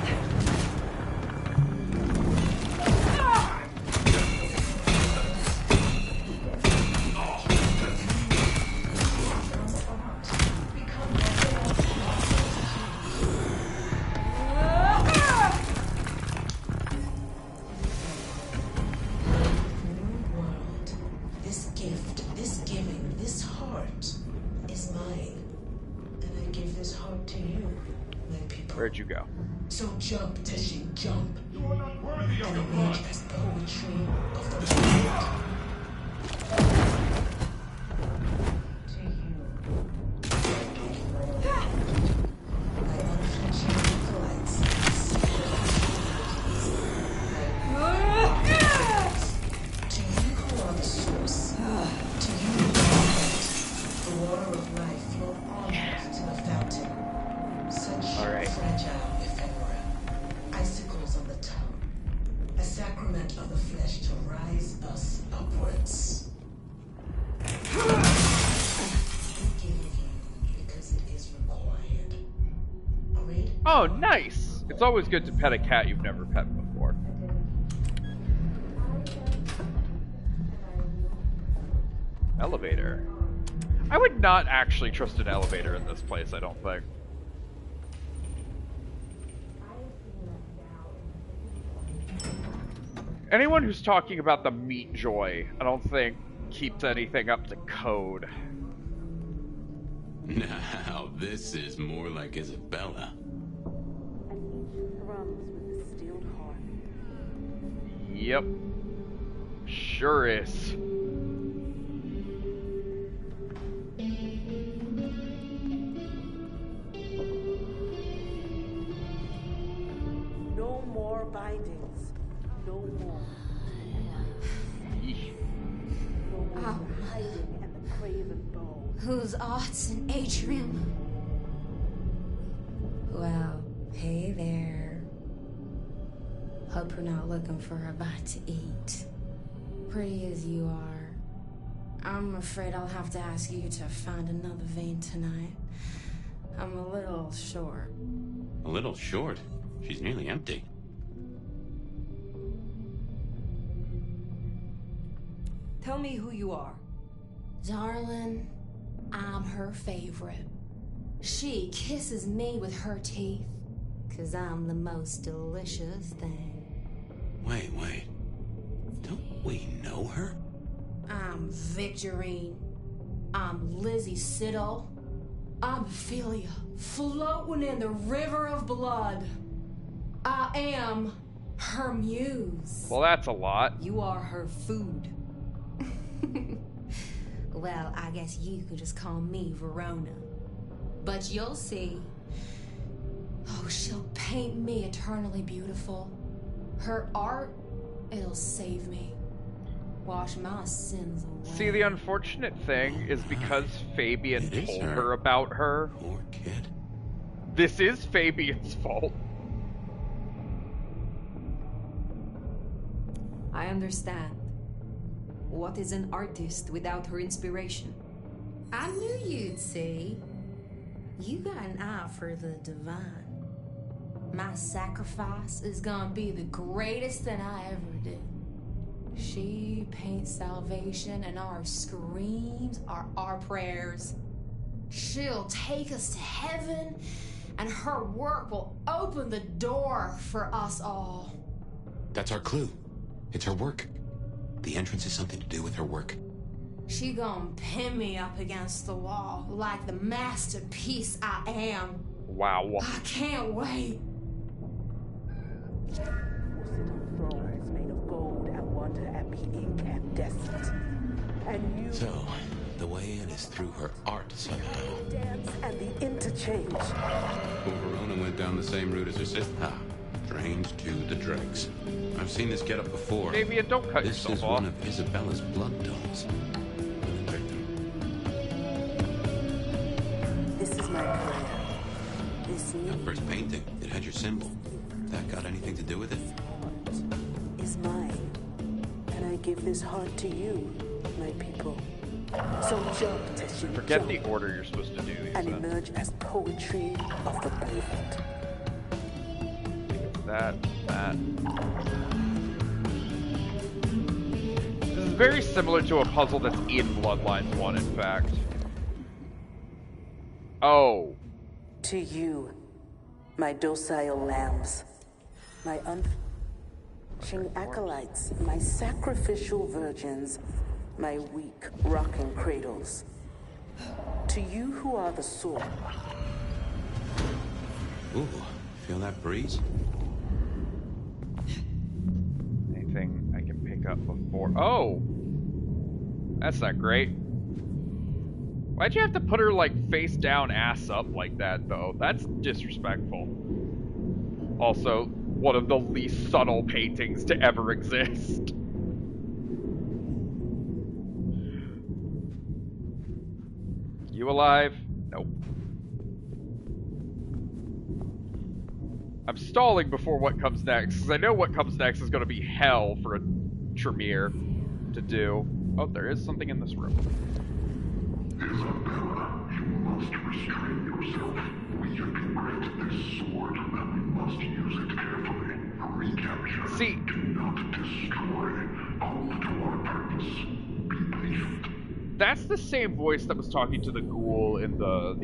Where'd you go? So jump, Teshin, jump. You are not worthy of your blood. As poetry of the world. To you. My unflinching acolytes. To you who are the source. To you the water of life flow onward to the fountain. Such fragile ephemera, icicles on the tongue, a sacrament of the flesh to rise us upwards. We give you because it is required. Great. Oh, nice! It's always good to pet a cat you've never pet before. Elevator. I would not actually trust an elevator in this place, I don't think. Anyone who's talking about the meat joy, I don't think keeps anything up to code. Now, this is more like Isabella. And each thrums with a steeled heart. Yep. Sure is. No more bindings. No more. No more hiding and the craven bow. Whose arts and atrium? Well, hey there. Hope you're not looking for a bite to eat. Pretty as you are, I'm afraid I'll have to ask you to find another vein tonight. I'm a little short. A little short? She's nearly empty. Tell me who you are. Darling, I'm her favorite. She kisses me with her teeth, 'cause I'm the most delicious thing. Wait. Don't we know her? I'm Victorine. I'm Lizzie Siddle. I'm Ophelia, floating in the river of blood. I am her muse. Well, that's a lot. You are her food. Well, I guess you could just call me Verona. But you'll see. Oh, she'll paint me eternally beautiful. Her art, it'll save me. Wash my sins away. See, the unfortunate thing is because Fabien told her about her. Poor kid. This is Fabian's fault. I understand. What is an artist without her inspiration? I knew you'd say. You got an eye for the divine. My sacrifice is gonna be the greatest thing I ever did. She paints salvation, and our screams are our prayers. She'll take us to heaven, and her work will open the door for us all. That's our clue. It's her work. The entrance has something to do with her work. She gonna pin me up against the wall like the masterpiece I am. Wow. I can't wait. Thrones made of gold and wonder and be incandescent. And you So, the way in is through her art somehow. dance and the interchange. Poor Verona went down the same route as her sister. Ah, drained to the dregs. I've seen this getup before. Maybe don't cut This yourself is off. one of Isabella's blood dolls. This is my prayer. This That first painting, it had your symbol. That got anything to do with it? is mine. And I give this heart to you, my people. So jump, Teshin, Forget jump, the order you're supposed to do these and in. emerge as poetry of the pavement. That. This is very similar to a puzzle that's in Bloodlines 1, in fact. Oh. To you, my docile lambs, my unflinching acolytes, my sacrificial virgins, my weak rocking cradles. To you who are the sword. Ooh, feel that breeze? Anything I can pick up before. Oh! That's not great. Why'd you have to put her, like, face down, ass up like that, though? That's disrespectful. Also, one of the least subtle paintings to ever exist. You alive? Nope. I'm stalling before what comes next, because I know what comes next is going to be hell for a Tremere to do. Oh, there is something in this room. Isabella, you must restrain yourself. We have been granted this sword, and we must use it carefully. Recapture. See, do not destroy. Hold to our purpose. Be patient. That's the same voice that was talking to the ghoul in the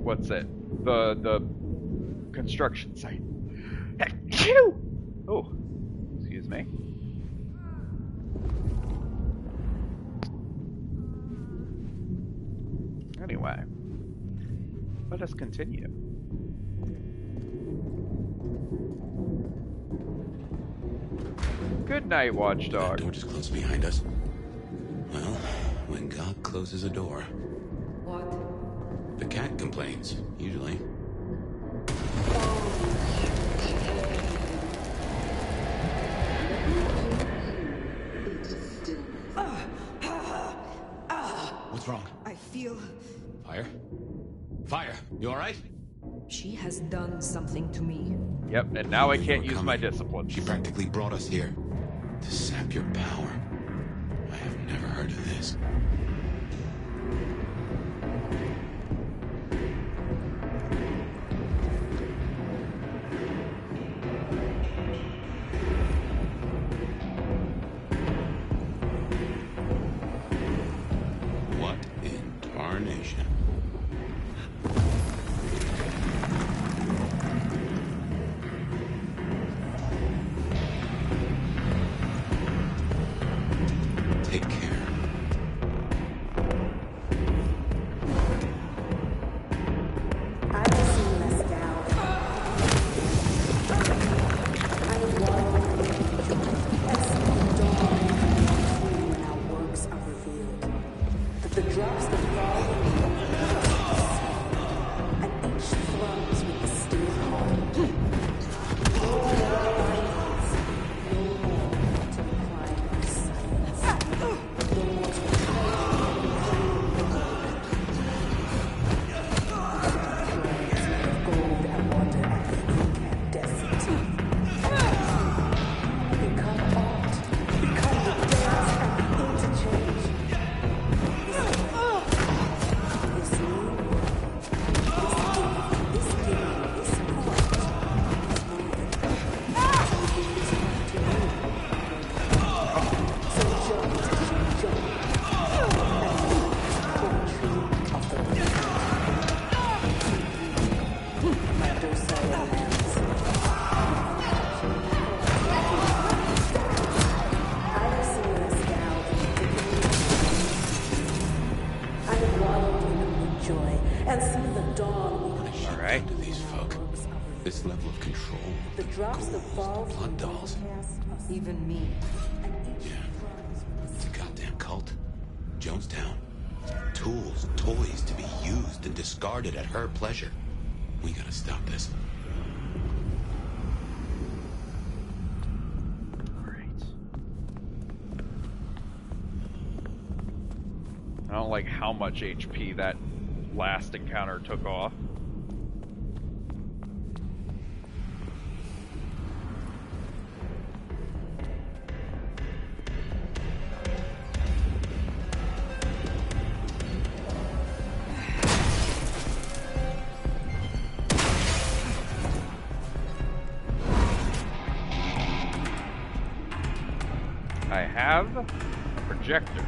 what's it? The construction site. Oh, excuse me. Anyway, let us continue. Good night, Watchdog. That door just closed behind us. Well, when God closes a door... What? The cat complains, usually. What's wrong? I feel... Fire? Fire! You alright? She has done something to me. Yep, and now I can't use my discipline. She practically brought us here to sap your power. I have never heard of this. What in tarnation? Take care. drops the ball blood dolls. Even me. Yeah. It's a goddamn cult. Jonestown. Tools, toys to be used and discarded at her pleasure. We gotta stop this. I don't like how much HP that last encounter took off. I have a projector.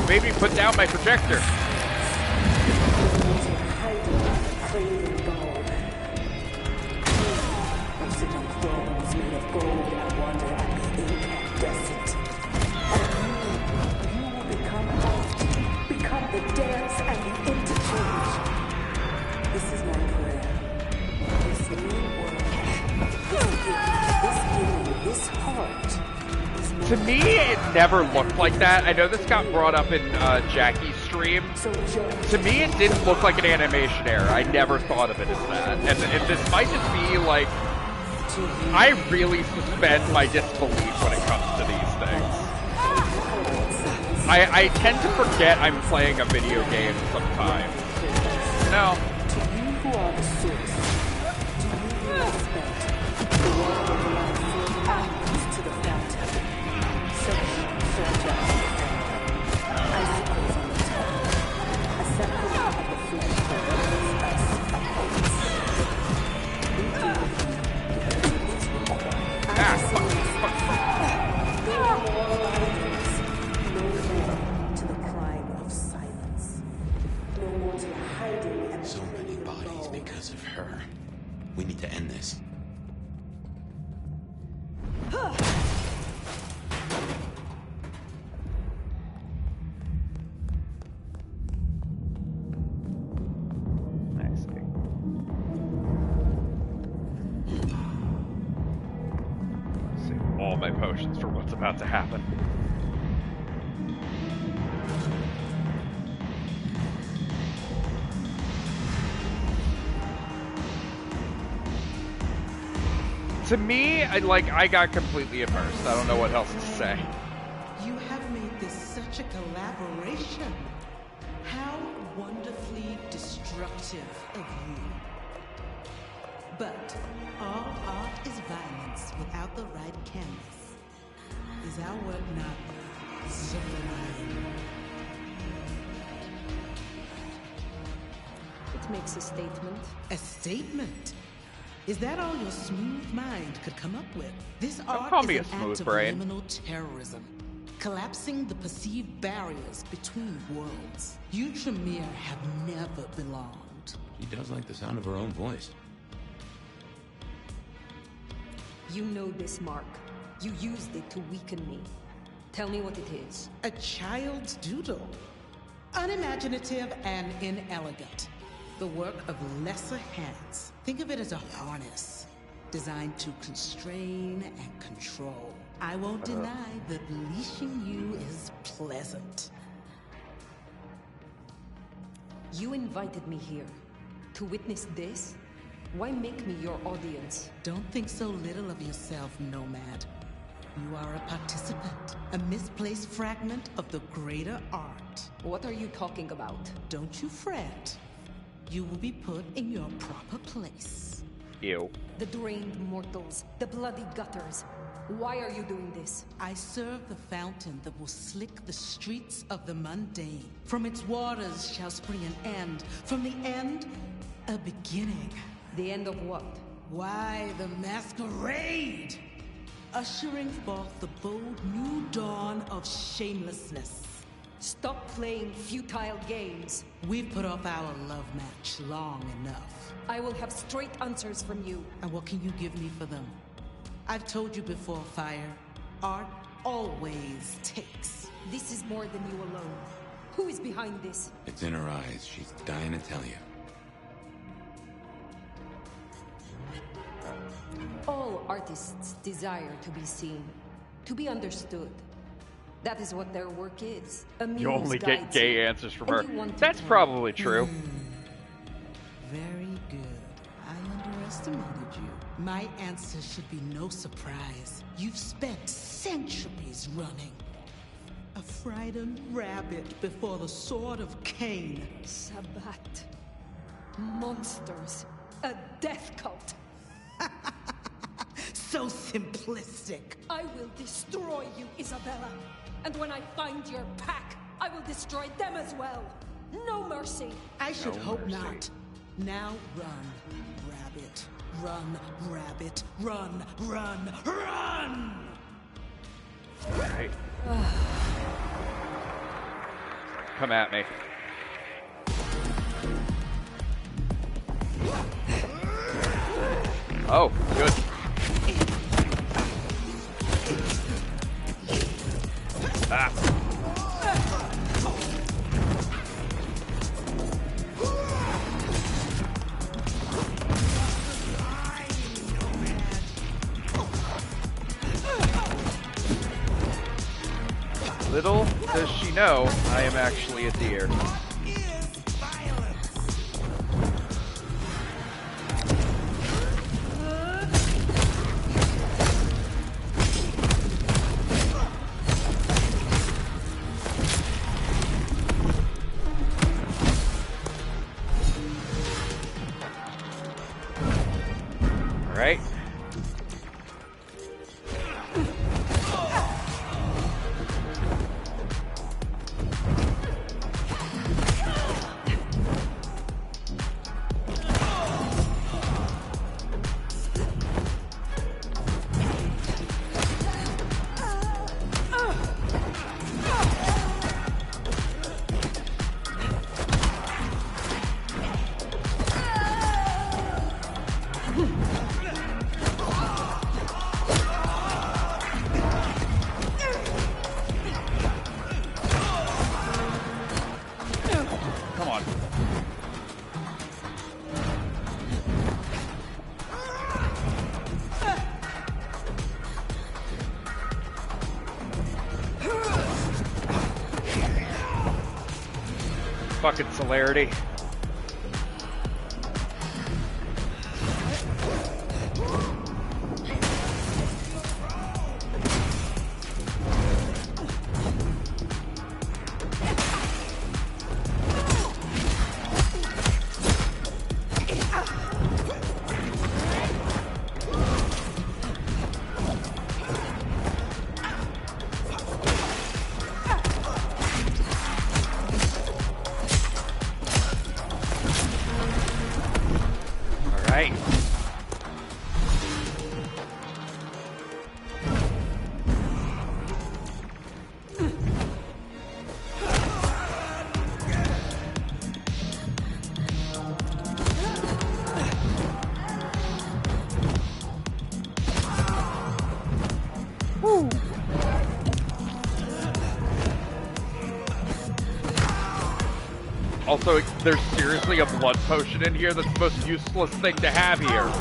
Made me put down my projector. Become the dance and the interchange. This is my prayer. This new world, this healing, this heart. To me, it never looked like that. I know this got brought up in Jackie's stream. To me, it didn't look like an animation error. I never thought of it as that. And this might just be like... I really suspend my disbelief when it comes to these things. I tend to forget I'm playing a video game sometimes. No. To you who are the source, do you respect the world of life outwards to the fountain? Icicles on the top, a sample of the flesh that renders us opponents. We deal with you because it is required. No more violence, no more to the crime of silence, no more to hiding and so many bodies because of her. We need to end this. My potions for what's about to happen. To me, I got completely immersed. I don't know what else to say. You have made this such a collaboration. How wonderfully destructive of you. But all art is violence without the right canvas. Is our work not sublime? It makes a statement. A statement? Is that all your smooth mind could come up with? This art call is me a an smooth act of brain. liminal terrorism, collapsing the perceived barriers between worlds. You, Tremere, have never belonged. She does like the sound of her own voice. You know this, Mark. You used it to weaken me. Tell me what it is. A child's doodle. Unimaginative and inelegant. The work of lesser hands. Think of it as a harness, designed to constrain and control. I won't deny that leashing you is pleasant. You invited me here to witness this? Why make me your audience? Don't think so little of yourself, Nomad. You are a participant, a misplaced fragment of the greater art. What are you talking about? Don't you fret. You will be put in your proper place. Ew. The drained mortals, the bloody gutters. Why are you doing this? I serve the fountain that will slick the streets of the mundane. From its waters shall spring an end. From the end, a beginning. The end of what? Why, the masquerade! Ushering forth the bold new dawn of shamelessness. Stop playing futile games. We've put off our love match long enough. I will have straight answers from you. And what can you give me for them? I've told you before, Fire. Art always takes. This is more than you alone. Who is behind this? It's in her eyes. She's dying to tell you. All artists desire to be seen, to be understood. That is what their work is. You only get gay answers from her. Want That's probably true. Very good. I underestimated you. My answer should be no surprise. You've spent centuries running. A frightened rabbit before the sword of Cain. Sabbat. Monsters. A death cult. So simplistic. I will destroy you, Isabella. And when I find your pack, I will destroy them as well. No mercy. I should hope not. Now run, rabbit. Run, rabbit. Run, run, run! Right. Come at me. Oh, good. Ah. Little does she know, I am actually a deer. Alright. Fucking celerity. Also, there's seriously a blood potion in here that's the most useless thing to have here.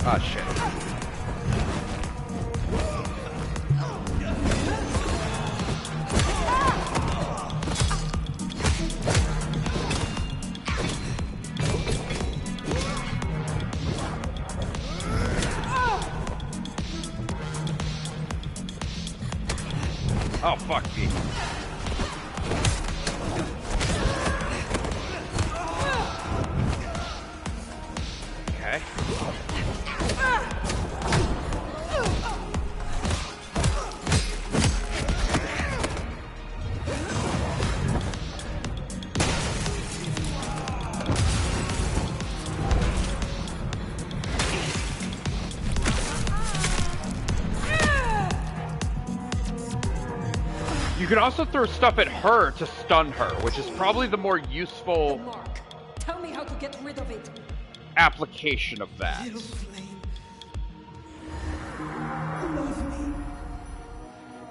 Ah, shit. Oh, fuck me. Okay. You can also throw stuff at her to stun her, which is probably the more useful Mark, tell me how to get rid of it. application of that. Little flame. Love me.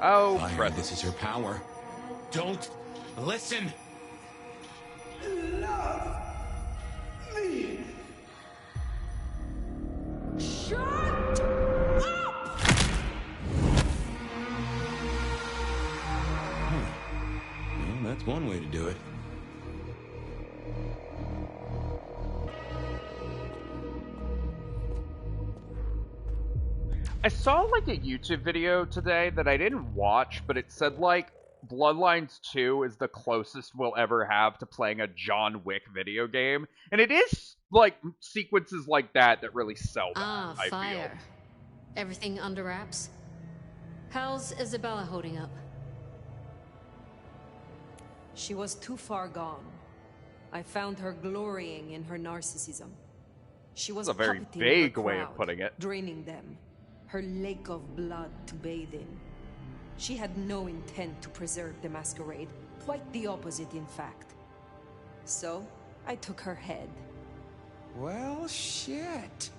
Oh, Fire, this is her power. Don't listen. Love me. Shut up! Well, that's one way to do it. I saw like a YouTube video today that I didn't watch, but it said like Bloodlines 2 is the closest we'll ever have to playing a John Wick video game. And it is like sequences like that that really sell that, I Fire. feel. Everything under wraps? How's Isabella holding up? She was too far gone. I found her glorying in her narcissism. She was That's a very puppeting vague her way of crowd, putting it. draining them, her lake of blood to bathe in. She had no intent to preserve the masquerade, quite the opposite in fact. So, I took her head. Well, shit.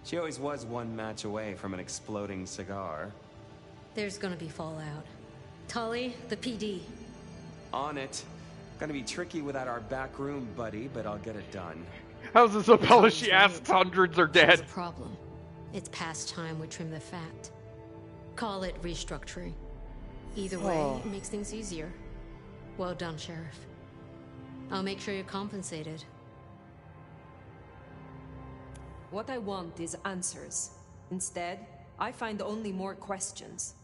She always was one match away from an exploding cigar. There's gonna be fallout. Tully, the PD. On it. Gonna be tricky without our back room, buddy, but I'll get it done. How's Isabella? She asks hundreds are There's dead. a problem. It's past time we trim the fat. Call it restructuring. Either way, it makes things easier. Well done, Sheriff. I'll make sure you're compensated. What I want is answers. Instead, I find only more questions.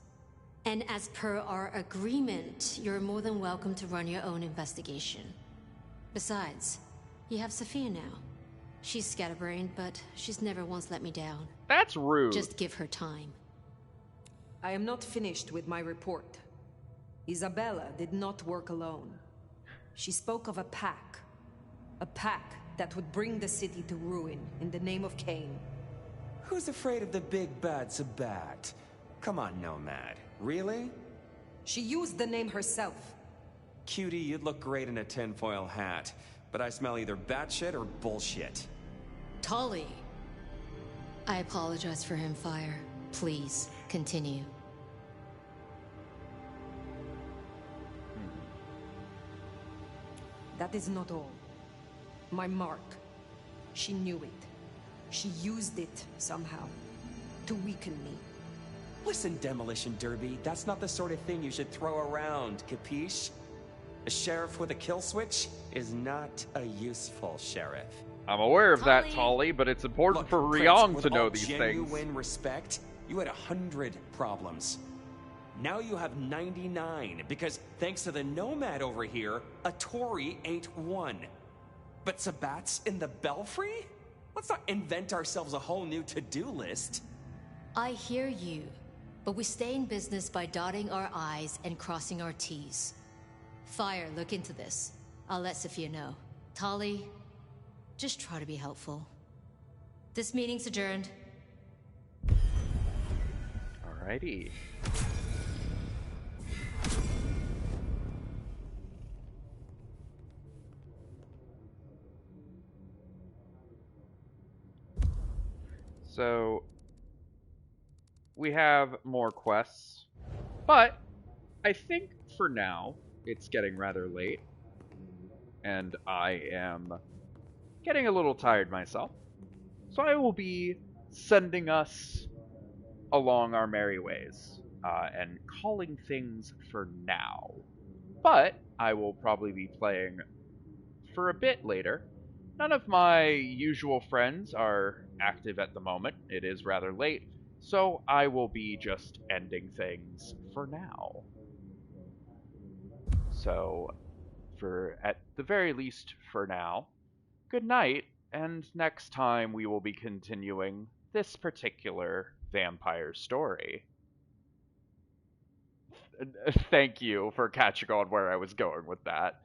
And as per our agreement, you're more than welcome to run your own investigation. Besides, you have Sophia now. She's scatterbrained, but she's never once let me down. That's rude. Just give her time. I am not finished with my report. Isabella did not work alone. She spoke of a pack. A pack that would bring the city to ruin in the name of Cain. Who's afraid of the big bad Sabat? Come on, Nomad. Really? She used the name herself. Cutie, you'd look great in a tinfoil hat, but I smell either batshit or bullshit. Tully! I apologize for him, Fire. Please, continue. That is not all. My mark. She knew it. She used it somehow to weaken me. Listen, Demolition Derby, that's not the sort of thing you should throw around, capiche? A sheriff with a kill switch is not a useful sheriff. I'm aware of that, Tully, but it's important Look, for Prince, Ryong with to know all these genuine things. respect, you had 100 problems. Now you have 99, because thanks to the Nomad over here, a Tory ain't one. But Sabat's in the Belfry? Let's not invent ourselves a whole new to-do list. I hear you, but we stay in business by dotting our I's and crossing our T's. Fire, look into this. I'll let Sophia know. Tully, just try to be helpful. This meeting's adjourned. Alrighty. So, we have more quests, but I think for now it's getting rather late, and I am getting a little tired myself, so I will be sending us along our merry ways and calling things for now. But I will probably be playing for a bit later. None of my usual friends are active at the moment. It is rather late, so I will be just ending things for now. So, at the very least for now, good night, And next time we will be continuing this particular vampire story. Thank you for catching on where I was going with that.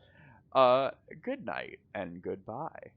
Good night and goodbye.